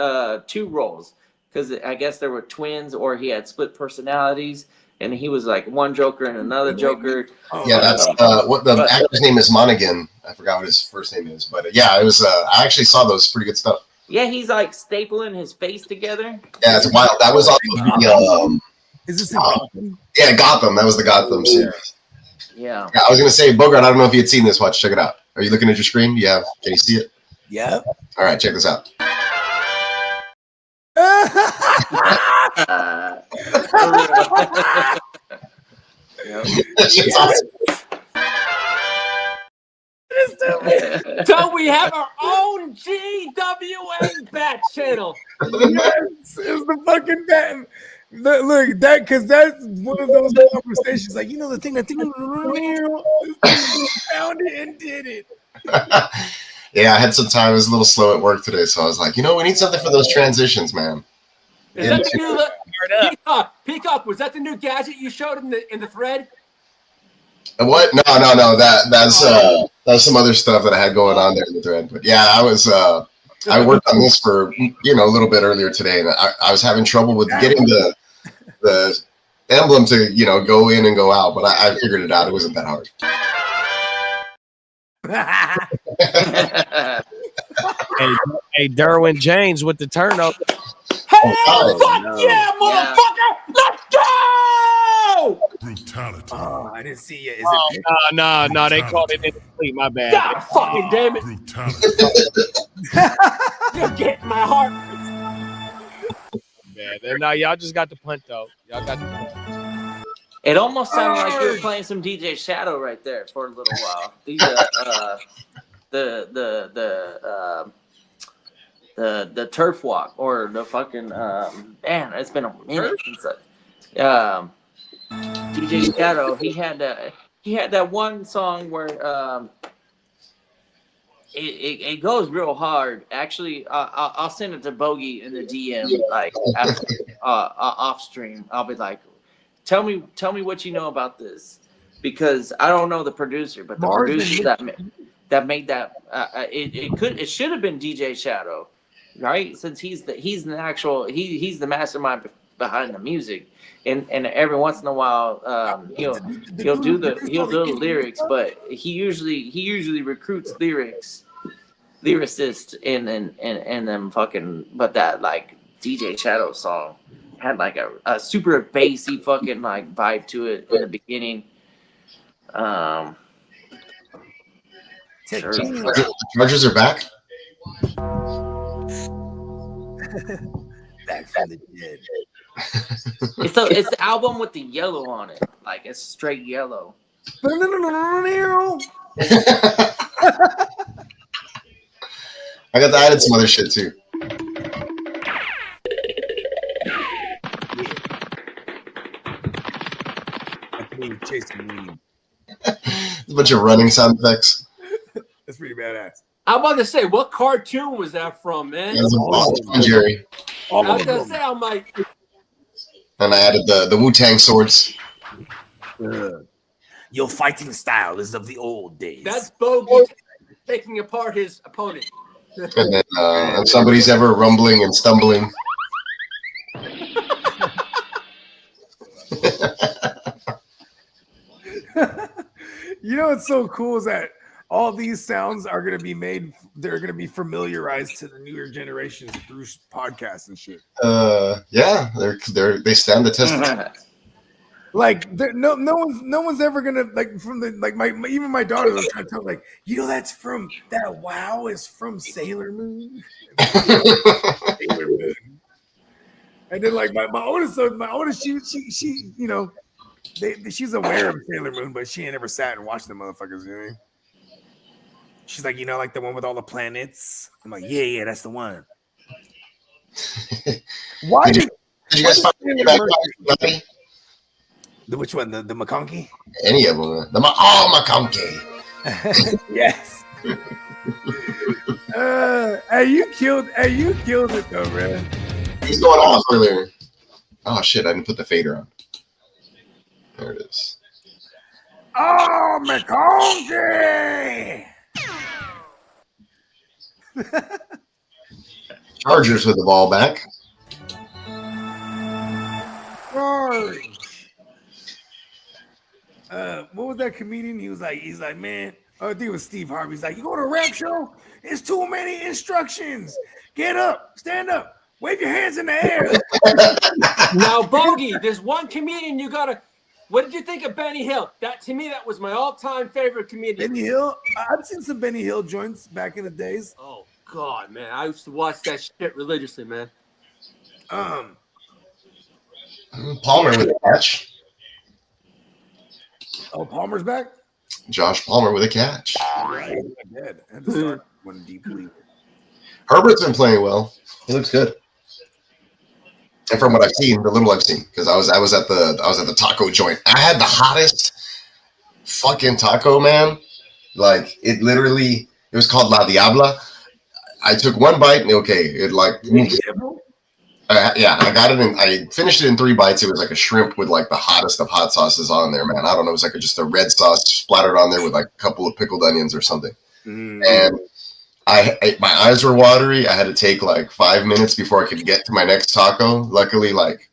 Speaker 4: 2 roles. Because I guess there were twins, or he had split personalities, and he was like one Joker and another Joker.
Speaker 7: Yeah, that's what the actor's name is. Monaghan. I forgot what his first name is, but yeah, it was. I actually saw those, pretty good stuff.
Speaker 4: Yeah, he's like stapling his face together.
Speaker 7: Yeah, it's wild. That was on
Speaker 1: is this in Gotham?
Speaker 7: Yeah, Gotham. That was the Gotham series.
Speaker 4: Yeah.
Speaker 7: I was gonna say, Bogart. I don't know if you had seen this. Check it out. Are you looking at your screen? Can you see it?
Speaker 1: Yep.
Speaker 7: All right, check this out. That shit's awesome.
Speaker 6: So we have our own GWA bat channel.
Speaker 1: Yes, it's the fucking bat. Look, that because that's one of those conversations. Like, you know, the thing that found it and did it.
Speaker 7: Yeah, I had some time. I was a little slow at work today, so I was like, we need something for those transitions, man.
Speaker 6: Is that the new Peacock? Was that the new gadget you showed in the thread?
Speaker 7: What? No. That's some other stuff that I had going on there in the thread. But yeah, I worked on this for a little bit earlier today, and I was having trouble with getting the emblem to go in and go out, but I figured it out. It wasn't that hard.
Speaker 5: Hey, Derwin James with the turnover.
Speaker 6: Hey, yeah, motherfucker! Let's go!
Speaker 3: Brutality.
Speaker 1: Oh, I didn't see it. Is it?
Speaker 5: No, they called it in the sleep. My bad.
Speaker 6: God fucking damn it!
Speaker 3: Brutality.
Speaker 6: You're getting my heart.
Speaker 5: Man, no, y'all just got the punt though. Y'all got the punt.
Speaker 4: It almost sounded like you were playing some DJ Shadow right there for a little while. The turf walk or the fucking man. It's been a minute since DJ Shadow. He had that one song where it goes real hard. Actually, I'll send it to Bogey in the DM like after, off stream. I'll be like, tell me what you know about this, because I don't know the producer, but the producer that made that it should have been DJ Shadow, right? Since he's the mastermind behind the music, and every once in a while he'll do the lyrics, but he usually recruits lyricists in them fucking, but that like DJ Shadow song had like a super bassy fucking like vibe to it in the beginning. Sure.
Speaker 7: The Chargers are back.
Speaker 1: Back from the dead.
Speaker 4: It's the album with the yellow on it, like it's straight yellow.
Speaker 7: I added some other shit too. A bunch of running sound effects.
Speaker 1: That's pretty badass.
Speaker 6: I'm about to say, what cartoon was that from, man?
Speaker 7: That's a Jerry.
Speaker 6: I was gonna say, I'm like,
Speaker 7: and I added the Wu-Tang swords.
Speaker 1: Your fighting style is of the old days.
Speaker 6: that's Bogey taking apart his opponent.
Speaker 7: And then if somebody's ever rumbling and stumbling.
Speaker 1: You know what's so cool is that all these sounds are going to be made. They're going to be familiarized to the newer generations through podcasts and shit.
Speaker 7: Yeah, they stand the test of time.
Speaker 1: Like no one's ever gonna like from the like even my daughter was trying to tell like, that's from that WoW is from Sailor Moon. Sailor Moon. And then like my oldest she she's aware of Sailor Moon, but she ain't ever sat and watched the motherfuckers. You know? She's like, like the one with all the planets. I'm like, yeah, that's the one. Why
Speaker 7: did you guys find that?
Speaker 1: Which one? The McConkey?
Speaker 7: Any of them? McConkey.
Speaker 1: Yes. Hey, you killed it though, man.
Speaker 7: He's going off earlier. Oh shit! I didn't put the fader on. There it is.
Speaker 1: Oh, McConkey!
Speaker 7: Chargers with the ball back.
Speaker 1: Charge. What was that comedian? He's like, man, I think it was Steve Harvey. He's like, you go to a rap show? It's too many instructions. Get up, stand up, wave your hands in the air.
Speaker 6: Now, Bogey, there's one comedian you gotta What did you think of Benny Hill? That to me, that was my all-time favorite comedian.
Speaker 1: Benny Hill. I've seen some Benny Hill joints back in the days.
Speaker 6: Oh God, man, I used to watch that shit religiously, man.
Speaker 7: Palmer with a catch.
Speaker 1: Oh, Palmer's back.
Speaker 7: Josh Palmer with a catch.
Speaker 1: Right. I had to start one deeply.
Speaker 7: Herbert's been playing well. He looks good. And from what I've seen, the little I've seen, because I was at the taco joint. I had the hottest fucking taco, man. Like it was called La Diabla. I took one bite and I got it and I finished it in 3 bites. It was like a shrimp with like the hottest of hot sauces on there, man. I don't know. It was like just a red sauce splattered on there with like a couple of pickled onions or something. And my eyes were watery. I had to take like 5 minutes before I could get to my next taco. Luckily, like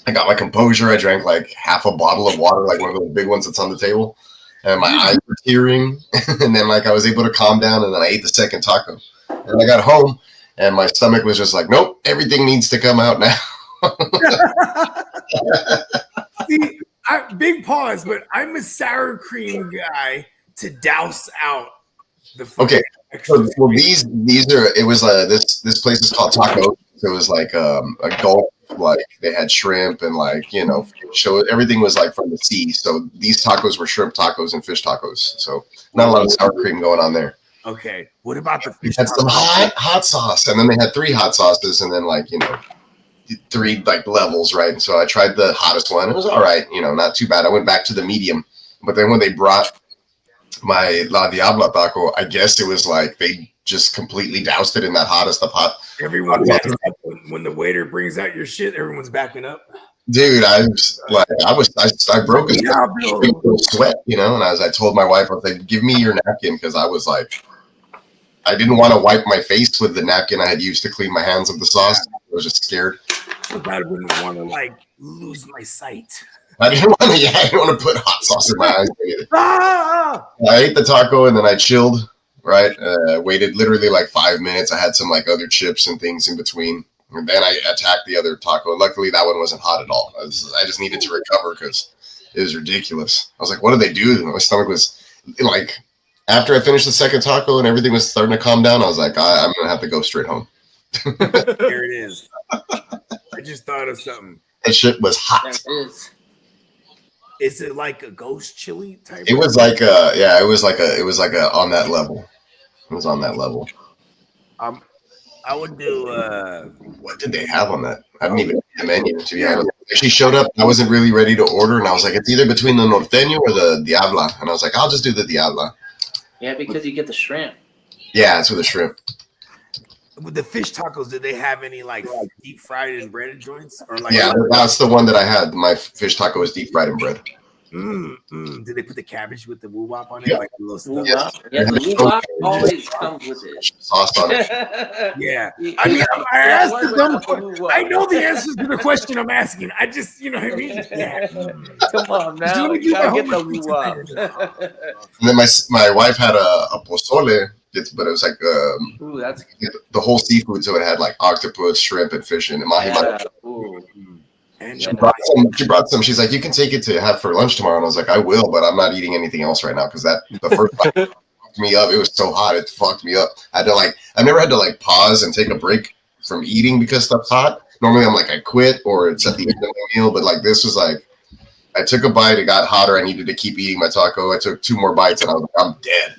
Speaker 7: I got my composure. I drank like half a bottle of water, like one of those big ones that's on the table. And my eyes were tearing. And then like I was able to calm down and then I ate the second taco. And I got home and my stomach was just like, nope, everything needs to come out now.
Speaker 1: See, big pause, but I'm a sour cream guy to douse out the
Speaker 7: okay. Well, these are. It was this place is called Taco. It was like a Gulf. Like they had shrimp and like so everything was like from the sea. So these tacos were shrimp tacos and fish tacos. So not a lot of sour cream going on there.
Speaker 1: Okay, what about the fish?
Speaker 7: Had some hot sauce, and then they had 3 hot sauces, and then like 3 like levels, right? And so I tried the hottest one. It was all right, not too bad. I went back to the medium, but then when they brought my La Diabla taco, I guess it was like they just completely doused it in that hottest of hot.
Speaker 1: Everyone, when the waiter brings out your shit, everyone's backing up.
Speaker 7: Dude, I broke a sweat, and I told my wife, I was like, give me your napkin, because I was like, I didn't want to wipe my face with the napkin I had used to clean my hands of the sauce. I was just scared.
Speaker 1: I wouldn't want to like lose my sight.
Speaker 7: I didn't want to put hot sauce in my eyes either. I ate the taco and then I chilled, right? Waited literally like 5 minutes. I had some like other chips and things in between. And then I attacked the other taco. Luckily, that one wasn't hot at all. I just needed to recover because it was ridiculous. I was like, what did they do? My stomach was like, after I finished the second taco and everything was starting to calm down, I was like, I'm going to have to go straight home.
Speaker 1: Here it is. I just thought of something.
Speaker 7: That shit was hot.
Speaker 4: That is.
Speaker 1: Is it like a ghost chili type?
Speaker 7: It was like it was like on that level. It was on that level.
Speaker 1: I would do.
Speaker 7: What did they have on that? I didn't even see the menu, to be honest. She showed up. I wasn't really ready to order, and I was like, it's either between the norteño or the diabla. And I was like, I'll just do the diabla.
Speaker 4: Yeah, because you get the shrimp.
Speaker 7: Yeah, it's with the shrimp.
Speaker 1: With the fish tacos, did they have any like deep fried and breaded joints? Or like?
Speaker 7: Yeah, that's the one that I had. My fish taco is deep fried and bread.
Speaker 1: Did they put the cabbage with the woo-wop on it?
Speaker 7: Yeah.
Speaker 1: Like the little stuff?
Speaker 4: Yeah, the woo-wop always comes with it.
Speaker 7: Sauce on it.
Speaker 1: Yeah. I mean, I asked the dumb question. I know the answers to the question I'm asking. I just, you know what I mean? Yeah.
Speaker 4: Come on now. You gotta get the woo-wop.
Speaker 7: And then my wife had a pozole, but it was like
Speaker 4: Ooh, that's
Speaker 7: the whole seafood, so it had like octopus, shrimp, and fish in it.
Speaker 4: yeah.
Speaker 1: And
Speaker 7: she brought some. She's like, you can take it to have for lunch tomorrow. And I was like, I will, but I'm not eating anything else right now because the first bite fucked me up. It was so hot, it fucked me up. I never had to like pause and take a break from eating because stuff's hot. Normally I'm like, I quit or it's at the end of the meal, but like this was like, I took a bite, it got hotter. I needed to keep eating my taco. I took 2 more bites and I was like, I'm dead.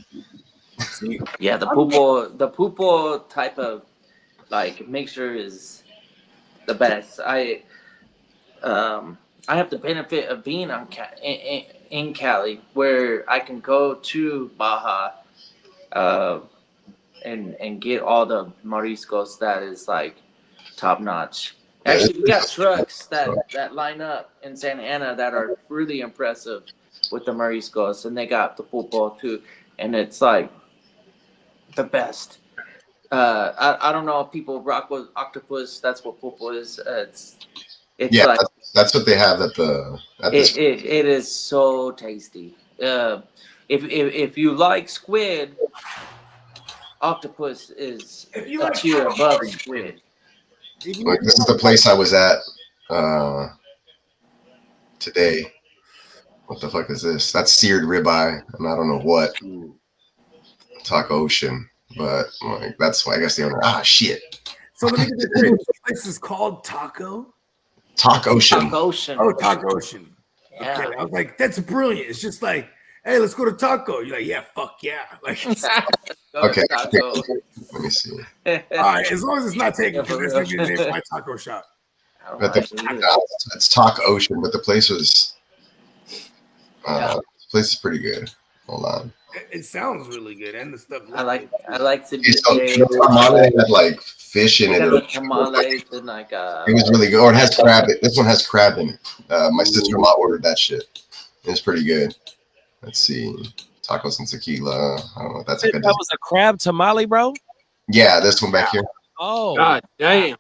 Speaker 4: Yeah, the pulpo type of like mixture is the best. I have the benefit of being in Cali, where I can go to Baja, and get all the mariscos that is like top notch. Actually, we got trucks that line up in Santa Ana that are really impressive with the mariscos, and they got the pulpo too, and it's like the best. I don't know if people rock with octopus. That's what pulpo is. It's
Speaker 7: yeah,
Speaker 4: like,
Speaker 7: that's what they have at
Speaker 4: it is so tasty. If you like squid, octopus is a tier above squid.
Speaker 7: Like, this is the place I was at today. What the fuck is this? That's seared ribeye, and I don't know what. Taco Ocean, but like that's why I guess the owner. Ah, shit.
Speaker 1: So let me get this straight. This place is called Taco.
Speaker 7: Taco Ocean.
Speaker 4: Taco Ocean.
Speaker 1: Oh, Taco Ocean.
Speaker 4: Yeah.
Speaker 1: Okay, I was like, that's brilliant. It's just like, hey, let's go to Taco. You're like, yeah, fuck yeah. Like,
Speaker 7: Okay.
Speaker 4: Taco.
Speaker 7: Let me see.
Speaker 1: all right, as long as it's not taken, because that's gonna be the name of my taco shop.
Speaker 7: But it's Taco Ocean, but the place was. The place is pretty good. Hold on.
Speaker 1: It sounds really good, and the stuff.
Speaker 4: I like to be
Speaker 7: tamale had like fish in it.
Speaker 4: Tamales and like
Speaker 7: it was really good. Or it has crab. This one has crab in it. My sister-in-law ordered that shit. It's pretty good. Let's see. Tacos and tequila. I don't know if that's a good.
Speaker 5: That was a crab tamale, bro.
Speaker 7: Yeah, this one back here.
Speaker 5: Oh,
Speaker 6: God damn.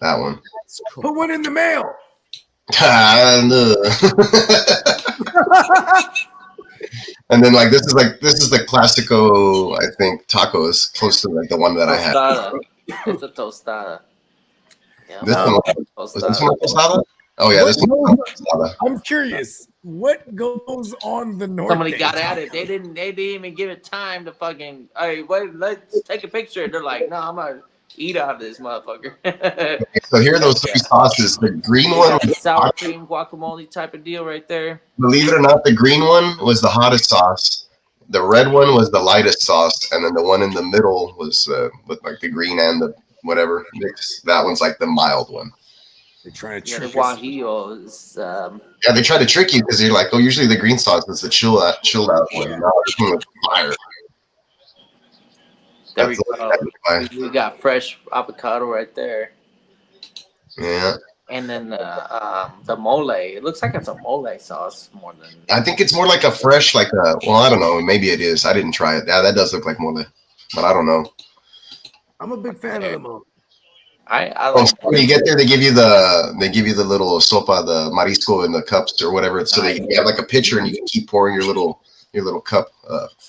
Speaker 7: That one.
Speaker 1: Put one in the mail.
Speaker 7: And then like this is the classico, I think, tacos, close to like the one that I had.
Speaker 4: It's a tostada. Yeah.
Speaker 7: This one was this one a tostada? Oh yeah, this one.
Speaker 1: I'm curious, what goes on the north?
Speaker 4: Somebody got at it. They didn't even give it time to fucking. Hey, wait, let's take a picture. They're like, no, I'm gonna eat out of this motherfucker.
Speaker 7: So here are those three sauces. The green one,
Speaker 4: sour cream guacamole type of deal right there.
Speaker 7: Believe it or not, the green one was the hottest sauce. The red one was the lightest sauce, and then the one in the middle was with like the green and the whatever mix. That one's like the mild one.
Speaker 1: They're trying to
Speaker 4: trick
Speaker 1: trick us.
Speaker 4: Guajillo is.
Speaker 7: Yeah, they try to trick you because you're like, oh, usually the green sauce is the chilled out one. No, this one was fire.
Speaker 4: There we go. We got fresh avocado right there.
Speaker 7: Yeah.
Speaker 4: And then the mole. It looks like it's a mole sauce more than.
Speaker 7: I think it's more like a fresh, like a. Well, I don't know. Maybe it is. I didn't try it. Yeah, that does look like mole, but I don't know.
Speaker 1: I'm a big fan of the mole.
Speaker 4: I like.
Speaker 7: When you get there, they give you the little sopa, the marisco in the cups or whatever. So they have like a pitcher, and you can keep pouring your little cup,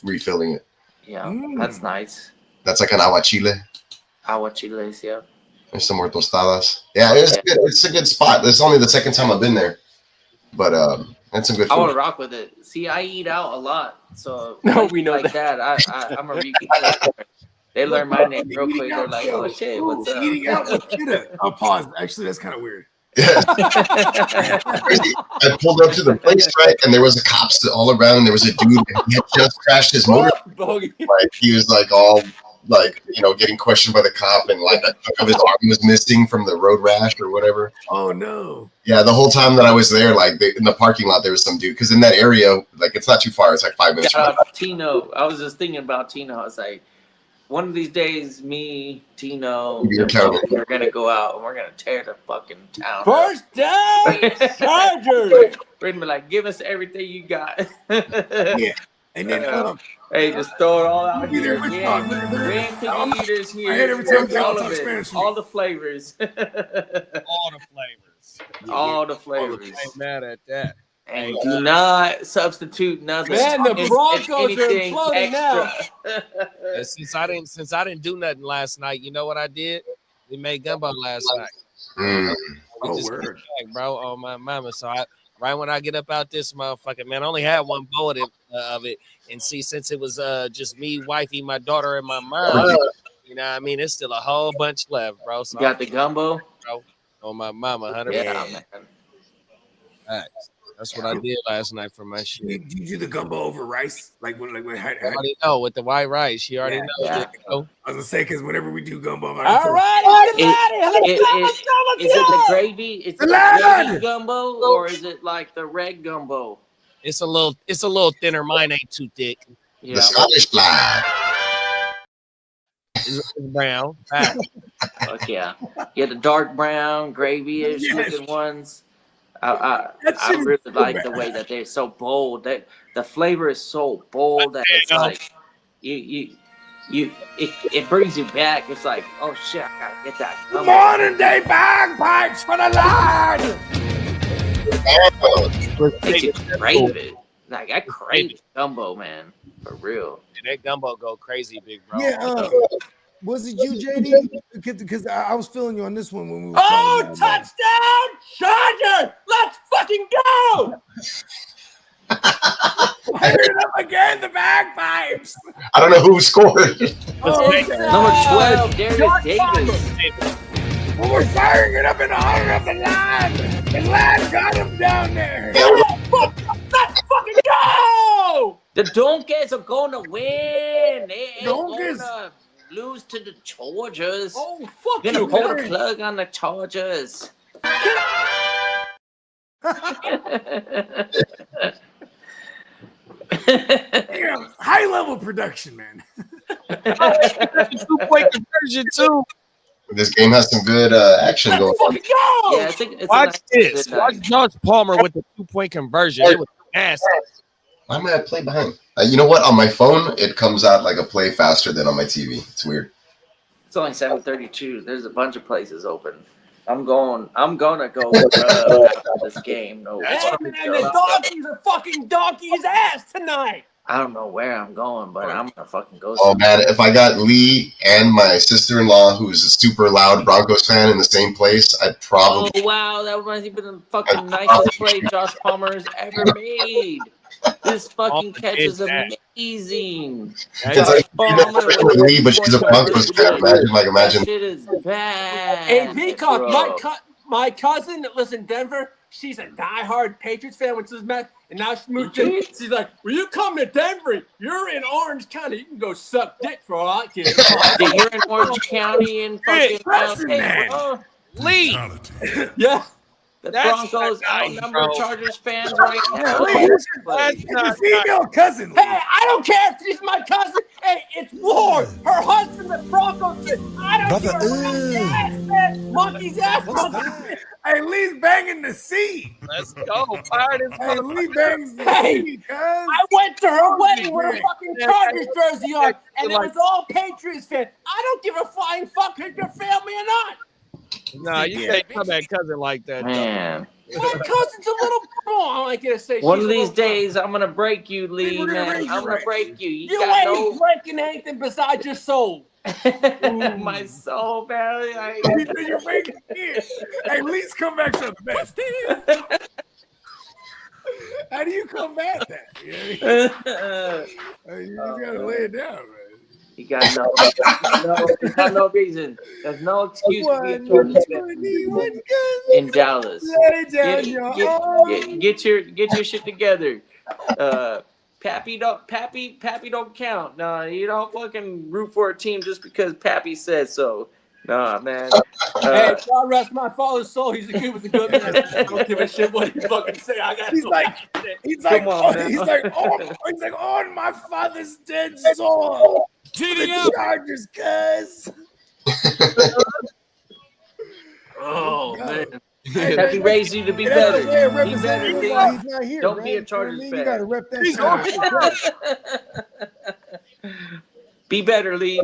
Speaker 7: refilling it.
Speaker 4: Yeah, that's nice.
Speaker 7: That's like an aguachile.
Speaker 4: Aguachiles, yeah.
Speaker 7: There's some more tostadas. Yeah, it's good. It's a good spot. It's only the second time I've been there, but that's some good food.
Speaker 4: I want to rock with it. See, I eat out a lot, so
Speaker 6: No, we know
Speaker 4: like that. I'm a repeat customer. They learn my name real quick. They're like, "Oh shit, what's up?"
Speaker 1: Eating out with Kidda. I'll pause. Actually, that's kind of weird.
Speaker 7: Yeah. I pulled up to the place, right, and there was a cops all around, and there was a dude and he had just crashed his motor. Like he was like all like getting questioned by the cop, and like a chunk of his arm was missing from the road rash or whatever.
Speaker 1: Oh no!
Speaker 7: Yeah, the whole time that I was there, like in the parking lot, there was some dude because in that area, like it's not too far. It's like 5 minutes.
Speaker 4: Tino, I was just thinking about Tino. I was like, one of these days, me, Tino, we're gonna go out and we're gonna tear the fucking town.
Speaker 6: First day, Chargers.
Speaker 4: We're gonna be like, give us everything you got.
Speaker 1: Yeah, and then
Speaker 4: hey, just throw it all out here.
Speaker 1: We
Speaker 4: ain't picky eaters here.
Speaker 1: I hate every time
Speaker 4: all
Speaker 1: talk
Speaker 4: of it,
Speaker 1: Spanish.
Speaker 4: all the flavors.
Speaker 5: all the flavors.
Speaker 4: All the flavors.
Speaker 5: Ain't mad at that.
Speaker 4: And do not substitute nothing.
Speaker 6: Man, the Broncos are imploding now.
Speaker 5: Since I didn't do nothing last night, you know what I did? We made gumbo last night.
Speaker 1: Word.
Speaker 5: Back, bro, on my mama. So right when I get up out this motherfucker, man, I only had one bowl of it. And see, since it was just me, wifey, my daughter, and my mom, you know what I mean? It's still a whole bunch left, bro. So
Speaker 4: you got the gumbo?
Speaker 5: Bro, on my mama, 100%.
Speaker 4: Yeah, man.
Speaker 5: Right. That's what I did last night for my shit.
Speaker 1: Did you do the gumbo over rice? I
Speaker 5: already know with the white rice. You already know.
Speaker 1: Yeah. I was gonna say because whenever we do gumbo,
Speaker 6: all right,
Speaker 4: is it the gravy? Is it the gravy gumbo or is it like the red gumbo?
Speaker 5: It's a little thinner. Mine ain't too thick.
Speaker 7: Yeah. The Scottish fly.
Speaker 5: It's brown.
Speaker 4: Fuck yeah. Yeah, the dark brown gravy-ish looking ones. I really like the way that they're so bold. That the flavor is so bold that it's like it brings you back. It's like, oh shit, I gotta get that.
Speaker 1: Modern day bagpipes for the line.
Speaker 4: Makes you crave it. Like I crave gumbo, man, for real.
Speaker 5: And that gumbo go crazy, big bro.
Speaker 1: Yeah. Was it you, JD? Because I was feeling you on this one when we were.
Speaker 6: Oh, touchdown, Chargers! Let's fucking go!
Speaker 1: Fired up again, the bagpipes.
Speaker 7: I don't know who scored.
Speaker 4: Number 12, Darius Davis.
Speaker 1: Well, we're firing it up in honor of the lad. The lad got him down there.
Speaker 6: Let's fucking go!
Speaker 4: The Donkeys are gonna win. They ain't
Speaker 1: Donkeys.
Speaker 4: gonna lose to the Chargers.
Speaker 6: Oh, fuck
Speaker 4: Gonna
Speaker 6: you,
Speaker 4: pull the
Speaker 6: Karen.
Speaker 4: plug on the Chargers.
Speaker 1: Damn, high level production, man.
Speaker 5: 2-point conversion too.
Speaker 7: This game has some good action going.
Speaker 6: Fucking go!
Speaker 4: Yeah, it's
Speaker 5: Watch
Speaker 4: a nice,
Speaker 5: this.
Speaker 4: good
Speaker 5: Watch
Speaker 4: night.
Speaker 5: Josh Palmer with the 2-point conversion. It was nasty.
Speaker 7: Why am I play behind? You know what? On my phone, it comes out like a play faster than on my TV. It's weird.
Speaker 4: It's only 7:32. There's a bunch of places open. I'm gonna go after this game. No,
Speaker 6: Hey, man, the donkeys are fucking donkey's ass tonight.
Speaker 4: I don't know where I'm going, but I'm gonna fucking go.
Speaker 7: Oh man, if I got Lee and my sister-in-law, who's a super loud Broncos fan, in the same place, I'd probably.
Speaker 4: Oh wow, that reminds me of the fucking nicest play Josh Palmer has ever made. This fucking catch is amazing.
Speaker 7: It's like with Lee, but she's a Broncos fan. Imagine.
Speaker 4: That shit is bad.
Speaker 6: Hey, Peacock,
Speaker 4: bro.
Speaker 6: my cousin that lives in Denver, she's a diehard Patriots fan when she was met, and now she moved in. She's like, "Will you come to Denver? You're in Orange County. You can go suck dick for all I care."
Speaker 4: Dude, you're in Orange County and fucking
Speaker 1: Listen,
Speaker 4: LA,
Speaker 1: man.
Speaker 4: bro.
Speaker 5: Lee.
Speaker 6: Yeah.
Speaker 4: The
Speaker 5: That's
Speaker 4: Broncos
Speaker 5: not nice,
Speaker 4: outnumber
Speaker 5: bro.
Speaker 4: Chargers fans right now.
Speaker 5: That's
Speaker 1: Your
Speaker 5: not
Speaker 1: female cousin.
Speaker 6: Hey, I don't care if she's my cousin. Hey, it's war. Her husband's a Broncos fan. I don't care. Monkey's ass, man. Monkey's ass. Monkey's.
Speaker 1: Hey, Lee's banging the seat.
Speaker 5: Let's go. Fire this
Speaker 1: Hey, Lee bangs the
Speaker 6: Hey,
Speaker 1: seat, cuz.
Speaker 6: I went to her wedding with a fucking Chargers jersey on, and it was all Patriots fans. I don't give a flying fuck if you're family or not.
Speaker 5: Nah, you can't come at cousin like that.
Speaker 4: Man,
Speaker 6: My cousin's a little. Oh, I like to say.
Speaker 4: one
Speaker 6: she's
Speaker 4: of
Speaker 6: a
Speaker 4: these
Speaker 6: little-
Speaker 4: days I'm gonna break you, Lee,
Speaker 1: We're gonna
Speaker 4: man.
Speaker 1: break you,
Speaker 4: I'm gonna
Speaker 1: right?
Speaker 4: break you. You
Speaker 6: You
Speaker 4: got
Speaker 6: ain't breaking anything besides your soul.
Speaker 4: no my soul, man.
Speaker 1: You're making it. Hey, Lee's comebacks are the best. How do you combat that? You just gotta lay it down, man.
Speaker 4: He got no reason. There's no excuse to be a Chargers fan in Dallas.
Speaker 1: Lay down your arms.
Speaker 4: Get your shit together. Pappy don't count. No, you don't fucking root for a team just because Pappy said so. Nah, man.
Speaker 6: Hey, God rest my father's soul. He's a good with the good man. I don't give a shit what he fucking say. I got.
Speaker 1: He's like,
Speaker 4: Come on, man.
Speaker 1: he's like, on my father's dead soul. The Chargers, cuz.
Speaker 6: Oh man.
Speaker 4: Happy raised you to be better. Be better,
Speaker 1: He's
Speaker 4: Lee.
Speaker 1: not here.
Speaker 4: Don't
Speaker 1: bro.
Speaker 4: be a Chargers
Speaker 1: You
Speaker 4: fan.
Speaker 1: gotta rep that shit.
Speaker 4: Be better, Lee.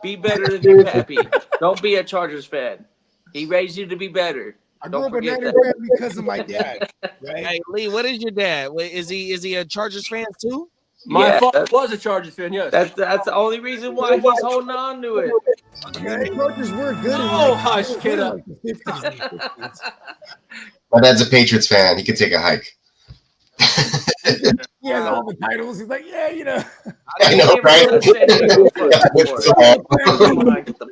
Speaker 4: Be better than your Pappy. Don't be a Chargers fan. He raised you to be better.
Speaker 1: I grew
Speaker 4: Don't
Speaker 1: up a
Speaker 4: forget
Speaker 1: Niner
Speaker 4: that.
Speaker 1: fan because of my dad. Right?
Speaker 5: Hey, Lee, what is your dad? Wait, is he a Chargers fan too?
Speaker 6: My
Speaker 4: Yeah,
Speaker 6: father was a Chargers fan. Yes.
Speaker 4: That's the only reason why he's holding on to it.
Speaker 1: Man, the Chargers were good.
Speaker 6: Oh, hush, kid up.
Speaker 1: Like the 50s and 60s.
Speaker 7: My dad's a Patriots fan. He could take a hike.
Speaker 1: He has all the titles. He's like, yeah, you know.
Speaker 7: I know, right?
Speaker 4: Get the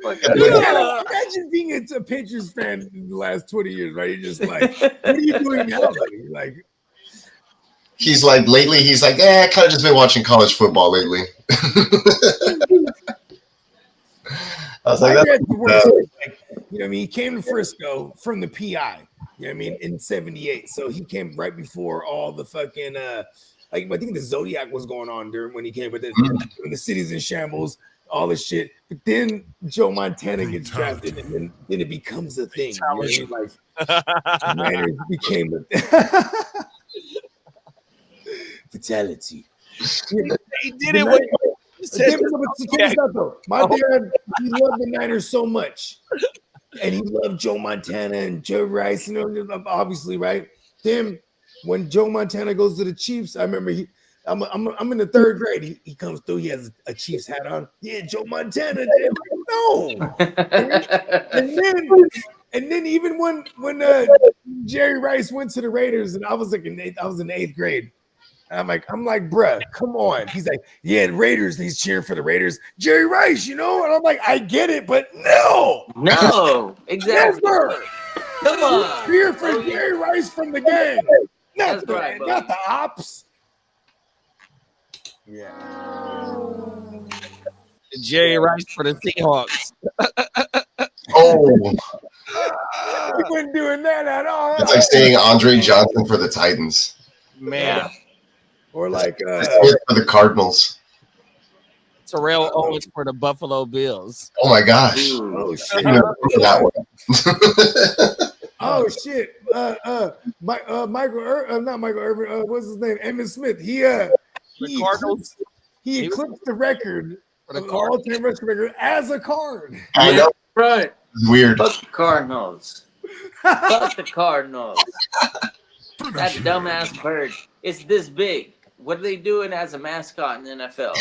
Speaker 4: fuck out of here.
Speaker 1: Imagine being a Patriots fan in the last 20 years, right? You're just like, what are you doing now, buddy? Like,
Speaker 7: He's like, lately, he's like, I kind of just been watching college football lately. I was like,
Speaker 1: my
Speaker 7: that's
Speaker 1: dad's the worst. Like, you know what I mean? He came to Frisco from the PI, you know what I mean, in 78. So he came right before all the fucking, like, I think the Zodiac was going on during when he came, but when the city's in shambles, all this shit. But then Joe Montana gets drafted, and then it becomes a thing. You know what I mean? Like, the Niners became a fatality.
Speaker 5: He did it with.
Speaker 1: My dad, he loved the Niners so much, and he loved Joe Montana and Joe Rice, you know, obviously, right? Then when Joe Montana goes to the Chiefs, I remember I'm in the third grade. He comes through. He has a Chiefs hat on. Yeah, Joe Montana. No. And then even when Jerry Rice went to the Raiders, and I was in the eighth grade. I'm like, bruh, come on. He's like, yeah, the Raiders. He's cheering for the Raiders. Jerry Rice, you know? And I'm like, I get it, but no.
Speaker 4: No, exactly.
Speaker 1: Never.
Speaker 4: Come on.
Speaker 1: Cheer for Jerry Rice from the gang. Not the ops. Yeah.
Speaker 5: Jerry Rice for the Seahawks.
Speaker 7: Oh,
Speaker 1: We wasn't doing that at all.
Speaker 7: it's like saying Andre Johnson for the Titans.
Speaker 5: Man.
Speaker 1: Or like
Speaker 7: Smith for the Cardinals.
Speaker 5: Terrell Owens for the Buffalo Bills.
Speaker 7: Oh my gosh.
Speaker 1: oh
Speaker 7: I
Speaker 1: shit.
Speaker 7: didn't even remember that one.
Speaker 1: Oh shit. Not Michael Irvin. What's his name? Emmitt Smith. He
Speaker 5: Cardinals.
Speaker 1: He eclipsed the record
Speaker 5: For the
Speaker 1: of
Speaker 5: Cardinals.
Speaker 1: all-time rushing record as a card.
Speaker 7: I know.
Speaker 6: Right.
Speaker 7: It's weird.
Speaker 4: Fuck the Cardinals. Fuck the Cardinals. That dumbass bird. It's this big. What are they doing as a mascot in the NFL?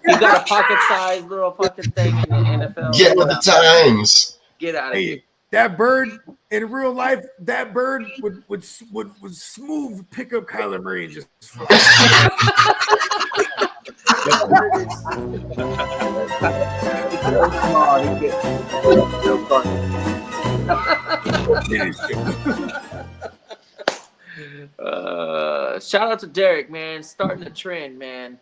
Speaker 4: You got a pocket-sized little fucking thing in the NFL.
Speaker 7: Get with the times.
Speaker 4: Get out of here.
Speaker 1: Hey, that bird in real life, that bird would smooth pick up Kyler Murray and just.
Speaker 4: That bird is so small. He gets so funny. Shout out to Derek, man. Starting a trend, man.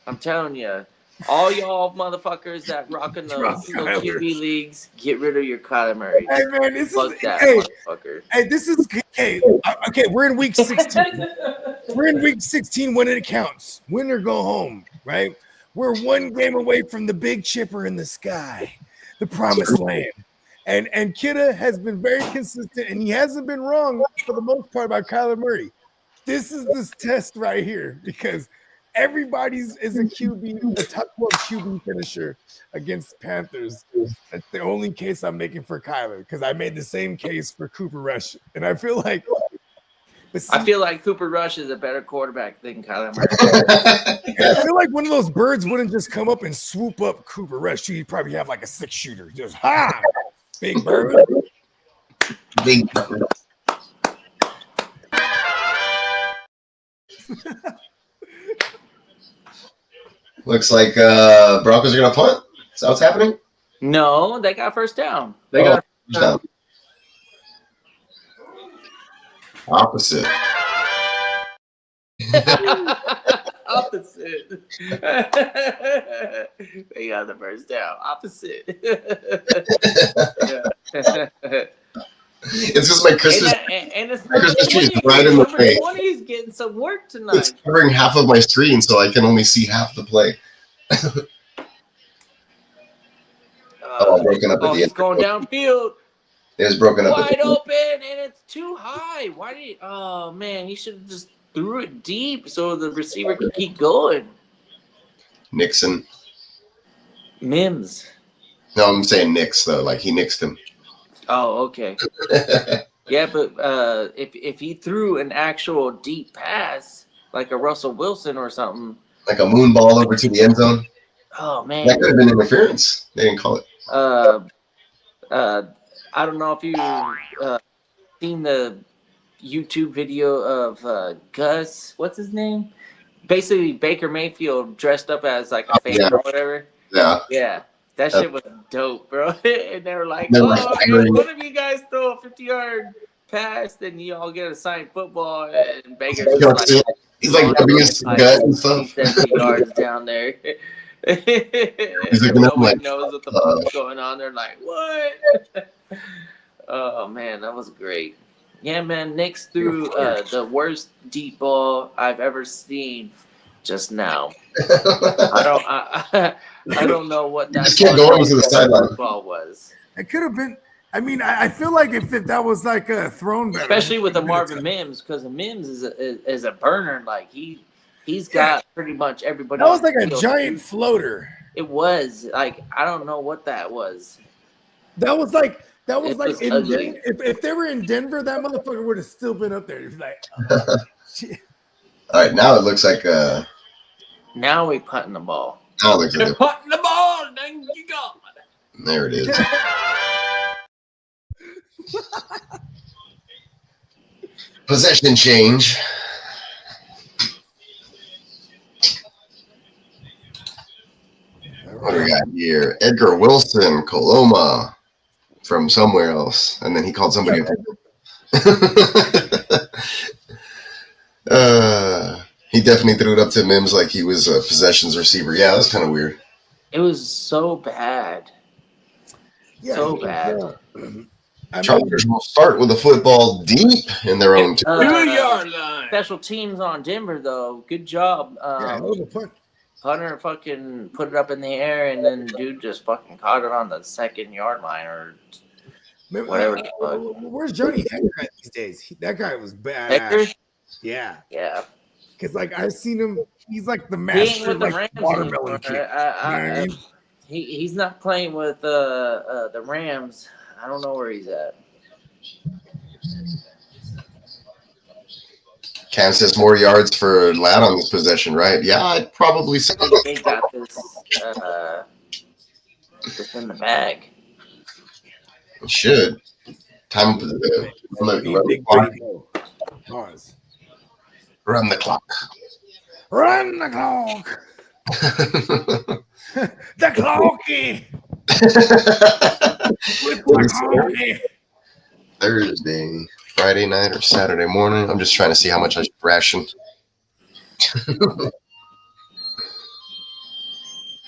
Speaker 4: I'm telling you. All y'all motherfuckers that rocking those single QB leagues, get rid of your Kyler Murray.
Speaker 1: Hey man, this
Speaker 4: Fuck
Speaker 1: is
Speaker 4: that motherfucker.
Speaker 1: Hey, this is okay. We're in week 16. We're in week 16 when it counts. Win or go home, right? We're one game away from the big chipper in the sky, the promised land. And Kidda has been very consistent, and he hasn't been wrong for the most part about Kyler Murray. This is this test right here because everybody's is a QB, a top 12 QB finisher against Panthers. That's the only case I'm making for Kyler because I made the same case for Cooper Rush, and I feel like.
Speaker 4: I feel like Cooper Rush is a better quarterback than Kyler Murray.
Speaker 1: I feel like one of those birds wouldn't just come up and swoop up Cooper Rush. He'd probably have like a 6-shooter. Just big bird.
Speaker 7: Big bird. Looks like Broncos are gonna punt. Is that what's happening?
Speaker 4: No, they got first down.
Speaker 6: They got
Speaker 7: first down. Opposite.
Speaker 4: Opposite. They got the first down. Opposite.
Speaker 7: It's just my Christmas.
Speaker 4: And it's
Speaker 7: my Christmas tree is
Speaker 4: 20.
Speaker 7: right in the
Speaker 4: Number
Speaker 7: face.
Speaker 4: 20 is getting some work tonight.
Speaker 7: It's covering half of my screen, so I can only see half the play. Broken up at the
Speaker 4: he's
Speaker 7: end.
Speaker 4: going downfield.
Speaker 7: It was broken up.
Speaker 4: Wide open, and it's too high. Why did? Oh man, he should have just threw it deep so the receiver could keep going.
Speaker 7: Nixon.
Speaker 4: Mims.
Speaker 7: No, I'm saying Nix though. Like he nixed him.
Speaker 4: Oh, okay. Yeah, but if he threw an actual deep pass, like a Russell Wilson or something,
Speaker 7: like a moon ball over to the end zone.
Speaker 4: Oh man,
Speaker 7: that could have been interference. They didn't call it.
Speaker 4: I don't know if you seen the YouTube video of Gus. What's his name? Basically, Baker Mayfield dressed up as like a fan or whatever.
Speaker 7: Yeah.
Speaker 4: That shit was dope, bro. And they were like,
Speaker 7: They were
Speaker 4: if one of you guys throw a 50-yard pass, then you all get a signed football. And Baker's just like,
Speaker 7: he's like rubbing his gut and stuff.
Speaker 4: 70 yards down there.
Speaker 7: He's like,
Speaker 4: nobody knows what the fuck's going on. They're like, what? Oh, man, that was great. Yeah, man, Knicks threw the worst deep ball I've ever seen just now. I don't know what that
Speaker 7: just can't go over to the sideline.
Speaker 4: ball was.
Speaker 1: It could have been. I mean, I feel like if that was like a thrown better,
Speaker 4: especially with the Marvin Mims, because the Mims is a burner. Like he's got pretty much everybody.
Speaker 1: That was like a giant floater.
Speaker 4: It was like I don't know what that was.
Speaker 1: That was like
Speaker 4: ugly.
Speaker 1: If they were in Denver, that motherfucker would have still been up there. It was like, shit.
Speaker 7: All right, now it looks like
Speaker 4: now we punting the ball.
Speaker 7: Now it looks like
Speaker 6: punting the ball. Thank you God.
Speaker 7: There it is. Possession change. What do we got here? Edgar Wilson, Coloma from somewhere else. And then he called somebody a he definitely threw it up to Mims like he was a possessions receiver. Yeah, that's kind of weird.
Speaker 4: It was so bad.
Speaker 1: Yeah,
Speaker 4: So bad.
Speaker 7: Chargers will start with the football deep in their own
Speaker 6: 2-yard line.
Speaker 4: Special teams on Denver, though. Good job. Punter fucking put it up in the air, and then dude just fucking caught it on the 2nd-yard line or whatever.
Speaker 1: Where's Johnny Hecker at these days? That guy was badass.
Speaker 4: Hecker?
Speaker 1: Yeah.
Speaker 4: Yeah.
Speaker 1: Because like I've seen him, he's like the
Speaker 4: He ain't
Speaker 1: master
Speaker 4: with the
Speaker 1: like,
Speaker 4: Rams
Speaker 1: watermelon
Speaker 4: anymore.
Speaker 1: kick.
Speaker 4: He's not playing with the Rams. I don't know where he's at.
Speaker 7: Kansas more yards for Ladd on this possession, right? Yeah, I'd probably say
Speaker 4: He got this in the bag.
Speaker 7: it should. Time to
Speaker 1: Pause.
Speaker 7: run the clock.
Speaker 1: Run the clock. The clocky.
Speaker 7: Thursday, Friday night, or Saturday morning. I'm just trying to see how much I should ration.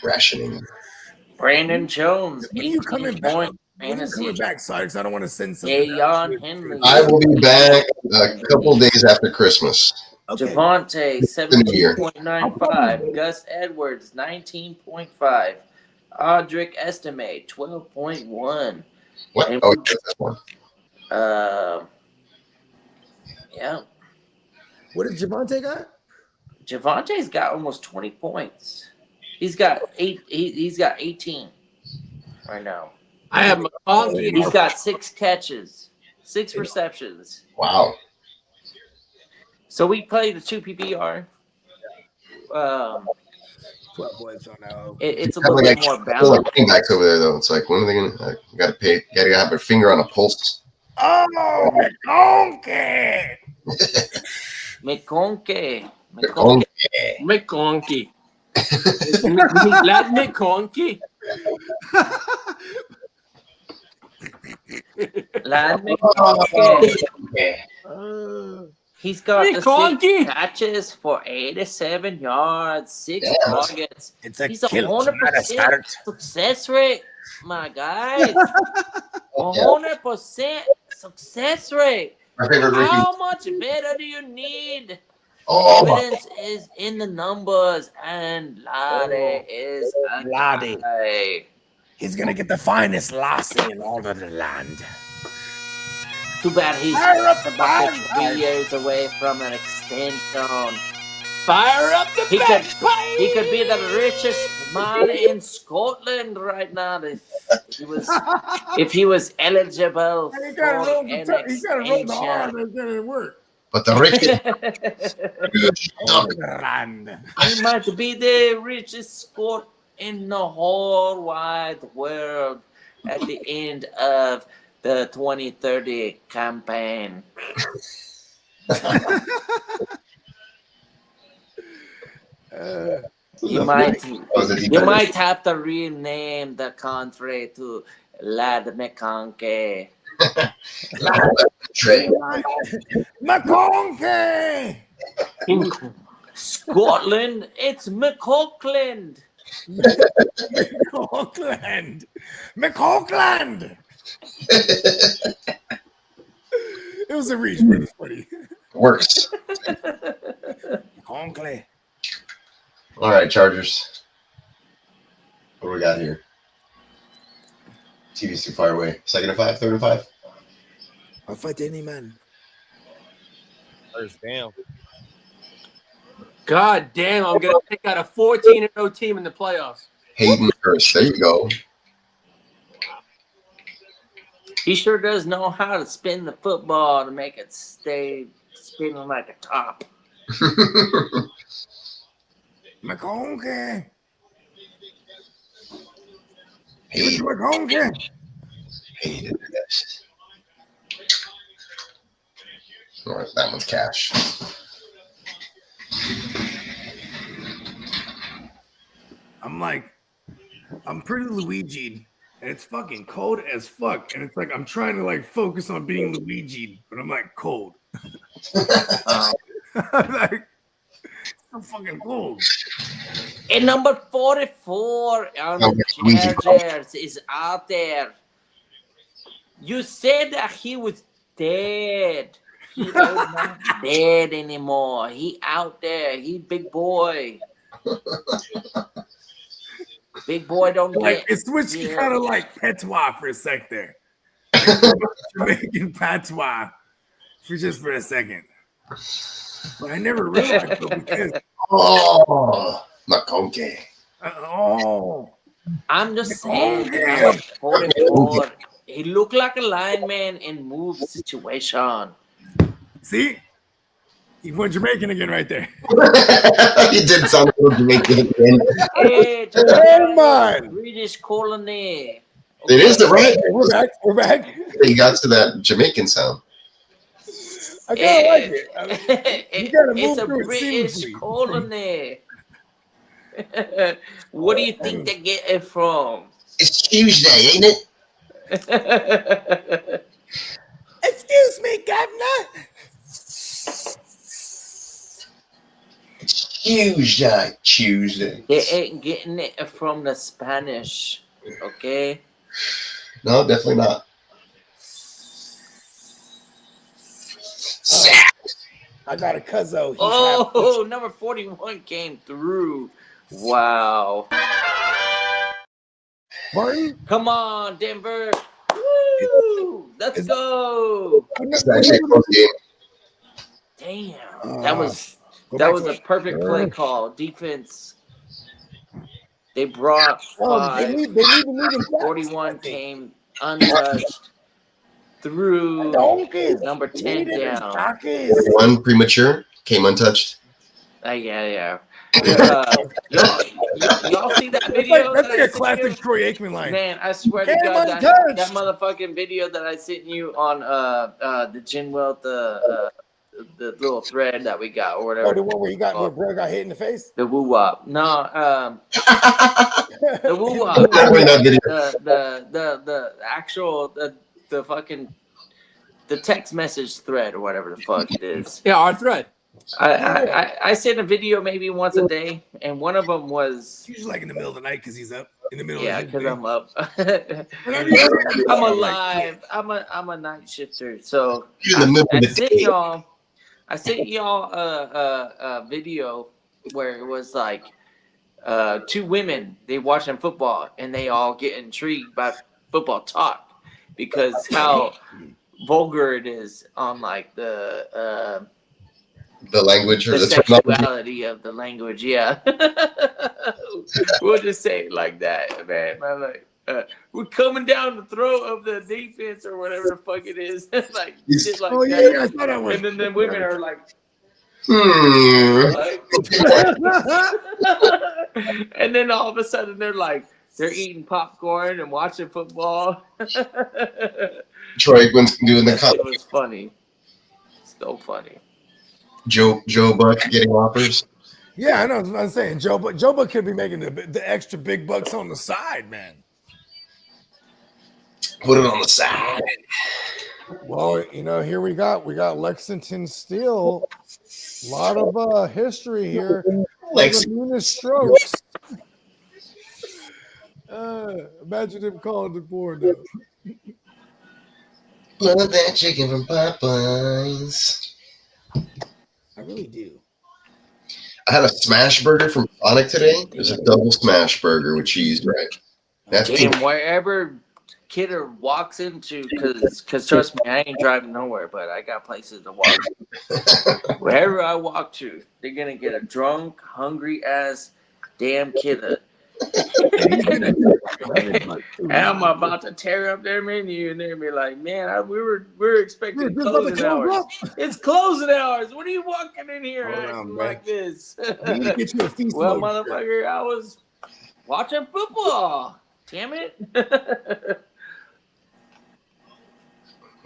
Speaker 7: Rationing.
Speaker 4: Brandon Jones.
Speaker 1: When are you coming back?
Speaker 4: Point
Speaker 1: When are you
Speaker 4: fantasy.
Speaker 1: coming back, Sykes? I don't want to send something.
Speaker 4: Dayon Henley.
Speaker 7: I will be back a couple days after Christmas.
Speaker 1: Okay.
Speaker 4: Javonte 17.95. Gus Edwards 19.5. Audric Estimate 12.1.
Speaker 7: What?
Speaker 4: And-
Speaker 7: Oh, yeah, that's one.
Speaker 4: Yeah.
Speaker 1: What did Javonte got?
Speaker 4: Javonte's got almost 20 points. He's got 18 right now.
Speaker 6: I have McConkey.
Speaker 4: He's got 6 catches, 6 receptions.
Speaker 7: Wow.
Speaker 4: So we play the 2 PPR.
Speaker 1: 12 boys on that.
Speaker 4: It's a
Speaker 7: I feel
Speaker 4: little
Speaker 7: like
Speaker 4: bit more
Speaker 7: I feel
Speaker 4: balanced.
Speaker 7: like running backs over there though. It's like when are they gonna? Gotta have their finger on a pulse.
Speaker 1: Oh, McConkey.
Speaker 4: McConkey.
Speaker 6: McConkey. Lad McConkey.
Speaker 4: Lad McConkey. He's got the
Speaker 6: McConkey.
Speaker 4: 6 catches for 87 yards, 6
Speaker 7: Yeah.
Speaker 4: targets.
Speaker 1: It's a
Speaker 4: He's a
Speaker 1: killer.
Speaker 4: 100% success rate, my guys. 100% success rate.
Speaker 7: My favorite rookie.
Speaker 4: How much better do you need?
Speaker 7: Oh, my.
Speaker 4: Evidence is in the numbers, and Lade is a
Speaker 1: Lade.
Speaker 4: guy.
Speaker 1: He's gonna get the finest lassie in all of the land.
Speaker 4: Too bad he's
Speaker 1: Fire up the
Speaker 4: fucking
Speaker 1: band.
Speaker 4: 3 years away from an extension.
Speaker 6: Fire up the
Speaker 4: He
Speaker 6: bagpipe.
Speaker 4: He could be the richest man in Scotland right now if he was eligible for
Speaker 1: He
Speaker 4: an
Speaker 1: gotta roll the arm.
Speaker 4: extension.
Speaker 1: That's gonna work.
Speaker 7: But the Ricky.
Speaker 1: All of the land.
Speaker 4: He might be the richest Scot in the whole wide world at the end of the 2030 campaign. You might have to rename the country to Lad McConkey.
Speaker 1: McConkey.
Speaker 4: Scotland, it's McCockland.
Speaker 1: McCockland. McCockland. It was a reach, but it's funny.
Speaker 7: Works.
Speaker 1: McConkey.
Speaker 7: All right, Chargers. What do we got here? TV's too far away. 2nd and 5, 3rd and 5.
Speaker 1: I'll fight any man.
Speaker 5: First down.
Speaker 6: God damn, I'm going to pick out a 14-0 team in the playoffs.
Speaker 7: Hayden Hurst. There you go.
Speaker 4: He sure does know how to spin the football to make it stay spinning like a top.
Speaker 1: McConkey.
Speaker 7: Hayden.
Speaker 1: McConkey.
Speaker 7: Hayden Hurst. All right, that one's cash.
Speaker 1: I'm like, I'm pretty Luigi'd, and it's fucking cold as fuck. And it's like I'm trying to like focus on being Luigi'd, but I'm like cold. Like, so fucking cold.
Speaker 4: And number 44 on the Chargers is out there. You said that he was dead. He is not dead anymore. He out there. He big boy. Big boy don't
Speaker 1: Like
Speaker 4: get.
Speaker 1: it switched kind of like patois for a sec there. Like, Jamaican patois for a second. But I never realized though because
Speaker 7: Maconque.
Speaker 4: I'm just saying, number 44. He looked like a lineman in move situation.
Speaker 1: See? You went Jamaican again right there.
Speaker 7: He did sound a little Jamaican again.
Speaker 4: Hey,
Speaker 1: Come on.
Speaker 4: British colony.
Speaker 7: It is the right.
Speaker 1: We're back. We're back.
Speaker 7: He got to that Jamaican sound.
Speaker 1: I kind of like it. I mean, you gotta move
Speaker 4: It's a
Speaker 1: through it
Speaker 4: British
Speaker 1: seamlessly.
Speaker 4: colony. What do you think they get it from?
Speaker 7: It's Tuesday, ain't it?
Speaker 1: Excuse me, governor.
Speaker 7: It's Tuesday.
Speaker 4: They ain't getting it from the Spanish, okay?
Speaker 7: No, definitely not.
Speaker 1: I got a cuzzo.
Speaker 4: Oh, number 41 came through. Wow.
Speaker 1: Martin?
Speaker 4: Come on, Denver. Woo! Let's go.
Speaker 7: It's actually a close game.
Speaker 4: Damn. That was a perfect play call. Defense. They brought 5. 41 came untouched. Through number 10 down.
Speaker 7: 41 premature, came untouched.
Speaker 4: Yeah. Y'all see that video?
Speaker 1: That's like a classic Troy Aikman line.
Speaker 4: Man, I swear to God, that motherfucking video that I sent you on the Gin Welt, the little thread that we got or whatever.
Speaker 1: Oh, the one where where bro got hit in the face?
Speaker 4: The woo wop. No, the woo wop. The actual the fucking the text message thread or whatever the fuck it is.
Speaker 6: Yeah, our thread.
Speaker 4: I send a video maybe once a day, and one of them was
Speaker 1: usually like in the middle of the night because he's up in the middle.
Speaker 4: Yeah, because I'm up. I'm alive. I'm a night shifter, so I sent y'all a video where it was like 2 women, they watching football and they all get intrigued by football talk because how vulgar it is on like the
Speaker 7: language or
Speaker 4: the sexuality of the language. Yeah. We'll just say it like that, man. I'm like, we're coming down the throat of the defense or whatever the fuck it is. Like shit like that.
Speaker 1: Yeah, I saw that one.
Speaker 4: And then the women are like, and then all of a sudden they're eating popcorn and watching football.
Speaker 7: Troy Aikman's doing the
Speaker 4: It was funny. So funny.
Speaker 7: Joe Buck getting offers.
Speaker 1: Yeah, I know what I'm saying. Joe Buck could be making the extra big bucks on the side, man.
Speaker 7: Put it on the side.
Speaker 1: Well, here we got Lexington Steel. A lot of history here. Lexington strokes. Imagine him calling the board though.
Speaker 7: Love that chicken from Popeyes.
Speaker 1: I really do.
Speaker 7: I had a smash burger from Sonic today. It was a double smash burger with cheese, right? That's
Speaker 4: Damn, wherever Kidder walks into, because trust me, I ain't driving nowhere, but I got places to walk. Wherever I walk to, they're gonna get a drunk, hungry ass damn Kidder. And I'm about to tear up their menu, and they'll be like, "Man, we're expecting closing hours. It's closing hours. What are you walking in here acting like this?" Well, motherfucker, I was watching football. Damn it!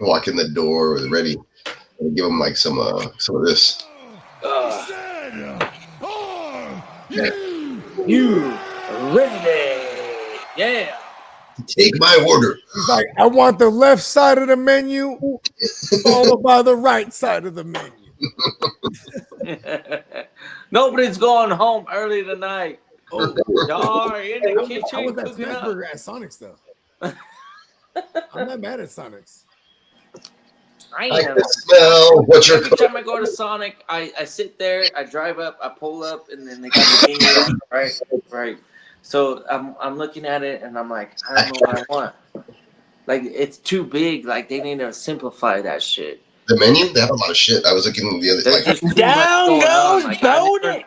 Speaker 7: Walk in the door with ready. Give them like some of this.
Speaker 4: You ready?
Speaker 6: Yeah.
Speaker 7: Take my order.
Speaker 1: He's like, I want the left side of the menu, followed by the right side of the menu.
Speaker 4: Nobody's going home early tonight.
Speaker 1: Oh,
Speaker 4: Y'all are in the
Speaker 1: how
Speaker 4: kitchen
Speaker 1: was that
Speaker 4: cooking
Speaker 1: snack
Speaker 4: up.
Speaker 1: burger at Sonic's though? I'm not mad at Sonic's.
Speaker 4: I
Speaker 7: I
Speaker 4: am.
Speaker 7: can smell what you're
Speaker 4: Every time I go to Sonic, I sit there, I drive up, I pull up, and then they got the menu on, right. So I'm looking at it, and I'm like, I don't know what I want. Like, it's too big. Like, they need to simplify that shit.
Speaker 7: The menu, they have a lot of shit. I was looking the other
Speaker 4: There's
Speaker 7: like
Speaker 4: just too
Speaker 6: Down
Speaker 4: much going on.
Speaker 6: goes
Speaker 4: Like,
Speaker 6: bonus.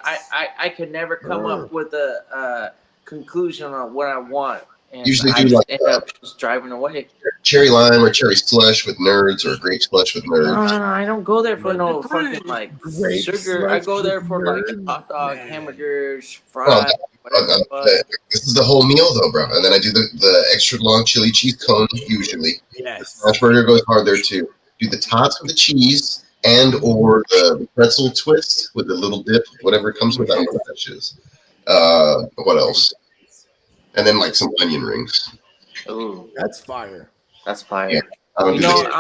Speaker 4: I could never come up with a conclusion on what I want. And
Speaker 7: Usually
Speaker 4: I
Speaker 7: do
Speaker 4: just
Speaker 7: like,
Speaker 4: end up just driving away.
Speaker 7: cherry lime or cherry slush with nerds or grape slush with nerds.
Speaker 4: No, I don't go there for no fucking like
Speaker 1: Grape
Speaker 4: sugar. I
Speaker 1: slush
Speaker 4: go there
Speaker 1: with
Speaker 4: for like
Speaker 1: nerds,
Speaker 4: hot dog,
Speaker 1: man.
Speaker 4: hamburgers,
Speaker 7: Well,
Speaker 4: fries, whatever the fuck.
Speaker 7: this is the whole meal though, bro. And then I do the extra long chili cheese cone usually.
Speaker 1: Yes.
Speaker 7: Smash burger goes hard there too. Do the tots with the cheese and or the pretzel twist with the little dip, whatever it comes with. I don't know what that shit is. What else? And then like some onion rings.
Speaker 4: Ooh,
Speaker 1: That's fire.
Speaker 4: that's fire.
Speaker 7: Yeah. I don't
Speaker 4: You
Speaker 7: do
Speaker 4: know,
Speaker 7: the-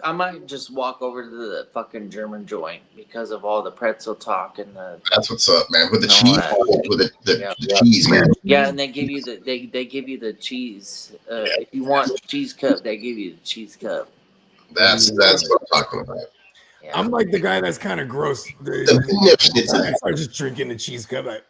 Speaker 4: I might just walk over to the fucking German joint because of all the pretzel talk and the
Speaker 7: That's what's up, man. With the
Speaker 4: No,
Speaker 7: cheese,
Speaker 4: that-
Speaker 7: with the
Speaker 4: yeah.
Speaker 7: cheese, man.
Speaker 4: yeah, and they give you they give you the cheese. If you want the cheese cup, they give you the cheese cup.
Speaker 7: That's what I'm talking about.
Speaker 4: Yeah.
Speaker 1: I'm like the guy that's kind of gross.
Speaker 7: The nip schnitzel.
Speaker 1: I start just drinking the cheese cup. Like,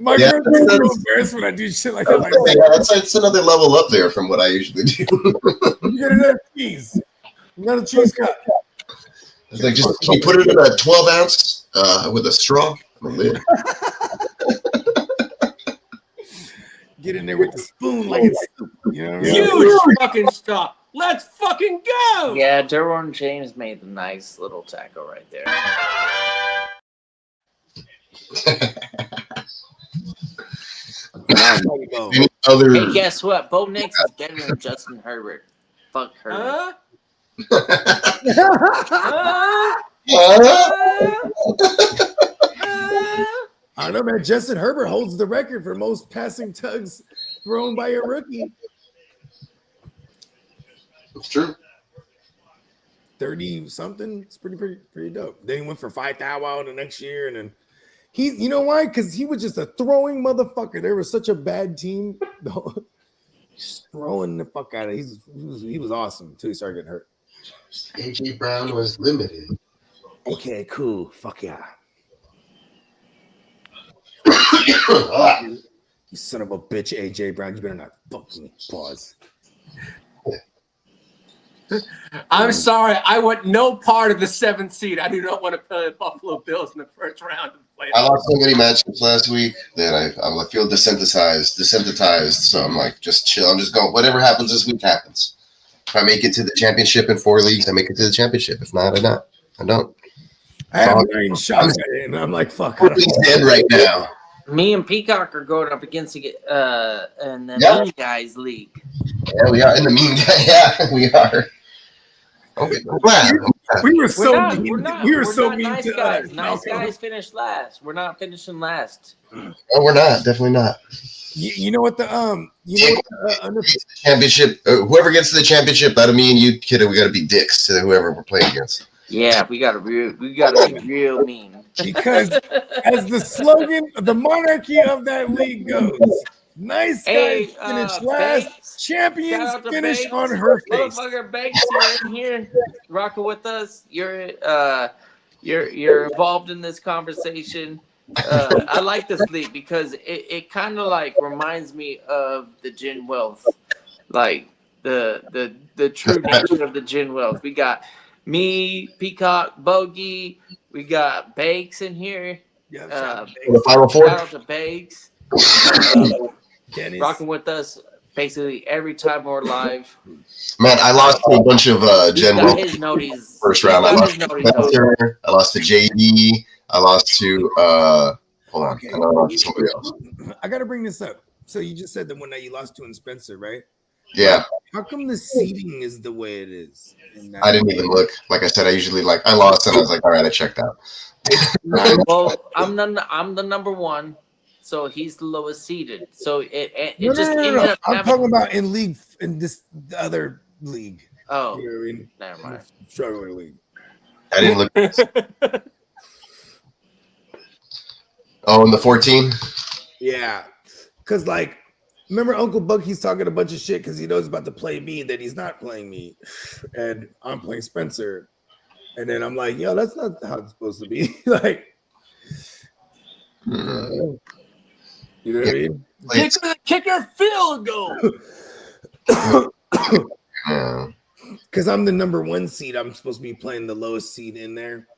Speaker 1: My
Speaker 7: Yeah,
Speaker 1: girl gets so
Speaker 7: that's-
Speaker 1: embarrassed when I do shit like that. Like,
Speaker 7: Yeah, that's another level up there from what I usually do.
Speaker 1: you get another cheese. Another cheese cup.
Speaker 7: It's like just can you put it in a 12 ounce with a straw and a lid.
Speaker 1: Get in there with the spoon like it's soup. You know what I mean?
Speaker 6: Huge fucking stuff. Let's fucking go.
Speaker 4: Yeah, Derwin James made a nice little tackle right there.
Speaker 7: Any other
Speaker 4: Hey, guess what? Bo Nix is better than Justin Herbert. Fuck Herbert.
Speaker 1: I don't know, man. Justin Herbert holds the record for most passing tugs thrown by a rookie.
Speaker 7: It's true.
Speaker 1: 30 something. It's pretty dope. Then he went for 5,000 the next year, and then you know why? Because he was just a throwing motherfucker. They were such a bad team. Just throwing the fuck out of it. He was awesome until he started getting hurt.
Speaker 7: AJ Brown was limited.
Speaker 1: Okay, cool. Fuck yeah. You son of a bitch, AJ Brown. You better not fucking pause.
Speaker 6: I'm sorry. I want no part of the 7th seed. I do not want to play the Buffalo Bills in the first round of the playoffs.
Speaker 7: I lost so many matchups last week that I feel desensitized. So I'm like, just chill. I'm just going. Whatever happens this week happens. If I make it to the championship in 4 leagues, I make it to the championship. If not, I don't.
Speaker 1: I have 9 shots at it, and I'm like, fuck.
Speaker 7: We're dead right now.
Speaker 4: Me and Peacock are going up against in the
Speaker 7: Yeah.
Speaker 4: Mean Guys League.
Speaker 7: Yeah, we are in the mean guy. Yeah, we are. Okay, I'm glad.
Speaker 1: We were so
Speaker 4: We're not.
Speaker 1: mean.
Speaker 4: We're not.
Speaker 1: We were
Speaker 4: We're
Speaker 1: so
Speaker 4: not
Speaker 1: mean
Speaker 4: nice
Speaker 1: to
Speaker 4: guys. Nice
Speaker 1: Malcolm.
Speaker 4: guys finish last. We're not finishing last.
Speaker 7: Oh, we're not. Definitely not.
Speaker 1: You know what the
Speaker 7: Championship. Whoever gets to the championship out of me and you, kid, we got to be dicks to whoever we're playing against.
Speaker 4: Yeah, we gotta be real mean.
Speaker 1: because as the slogan, the monarchy of that league goes, nice guys
Speaker 4: Hey,
Speaker 1: finish last,
Speaker 4: Banks.
Speaker 1: champions
Speaker 4: Shout out to
Speaker 1: finish
Speaker 4: Banks.
Speaker 1: on her face.
Speaker 4: Motherfucker Banks, you're in here rocking with us. You're involved in this conversation. I like this league because it kind of like reminds me of the Gin Wealth, like the true nature of the Gin Wealth. We got me, Peacock, Bogey. We got Bakes in here.
Speaker 1: Yeah,
Speaker 7: The final four.
Speaker 4: Shout out to Bakes.
Speaker 1: Dennis.
Speaker 4: Rocking with us basically every time we're live.
Speaker 7: Man, I lost to a bunch of Gen
Speaker 4: He's got
Speaker 7: World
Speaker 4: his noties.
Speaker 7: first round. I
Speaker 4: He's got
Speaker 7: lost
Speaker 4: his
Speaker 7: to
Speaker 4: noties on.
Speaker 7: Spencer. I lost to JD. I lost to hold on. I lost to somebody else.
Speaker 1: I got to bring this up. So you just said the one that you lost to in Spencer, right?
Speaker 7: Yeah,
Speaker 1: How come the seating is the way it is?
Speaker 7: I didn't even look. Like I said, I usually I lost and I was like, all right, I checked out.
Speaker 4: Well, I'm the number one, so he's the lowest seeded. So it just ended up
Speaker 1: I'm
Speaker 4: having.
Speaker 1: talking about in league in this the other league.
Speaker 4: Oh,
Speaker 1: You know what I mean?
Speaker 4: never mind.
Speaker 1: Struggling league.
Speaker 7: I didn't look. Oh, in the 14.
Speaker 1: Yeah, because like, remember Uncle Buck? He's talking a bunch of shit because he knows about to play me. That he's not playing me, and I'm playing Spencer. And then I'm like, yo, that's not how it's supposed to be. Like, you know what I mean?
Speaker 6: Kicker field goal.
Speaker 1: Because I'm the number one seed. I'm supposed to be playing the lowest seed in there.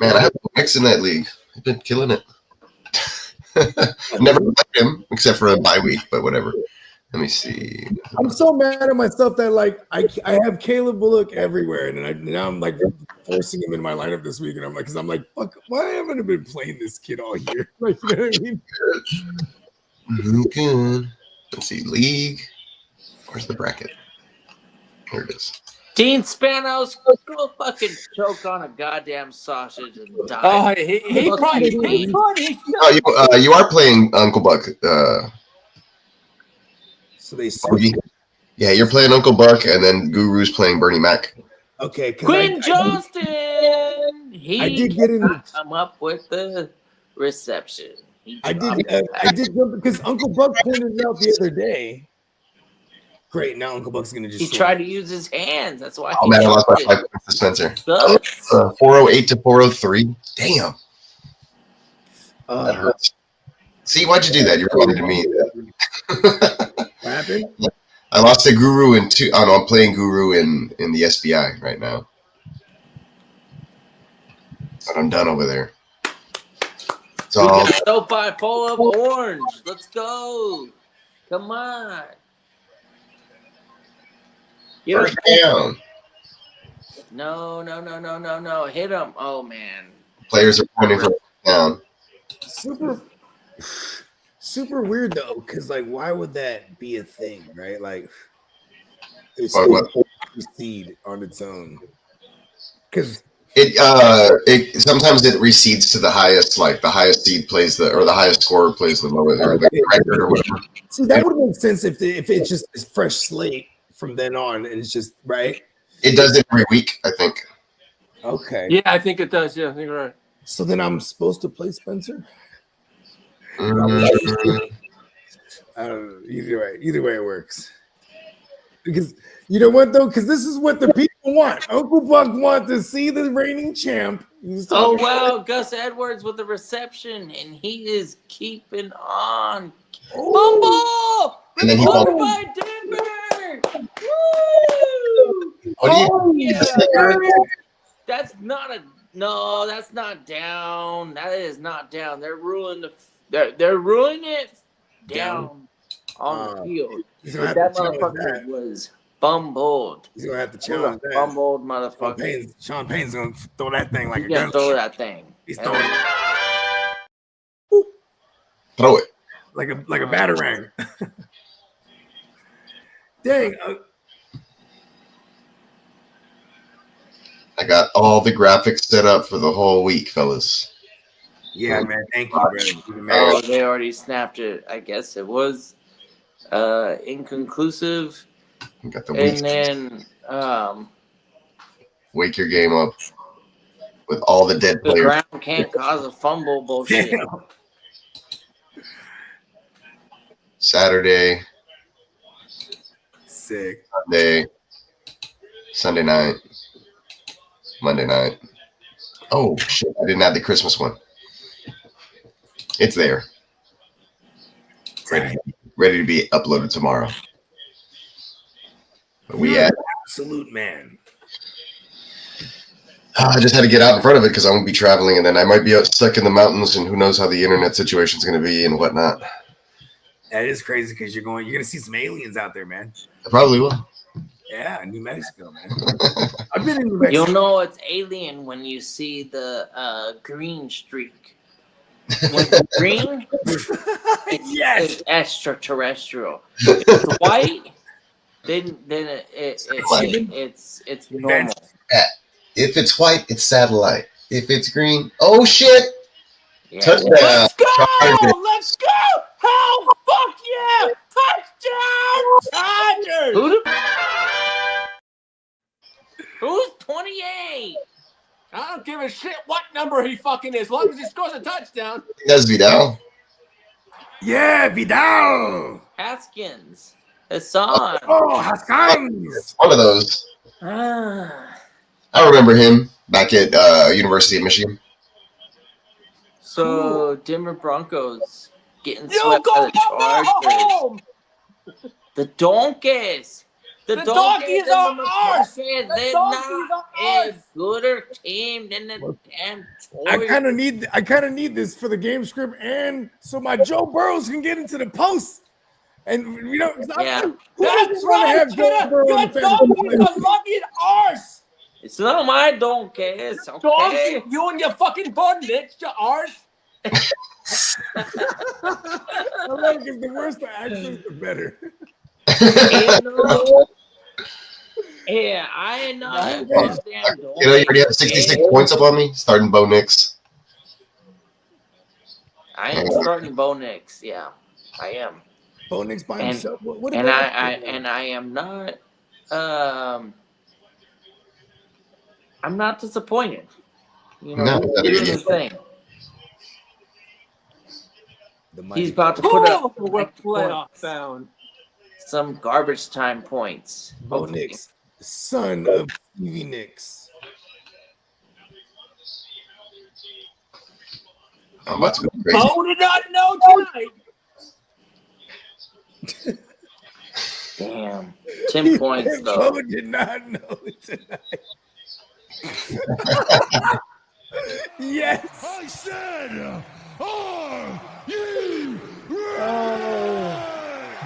Speaker 7: Man, I have Mix in that league. I've been killing it. I've never played him except for a bye week, but whatever. Let me see.
Speaker 1: I'm so mad at myself that like I have Caleb Bullock everywhere, and now I'm like forcing him in my lineup this week, and I'm like, because I'm like, fuck, why haven't I been playing this kid all year? Like, you know what I mean?
Speaker 7: Good. Let's see, league. Where's the bracket? Here it is.
Speaker 4: Dean Spanos, go fucking choke on a goddamn sausage and die.
Speaker 6: Oh, he probably.
Speaker 7: Oh, you are playing Uncle Buck.
Speaker 1: So they
Speaker 7: Bogey. Yeah, you're playing Uncle Buck, and then Guru's playing Bernie Mac.
Speaker 1: Okay,
Speaker 4: Quinn Johnston.
Speaker 1: I did get in.
Speaker 4: Come up with the reception.
Speaker 1: I did because Uncle Buck pointed it out the other day. Great, now Uncle Buck's gonna just.
Speaker 4: He tried to use his hands. That's why.
Speaker 7: Oh man, I lost by 5 points to Spencer. 408 to 403. Damn. That hurts. See, why'd you do that? You reminded me.
Speaker 1: What happened?
Speaker 7: I lost to Guru in two. Oh no, I'm playing Guru in the SBI right now. But I'm done over there. So
Speaker 4: SoFi pull up orange. Let's go. Come on.
Speaker 7: first down.
Speaker 4: No. Hit him. Oh man.
Speaker 7: Players are pointing for down.
Speaker 1: Super weird though, because like, why would that be a thing, right? Like, it's proceed on its own. Because
Speaker 7: it sometimes it recedes to the highest, like the highest seed plays the highest scorer plays the lowest or the record or whatever.
Speaker 1: See, that would make sense if it's just a fresh slate from then on, and it's just right.
Speaker 7: It does it every week, I think.
Speaker 1: Okay.
Speaker 6: Yeah, I think it does. Yeah, I think you're right.
Speaker 1: So then I'm supposed to play Spencer?
Speaker 7: Mm-hmm.
Speaker 1: I don't know. Either way it works. Because you know what though? Because this is what the people want. Uncle Buck wants to see the reigning champ.
Speaker 4: Oh wow, Gus Edwards with the reception, and he is keeping on. Fumble!
Speaker 7: And then he
Speaker 4: fumbled by Denver. Woo! That's not down. That is not down. They're ruling it down on the field. But that motherfucker was fumbled.
Speaker 1: He's gonna have to challenge that.
Speaker 4: Fumbled motherfucker.
Speaker 1: Sean Payne's gonna throw that thing like
Speaker 4: He's gonna throw that thing.
Speaker 1: He's throwing it.
Speaker 7: Throw it.
Speaker 1: Like a batarang. Dang.
Speaker 7: I got all the graphics set up for the whole week, fellas.
Speaker 1: Yeah, man. Thank you, bro.
Speaker 4: Oh, they already snapped it. I guess it was inconclusive.
Speaker 7: Got the
Speaker 4: And then
Speaker 7: wake your game up with all the dead
Speaker 4: the
Speaker 7: players.
Speaker 4: ground can't cause a fumble bullshit.
Speaker 7: Saturday,
Speaker 1: Sick.
Speaker 7: Sunday night, Monday night. Oh shit! I didn't add the Christmas one. It's there, ready to be uploaded tomorrow. But we had
Speaker 1: absolute man.
Speaker 7: I just had to get out in front of it because I won't be traveling, and then I might be stuck in the mountains, and who knows how the internet situation is going to be and whatnot.
Speaker 1: That is crazy because you're gonna see some aliens out there, man.
Speaker 7: I probably will.
Speaker 1: Yeah, New Mexico, man. I've been in New Mexico.
Speaker 4: You'll know it's alien when you see the green streak. When it's green, it's extraterrestrial. If it's white, then it's normal.
Speaker 7: If it's white, it's satellite. If it's green. Oh, shit.
Speaker 4: Yeah.
Speaker 7: Touchdown.
Speaker 6: Let's go!
Speaker 7: Chargers.
Speaker 6: Let's go! Oh, fuck yeah! Touchdown, Chargers!
Speaker 4: Who's 28?
Speaker 6: I don't give a shit what number he fucking is, as long as he scores a touchdown.
Speaker 7: That's Vidal.
Speaker 1: Yeah, Vidal.
Speaker 4: Haskins. Hassan.
Speaker 1: Oh, Haskins.
Speaker 7: One of those.
Speaker 4: Ah.
Speaker 7: I remember him back at University of Michigan.
Speaker 4: So Denver Broncos getting
Speaker 6: You
Speaker 4: swept
Speaker 6: go
Speaker 4: by the Chargers.
Speaker 6: home!
Speaker 4: The Donkeys.
Speaker 6: The Donkeys are ours!
Speaker 4: They're
Speaker 6: The
Speaker 4: not
Speaker 6: Donkeys are
Speaker 4: a
Speaker 6: ours!
Speaker 4: gooder team than the damn
Speaker 1: I
Speaker 4: Toys.
Speaker 1: kind of need this for the game script, and so my Joe Burrows can get into the post. And we don't.
Speaker 4: Yeah.
Speaker 1: Who
Speaker 6: That's
Speaker 1: doesn't wanna
Speaker 6: right,
Speaker 1: have Joe
Speaker 6: kiddo!
Speaker 1: Burrow
Speaker 6: Your
Speaker 1: in the fantasy
Speaker 6: Donkeys are fucking ours!
Speaker 4: It's not my Donkeys, okay?
Speaker 6: Donkey, you and your fucking bun, Nick, you're ours!
Speaker 1: I love because the worse the accent, the better.
Speaker 4: Yeah, I know.
Speaker 7: You know, you already have 66 points up on me, starting Bo Nix.
Speaker 4: I am starting Bo Nix. Yeah, I am.
Speaker 1: Bo Nix by
Speaker 4: And-
Speaker 1: himself. What
Speaker 4: And
Speaker 1: about
Speaker 4: I am not. I'm not disappointed. You know,
Speaker 7: No,
Speaker 4: he's doing his thing.
Speaker 1: the mighty
Speaker 4: He's about to put up
Speaker 6: We're
Speaker 4: like
Speaker 6: playoff
Speaker 4: points.
Speaker 6: bound.
Speaker 4: Some garbage time points.
Speaker 1: Bo Nix, son of Stevie Nicks.
Speaker 7: I'm about to go crazy.
Speaker 6: Bo did not know tonight.
Speaker 4: Damn, 10 points though.
Speaker 1: Bo did not know tonight. Yes.
Speaker 3: I said,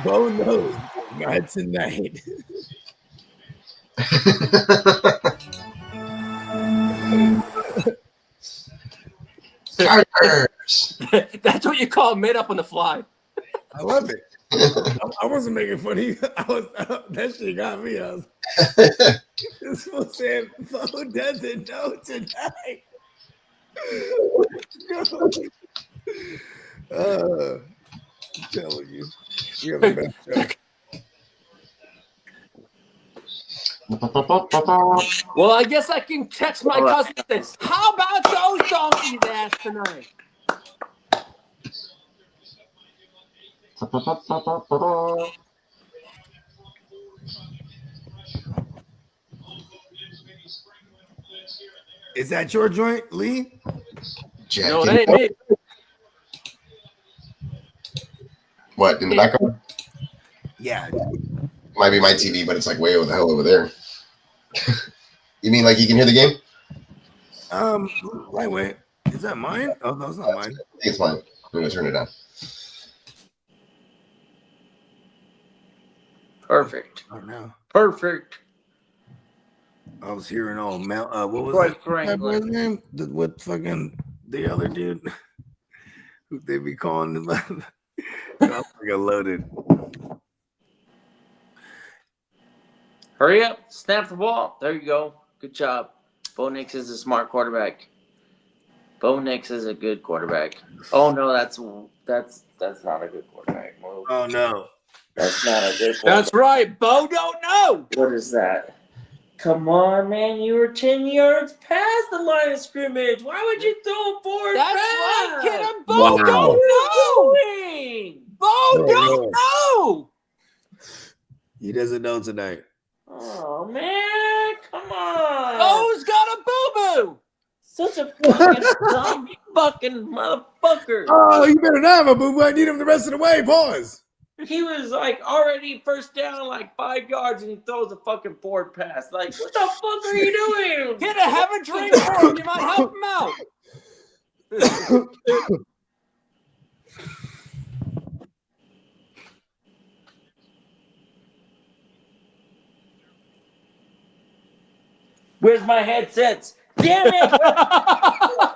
Speaker 1: Bo knows. Not tonight.
Speaker 7: Chargers.
Speaker 6: That's what you call made up on the fly.
Speaker 1: I love it. I wasn't making fun of you. That shit got me. I was this fool saying Bo doesn't know tonight. I'm telling you. You're the best show.
Speaker 6: Well, I guess I can text my cousin this. How about those donkeys ass tonight?
Speaker 1: Is that your joint, Lee?
Speaker 7: Jack
Speaker 6: No,
Speaker 7: in-
Speaker 6: that ain't me.
Speaker 7: What, in the background?
Speaker 1: Yeah.
Speaker 7: Might be my TV, but it's like way over the hell over there. You mean like you can hear the game?
Speaker 1: Wait. Is that mine? Oh, no, it's not mine.
Speaker 7: I think it's mine. I'm going to turn it down.
Speaker 4: Perfect.
Speaker 1: Oh no.
Speaker 4: Perfect.
Speaker 1: I was hearing all what was
Speaker 4: Troy
Speaker 1: that
Speaker 4: Franklin.
Speaker 1: boy's name? What fucking the other dude? Who they be calling him? I got loaded.
Speaker 4: Hurry up, snap the ball. There you go. Good job. Bo Nix is a smart quarterback. Bo Nix is a good quarterback. Oh no, that's not a good quarterback move.
Speaker 1: Oh no.
Speaker 4: That's not a good one.
Speaker 6: That's right. Bo don't know.
Speaker 4: What is that? Come on, man. You were 10 yards past the line of scrimmage. Why would you throw a forward
Speaker 6: That's
Speaker 4: pass?
Speaker 6: right, kid. And Bo
Speaker 1: Wow.
Speaker 6: don't know.
Speaker 4: Doing?
Speaker 6: Bo
Speaker 1: Oh,
Speaker 6: don't know.
Speaker 1: He doesn't know tonight.
Speaker 4: Oh, man. Come on.
Speaker 6: Bo's got a boo-boo.
Speaker 4: Such a fucking dumb fucking motherfucker.
Speaker 1: Oh, you better not have a boo boo. I need him the rest of the way. Pause.
Speaker 4: He was like already first down like 5 yards and he throws a fucking forward pass. Like, what the fuck are you doing?
Speaker 6: Kid, have a drink for him. You might help him out.
Speaker 4: Where's my headsets? Damn it!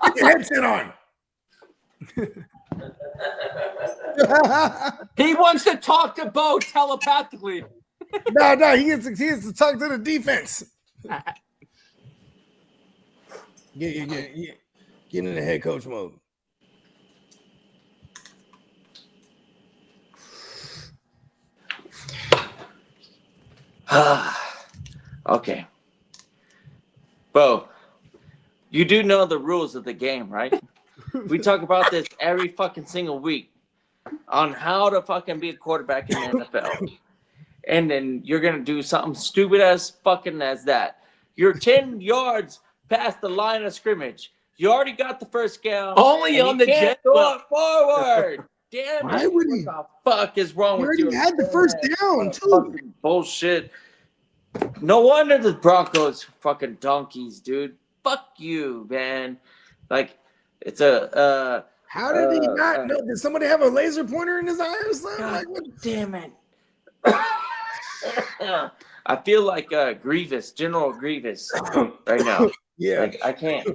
Speaker 1: Put your headset on.
Speaker 6: He wants to talk to Bo telepathically.
Speaker 1: No, he has to talk to the defense. Get in the head coach mode.
Speaker 4: Okay. Bo, you do know the rules of the game, right? We talk about this every fucking single week on how to fucking be a quarterback in the NFL. And then you're going to do something stupid as fucking as that. You're 10 yards past the line of scrimmage. You already got the first down.
Speaker 6: Only on the jet.
Speaker 4: Throw it forward. Damn
Speaker 1: Why
Speaker 4: it.
Speaker 1: would he?
Speaker 4: What the fuck is wrong
Speaker 1: He
Speaker 4: with you?
Speaker 1: already had the first down, too.
Speaker 4: Fucking bullshit. No wonder the Broncos fucking donkeys, dude. Fuck you, man. Like, it's a
Speaker 1: How did he not know? Did somebody have a laser pointer in his eye or something?
Speaker 4: God
Speaker 1: Like, what?
Speaker 4: damn it. I feel like Grievous, General Grievous right now.
Speaker 1: Yeah.
Speaker 4: Like I can't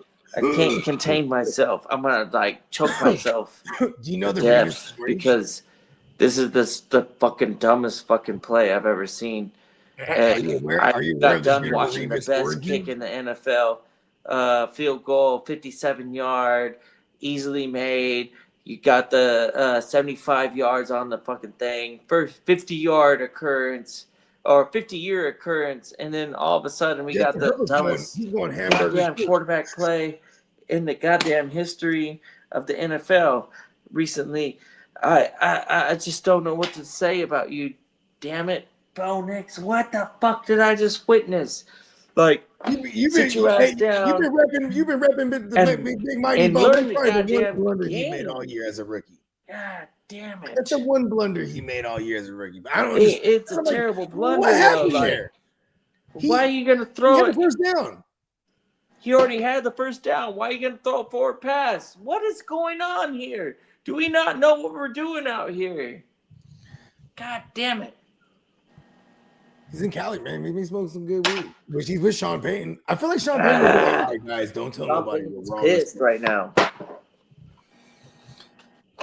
Speaker 4: contain myself. I'm gonna like choke myself
Speaker 1: Do you know the
Speaker 4: to death
Speaker 1: Revis story?
Speaker 4: because this is the fucking dumbest fucking play I've ever seen.
Speaker 1: Are you aware
Speaker 4: I
Speaker 1: of
Speaker 4: got
Speaker 1: the
Speaker 4: done
Speaker 1: General
Speaker 4: watching the
Speaker 1: Revis
Speaker 4: best
Speaker 1: origin?
Speaker 4: kick in the NFL. Field goal, 57-yard, easily made. You got the 75 yards on the fucking thing. First 50-yard occurrence or 50-year occurrence, and then all of a sudden we got the dumbest
Speaker 1: He's going hamburger.
Speaker 4: goddamn quarterback play in the goddamn history of the NFL recently. I just don't know what to say about you. Damn it, Bo Nix. What the fuck did I just witness? Like,
Speaker 1: You've
Speaker 4: sit your ass down.
Speaker 1: You've been repping big mighty
Speaker 4: and
Speaker 1: Bo.
Speaker 4: learn
Speaker 1: That's
Speaker 4: the
Speaker 1: probably the
Speaker 4: goddamn
Speaker 1: one blunder he
Speaker 4: game.
Speaker 1: made all year as a rookie.
Speaker 4: God damn it.
Speaker 1: That's the one blunder he made all year as a rookie. But I don't
Speaker 4: It's a
Speaker 1: I'm like,
Speaker 4: terrible blunder.
Speaker 1: what happened
Speaker 4: though. Like,
Speaker 1: there?
Speaker 4: why are you going to
Speaker 1: He
Speaker 4: throw
Speaker 1: had
Speaker 4: it?
Speaker 1: the first down.
Speaker 4: He already had the first down. Why are you going to throw a forward pass? What is going on here? Do we not know what we're doing out here? God damn it.
Speaker 1: He's in Cali, man. Maybe he smoked some good weed. Which he's with Sean Payton. I feel like Sean Payton was like, all right, guys, don't tell nobody we're wrong.
Speaker 4: Pissed right now.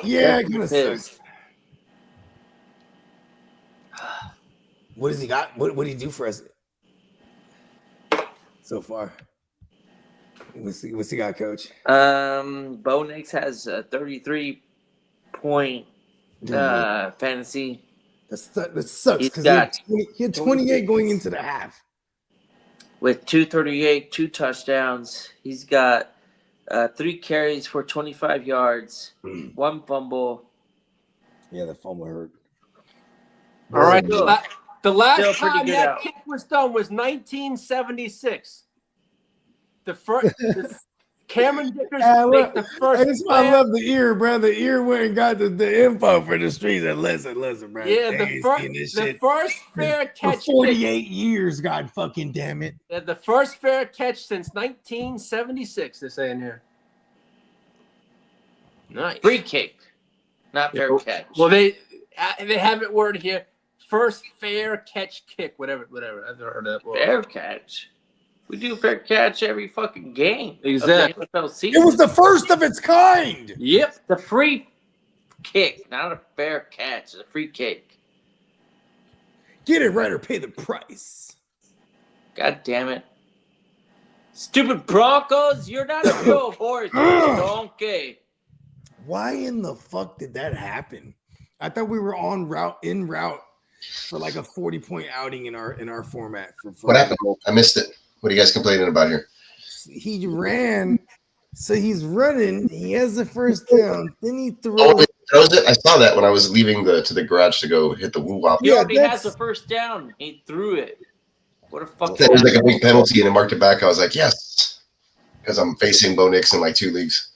Speaker 1: Yeah, it kind of
Speaker 4: Pissed.
Speaker 1: sucks. What does he got? What did he do for us so far? What's he got, Coach?
Speaker 4: Bo Nix has a 33-point fantasy.
Speaker 1: That sucks
Speaker 4: He's
Speaker 1: because
Speaker 4: got
Speaker 1: he had 28 going into the half.
Speaker 4: With 238, 2 touchdowns. He's got 3 carries for 25 yards, 1 fumble.
Speaker 1: Yeah, the fumble hurt.
Speaker 6: All right.
Speaker 4: Still-
Speaker 6: The last
Speaker 4: still pretty
Speaker 6: time
Speaker 4: good
Speaker 6: that
Speaker 4: out.
Speaker 6: kick was done was 1976. The first Cameron Dickers make the first.
Speaker 1: That's why I love the ear, bro. The ear went and got the info for the streets. And listen, bro.
Speaker 6: Yeah,
Speaker 1: They
Speaker 6: the
Speaker 1: ain't
Speaker 6: first
Speaker 1: seen this
Speaker 6: the
Speaker 1: shit
Speaker 6: first fair
Speaker 1: for
Speaker 6: catch.
Speaker 1: 48 years. God fucking damn it.
Speaker 6: The first fair catch since 1976. They're saying here. Nice.
Speaker 4: Free kick, not fair catch.
Speaker 6: Well, they have it worded here. First fair catch kick, whatever. I've never heard that. Well,
Speaker 4: Fair catch. We do fair catch every fucking game.
Speaker 6: Exactly.
Speaker 4: Of the NFL season.
Speaker 1: It was the first of its kind.
Speaker 6: Yep.
Speaker 4: The free kick, not a fair catch. It's a free kick.
Speaker 1: Get it right or pay the price.
Speaker 4: God damn it. Stupid Broncos, you're not a real horse. You're a donkey.
Speaker 1: Why in the fuck did that happen? I thought we were en route for like a 40-point outing in our format. For
Speaker 7: What happened? I missed it. What are you guys complaining about here?
Speaker 1: He ran, so he's running. He has the first down. Then he throws.
Speaker 7: Oh, he throws it. I saw that when I was leaving to the garage to go hit the woo wop.
Speaker 4: He
Speaker 1: Yeah,
Speaker 4: already
Speaker 1: that's-
Speaker 4: has the first down. He threw it. What a fucking
Speaker 7: That was like a big penalty, and it marked it back. I was like, yes, because I'm facing Bo Nix in like 2 leagues.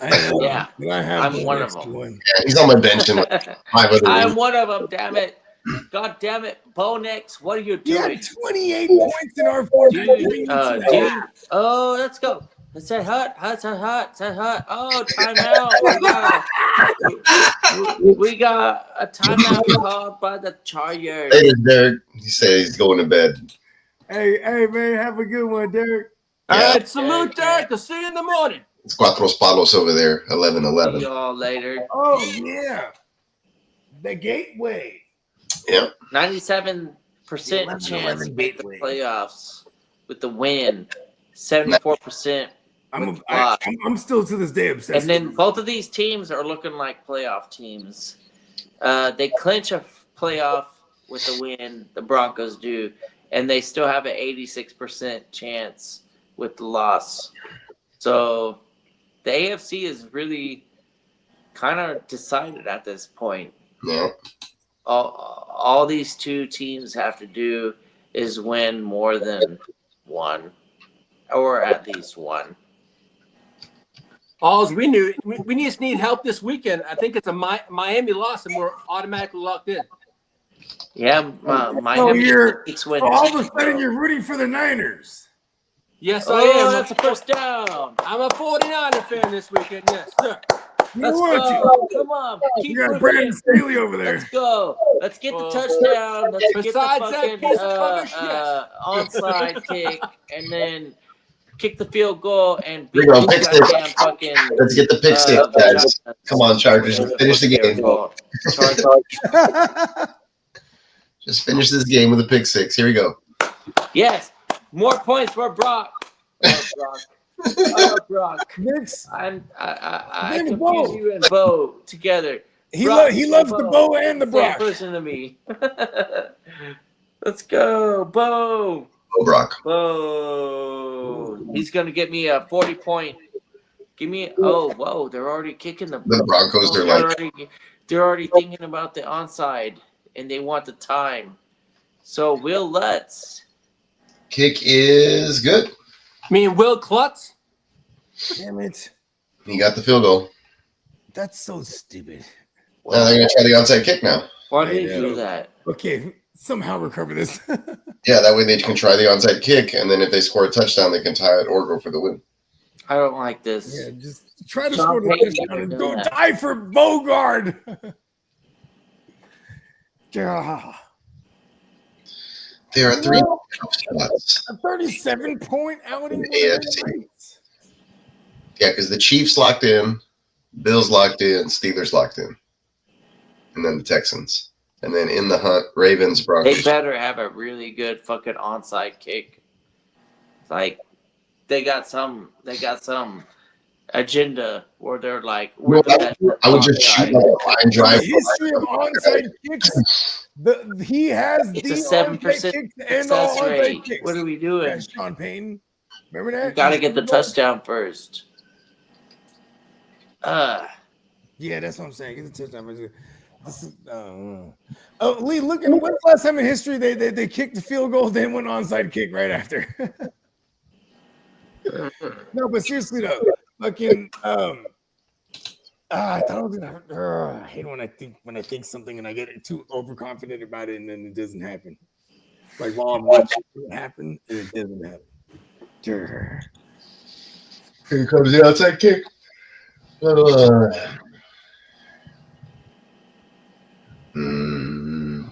Speaker 4: Yeah, I'm one of them.
Speaker 7: Yeah, he's on my bench in like 5 other
Speaker 4: I'm
Speaker 7: leagues.
Speaker 4: one of them, damn it. God damn it. Bo Nix, what are you
Speaker 1: He
Speaker 4: doing?
Speaker 1: had 28 points in our 4
Speaker 4: Dude, oh, let's go. Let's say hut. Oh, timeout. We got a timeout called by the Chargers.
Speaker 7: Hey, Derek. He said he's going to bed.
Speaker 1: Hey, man, have a good one, Derek.
Speaker 6: All
Speaker 7: Yeah.
Speaker 6: right, salute, Derek. I'll see you in the morning.
Speaker 7: It's Cuatros Palos over there, 11-11.
Speaker 4: See y'all later.
Speaker 1: Oh, yeah. The gateway.
Speaker 7: Yeah.
Speaker 4: 97%
Speaker 1: 11-11
Speaker 4: chance to make the
Speaker 1: gateway.
Speaker 4: playoffs with the win. 74%
Speaker 1: I'm still to this day obsessed.
Speaker 4: And then both of these teams are looking like playoff teams. They clinch a playoff with the win, the Broncos do, and they still have an 86% chance with the loss. So the AFC is really kind of decided at this point.
Speaker 7: Yeah.
Speaker 4: All these two teams have to do is win more than one, or at least one.
Speaker 6: All we just need help this weekend. I think it's a Miami loss, and we're automatically locked in.
Speaker 4: Yeah, Miami.
Speaker 1: All of a sudden, you're rooting for the Niners.
Speaker 6: Yes, I am.
Speaker 4: That's a first down.
Speaker 6: I'm a 49er fan this weekend. Yes, sir.
Speaker 4: Let's go. Come on.
Speaker 1: You got Brandon Staley over there.
Speaker 4: Let's go. Let's get the touchdown. Let's get the
Speaker 6: Besides that
Speaker 4: fucking
Speaker 6: piece of rubbish, yes.
Speaker 4: onside kick, and then kick the field goal and
Speaker 7: Here
Speaker 4: beat
Speaker 7: we go, pick six.
Speaker 4: fucking.
Speaker 7: Let's get the pick six, guys. Come on, Chargers. Finish the game. Just finish this game with a pick six. Here we go.
Speaker 4: Yes. More points for Brock. Brock. I confuse you and Bo together.
Speaker 1: He loves the Bo and the Brock.
Speaker 4: Same person to me. Let's go, Bo.
Speaker 7: Bo Brock.
Speaker 4: Bo. He's gonna get me a 40-point. Give me. Whoa! They're already kicking the
Speaker 7: Broncos.
Speaker 4: They're already thinking about the onside, and they want the time. So Will Lutz.
Speaker 7: Kick is good.
Speaker 6: Will Klutz?
Speaker 1: Damn it.
Speaker 7: He got the field goal.
Speaker 1: That's so stupid.
Speaker 7: Now they're going to try the onside kick now.
Speaker 4: Why did they do that?
Speaker 1: Okay, somehow recover this.
Speaker 7: Yeah, that way they can try the onside kick, and then if they score a touchdown, they can tie it or go for the win.
Speaker 4: I don't like this.
Speaker 1: Yeah, just try to score the touchdown and go die for Bogard. Yeah.
Speaker 7: There are three spots.
Speaker 1: A 37-point outing.
Speaker 7: AFC. Yeah, because the Chiefs locked in, Bills locked in, Steelers locked in, and then the Texans. And then in the hunt, Ravens, Broncos.
Speaker 4: They better have a really good fucking onside kick. Like they got some agenda where they're like,
Speaker 7: I would just shoot like a line drive.
Speaker 1: The history of onside kicks. He has
Speaker 4: it's
Speaker 1: the
Speaker 4: a 7% success rate.
Speaker 1: Kicks.
Speaker 4: What are we doing?
Speaker 1: Yeah, Sean Payton. Remember that?
Speaker 4: You gotta get the touchdown first.
Speaker 1: Yeah, that's what I'm saying. Get the touchdown first. This is, Lee, look at when's the last time in history they kicked the field goal, then went onside kick right after. No, but seriously though, fucking I thought I was gonna. I hate when I think something and I get too overconfident about it and then it doesn't happen. Like while I'm watching it happen and it doesn't happen.
Speaker 7: Here comes the outside kick.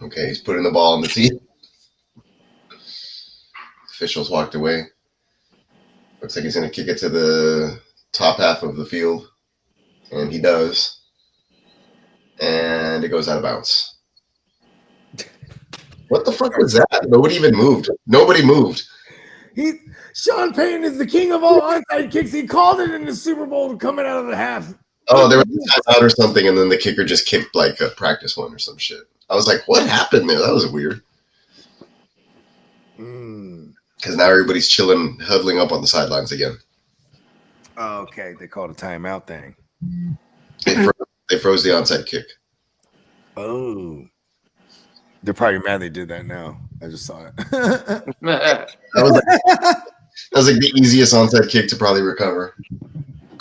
Speaker 7: Okay, he's putting the ball on the tee. Officials walked away. Looks like he's going to kick it to the top half of the field. And he does. And it goes out of bounds. What the fuck was that? Nobody even moved. Nobody moved.
Speaker 1: Sean Payton is the king of all onside kicks. He called it in the Super Bowl coming out of the half.
Speaker 7: Oh, there was a timeout or something, and then the kicker just kicked like a practice one or some shit. I was like, what happened there? That was weird. Because now everybody's chilling, huddling up on the sidelines again.
Speaker 1: Oh, okay, they called a timeout thing.
Speaker 7: They froze the onside kick.
Speaker 1: Oh. They're probably mad they did that now. I just saw it.
Speaker 7: That was like the easiest onside kick to probably recover.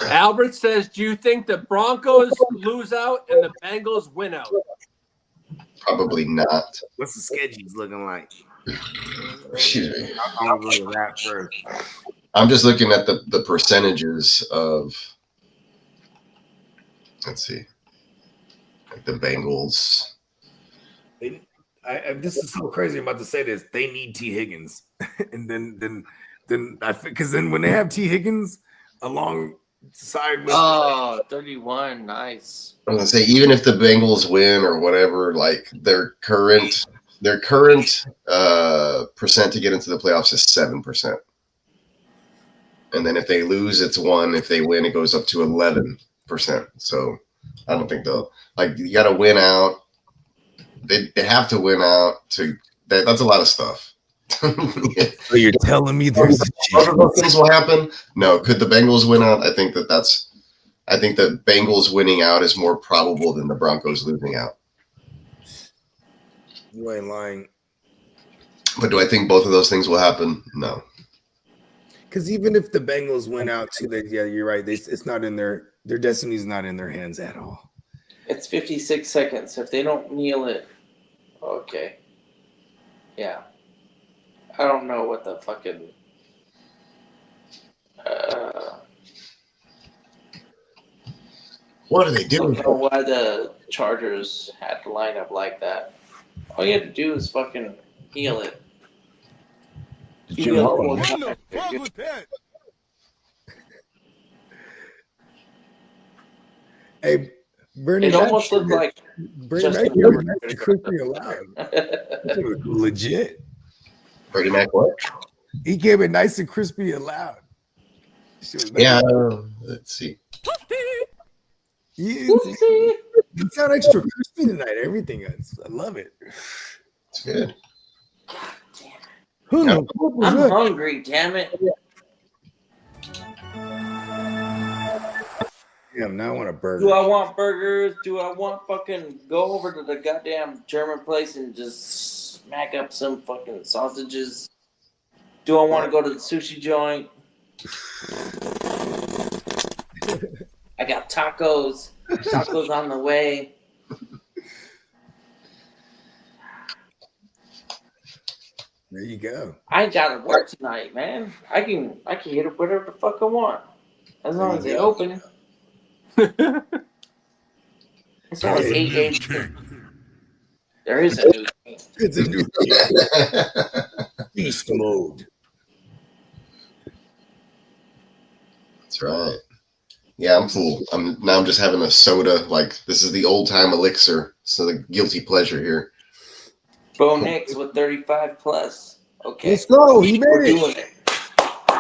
Speaker 6: Albert says, do you think the Broncos lose out and the Bengals win out?
Speaker 7: Probably not.
Speaker 1: What's the schedules looking like?
Speaker 7: Excuse me.
Speaker 1: I'll go to that first.
Speaker 7: I'm just looking at the percentages of, let's see, like the Bengals.
Speaker 1: This is so crazy. I'm about to say this. They need T. Higgins, and then because then when they have T. Higgins alongside with
Speaker 4: 31, nice.
Speaker 7: I'm gonna say even if the Bengals win or whatever, like their current percent to get into the playoffs is 7%. And then if they lose, it's 1. If they win, it goes up to 11%. So I don't think they'll you got to win out. They have to win out that's a lot of stuff.
Speaker 1: So you're telling me there's a
Speaker 7: Both of those
Speaker 1: chance?
Speaker 7: things will happen? No. Could the Bengals win out? I think that Bengals winning out is more probable than the Broncos losing out.
Speaker 1: You ain't lying.
Speaker 7: But do I think both of those things will happen? No.
Speaker 1: Because even if the Bengals win out too, yeah, you're right. It's not in their destiny's not in their hands at all.
Speaker 4: It's 56 seconds. If they don't kneel it, okay. Yeah. I don't know what the fucking.
Speaker 7: What are they
Speaker 4: I
Speaker 7: doing?
Speaker 4: don't know why the Chargers had to line up like that. All you had to do is fucking kneel it. You kneel it 4 times. You're good.
Speaker 1: Hey, Bernie,
Speaker 4: It almost looked like
Speaker 1: Bernie
Speaker 4: Justin
Speaker 1: Mac gave it
Speaker 4: Herbert.
Speaker 1: nice and crispy and loud. Legit.
Speaker 7: Freddie Mac what?
Speaker 1: He gave it nice and crispy and loud.
Speaker 7: Yeah. Let's see.
Speaker 1: You sound extra crispy tonight. Everything else. I love it.
Speaker 7: It's good.
Speaker 1: Who
Speaker 7: Yeah.
Speaker 1: the fuck was
Speaker 4: I'm
Speaker 1: that?
Speaker 4: hungry, damn it.
Speaker 1: Damn, now I want a burger.
Speaker 4: Do I want burgers? Do I want fucking go over to the goddamn German place and just smack up some fucking sausages? Do I want to go to the sushi joint? I got tacos. Tacos on the way.
Speaker 1: There you go.
Speaker 4: I ain't gotta work tonight, man. I can hit up whatever the fuck I want. As long as they open. It's only 8 games. There is a new game.
Speaker 1: It's a new beast mode.
Speaker 7: That's right. Yeah, I'm full. I'm just having a soda. This is the old time elixir. So the guilty pleasure here.
Speaker 4: Bo Nix with 35 plus. Okay.
Speaker 1: Let's go. He
Speaker 4: We're
Speaker 1: made
Speaker 4: doing
Speaker 1: it.
Speaker 4: it.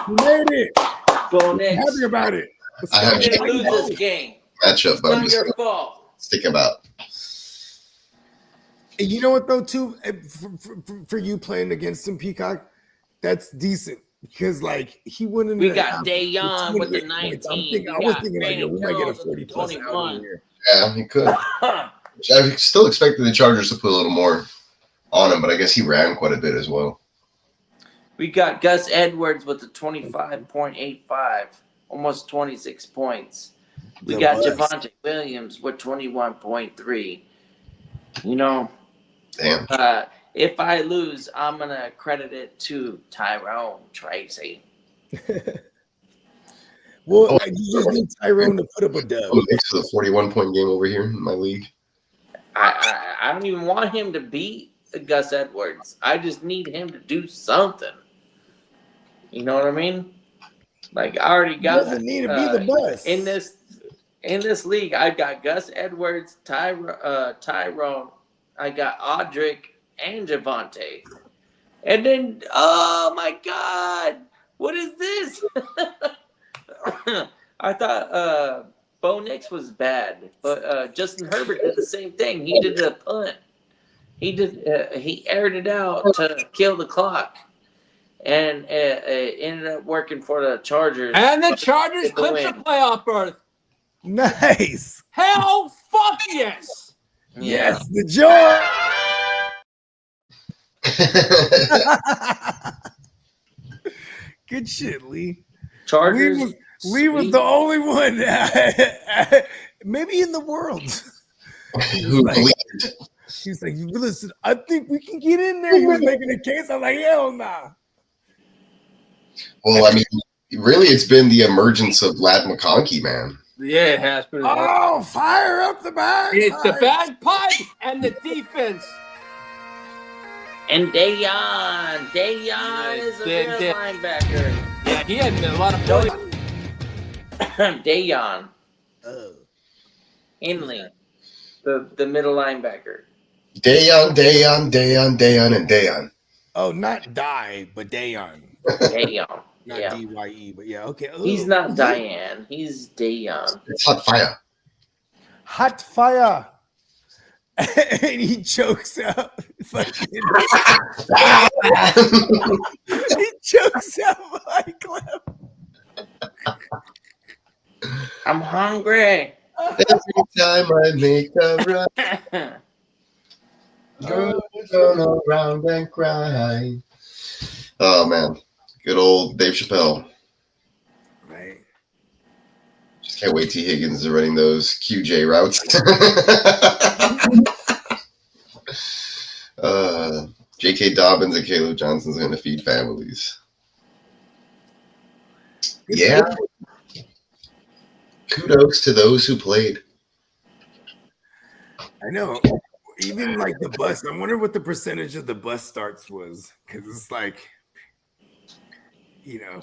Speaker 1: He made it.
Speaker 4: Bo
Speaker 1: I'm
Speaker 4: Nix.
Speaker 1: happy about it. Let's
Speaker 7: I
Speaker 1: go.
Speaker 7: have
Speaker 4: You didn't lose this game.
Speaker 7: Matchup,
Speaker 4: It's
Speaker 7: but I'm
Speaker 4: not
Speaker 7: just
Speaker 4: your
Speaker 7: gonna
Speaker 4: fault.
Speaker 7: stick him out.
Speaker 1: And you know what though, too, for you playing against him, Peacock, that's decent because he wouldn't.
Speaker 4: We got Dayon with the 19.
Speaker 1: I was thinking yo, we might get a 40 plus out here.
Speaker 7: Yeah, he could. I still expected the Chargers to put a little more on him, but I guess he ran quite a bit as well.
Speaker 4: We got Gus Edwards with the 25.85, almost 26 points. We got Javonte Williams with 21.3. You know,
Speaker 7: Damn.
Speaker 4: if I lose, I'm going to credit it to Tyrone Tracy.
Speaker 1: Well, you just need Tyrone to put up a dub.
Speaker 7: Next to the 41-point game over here in my league.
Speaker 4: I don't even want him to beat Gus Edwards. I just need him to do something. You know what I mean? I already got.
Speaker 1: Doesn't need to be the best
Speaker 4: in this league. I've got Gus Edwards, Tyrone. I got Audric and Javonte, and then oh my God, what is this? I thought Bo Nix was bad, but Justin Herbert did the same thing. He did a punt. He aired it out to kill the clock. And it ended up working for the Chargers.
Speaker 6: And the Chargers clinched the playoff berth.
Speaker 1: Nice.
Speaker 6: Hell, fuck yes.
Speaker 1: Yes, the joy. Good shit, Lee.
Speaker 4: Chargers.
Speaker 1: Lee was the only one, maybe in the world.
Speaker 7: Who believed?
Speaker 1: He's like, listen, I think we can get in there. He was making a case. I'm like, hell nah.
Speaker 7: Well, I mean, really, it's been the emergence of Lad McConkey, man.
Speaker 6: Yeah, it has been.
Speaker 1: Oh, fire up the bag.
Speaker 6: It's the bagpipe and the defense.
Speaker 4: And Dayon is a real linebacker.
Speaker 6: Yeah, he had a lot of points.
Speaker 4: Dayon. Henley, the middle linebacker.
Speaker 7: Dayon, and Dayon.
Speaker 1: Oh, not die, but Dayon.
Speaker 4: Dayon.
Speaker 1: Not
Speaker 4: Yeah.
Speaker 1: D-Y-E, but yeah, okay.
Speaker 4: He's
Speaker 1: Ugh.
Speaker 4: not Diane. He's Dayon.
Speaker 7: It's hot fire.
Speaker 1: Hot fire. And he chokes out. Fucking, he chokes out my clip.
Speaker 4: I'm hungry.
Speaker 7: Every time I make a run, girl, turn around and cry. Oh man, good old Dave Chappelle.
Speaker 1: Right.
Speaker 7: Just can't wait till Higgins is running those QJ routes. J.K. Dobbins and Caleb Johnson's going to feed families. Yeah. Kudos to those who played.
Speaker 1: I know. Even like the bus, I wonder what the percentage of the bus starts was. Because it's like, you know,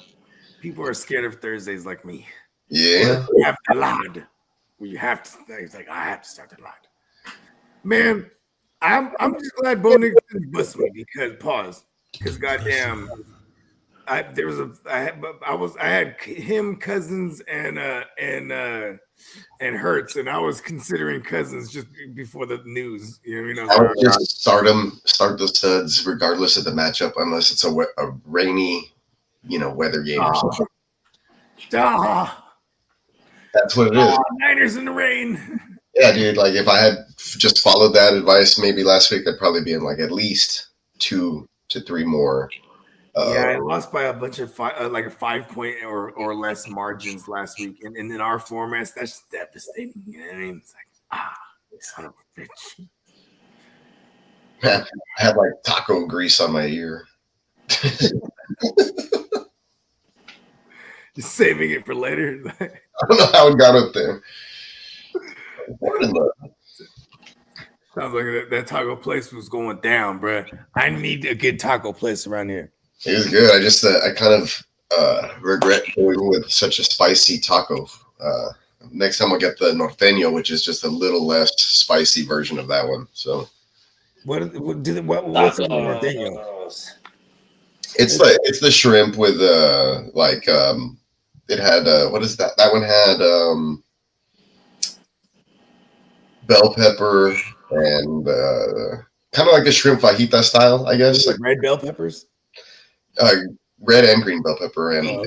Speaker 1: people are scared of Thursdays like me.
Speaker 7: Yeah.
Speaker 1: You have to lad. You have to. It's like, I have to start the lad. Man, I'm just glad Bo Nix didn't bust me because goddamn, I had him, Cousins, and Hurts, and I was considering Cousins just before the news. You know what I mean?
Speaker 7: I would just start the studs regardless of the matchup, unless it's a rainy, weather game or something. That's what it is.
Speaker 1: Niners in the rain.
Speaker 7: Yeah, dude. Like if I had just followed that advice maybe last week, I'd probably be in like at least 2 to 3 more.
Speaker 1: Yeah, I lost by a bunch of 5 point or less margins last week, and in our formats, that's devastating. You know what I mean? It's like son of a bitch.
Speaker 7: Man, I had like taco grease on my ear.
Speaker 1: Just saving it for later.
Speaker 7: I don't know how it got up there.
Speaker 1: Sounds like that taco place was going down, bro. I need a good taco place around here.
Speaker 7: It was good. I just I kind of regret going with such a spicy taco. Next time I'll get the norteño, which is just a little less spicy version of that one. So
Speaker 1: what's in the norteño?
Speaker 7: It's the shrimp with it had what is that? That one had bell pepper and kind of like a shrimp fajita style, I guess. Like
Speaker 1: red bell peppers?
Speaker 7: Red and green bell pepper and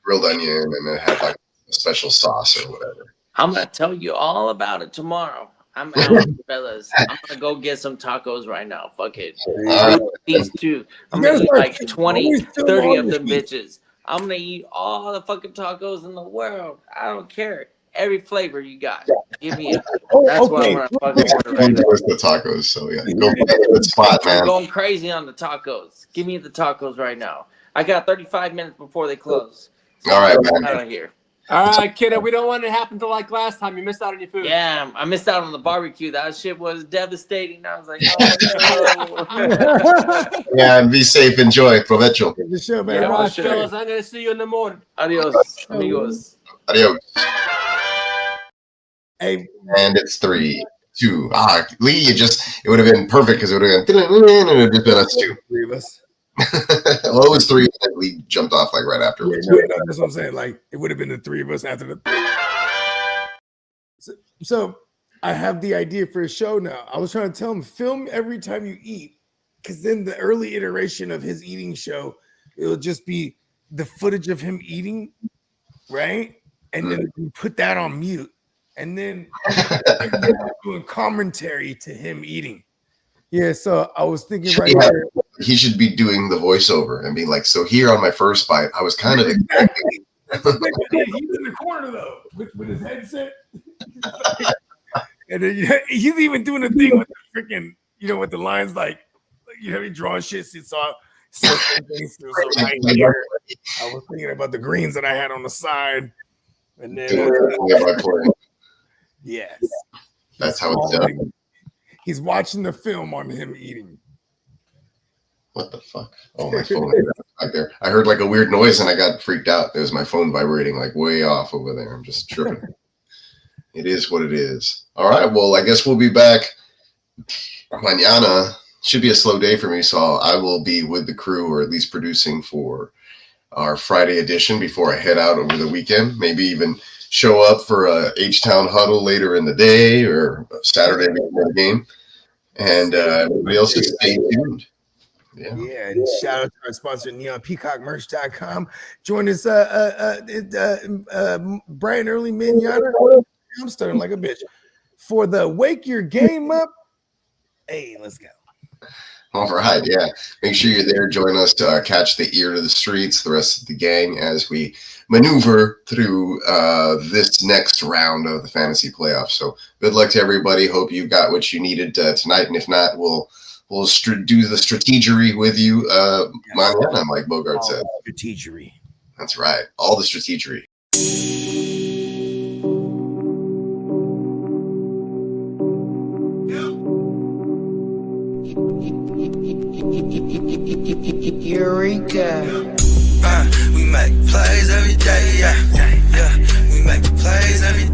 Speaker 7: grilled onion, and it had like a special sauce or whatever.
Speaker 4: I'm gonna tell you all about it tomorrow. I'm out, fellas. I'm gonna go get some tacos right now. Fuck it. These two. I'm gonna eat like 20, 30 of them bitches. I'm gonna eat all the fucking tacos in the world. I don't care. Every flavor you got. Give me it. That's what I'm gonna fucking order right now.
Speaker 7: The tacos, so yeah. Go find a good spot, man.
Speaker 4: I'm going crazy on the tacos. Give me the tacos right now. I got 35 minutes before they close. So
Speaker 7: all right, man.
Speaker 4: Out of here.
Speaker 6: All right, kiddo. We don't want it to happen to like last time. You missed out on your food.
Speaker 4: Yeah, I missed out on the barbecue. That shit was devastating. I was like, oh, no.
Speaker 7: Yeah, and be safe. Enjoy. Provecho.
Speaker 1: The show, man.
Speaker 4: Yeah,
Speaker 6: All right,
Speaker 4: sure.
Speaker 6: fellas. I'm gonna see you in the morning.
Speaker 4: Adios, amigos.
Speaker 7: Adios.
Speaker 1: Hey,
Speaker 7: and it's 3, 2. Lee, it would have been perfect because it would have been and it would have just been us 2.
Speaker 1: 3 of us.
Speaker 7: Well, it was 3, and Lee jumped off like right after.
Speaker 1: Yeah, that's what I'm saying. Like it would have been the 3 of us after the. So I have the idea for a show now. I was trying to tell him film every time you eat, because then the early iteration of his eating show, it'll just be the footage of him eating, right? And then you put that on mute, and then doing commentary to him eating. Yeah, so I was thinking here.
Speaker 7: He should be doing the voiceover and being like, so here on my first bite, I was kind of expecting.
Speaker 1: He's in the corner though, with his headset. And then he's even doing the thing with the freaking, with the lines like he drawing shit. So right here, I was thinking about the greens that I had on the side. And then yes.
Speaker 7: That's how it's done.
Speaker 1: He's watching the film on him eating.
Speaker 7: What the fuck? Oh, my phone back there. I heard like a weird noise and I got freaked out. It was my phone vibrating like way off over there. I'm just tripping. It is what it is. All right. Well, I guess we'll be back. Mañana should be a slow day for me, so I will be with the crew, or at least producing for our Friday edition before I head out over the weekend. Maybe even show up for a H-Town huddle later in the day or Saturday before the game. And everybody else just stay tuned.
Speaker 1: Yeah, and shout out to our sponsor, neonpeacockmerch.com. Join us, bright and early minute. I'm starting like a bitch. For the Wake Your Game Up. Hey, let's go.
Speaker 7: All right, yeah. Make sure you're there. Join us to catch the ear to the streets, the rest of the gang, as we maneuver through this next round of the fantasy playoffs. So good luck to everybody. Hope you got what you needed tonight. And if not, we'll do the strategery with you, Montana, like Bogart said.
Speaker 1: Strategery.
Speaker 7: That's right. All the strategery.
Speaker 2: Eureka. We make plays every day, yeah. We make plays every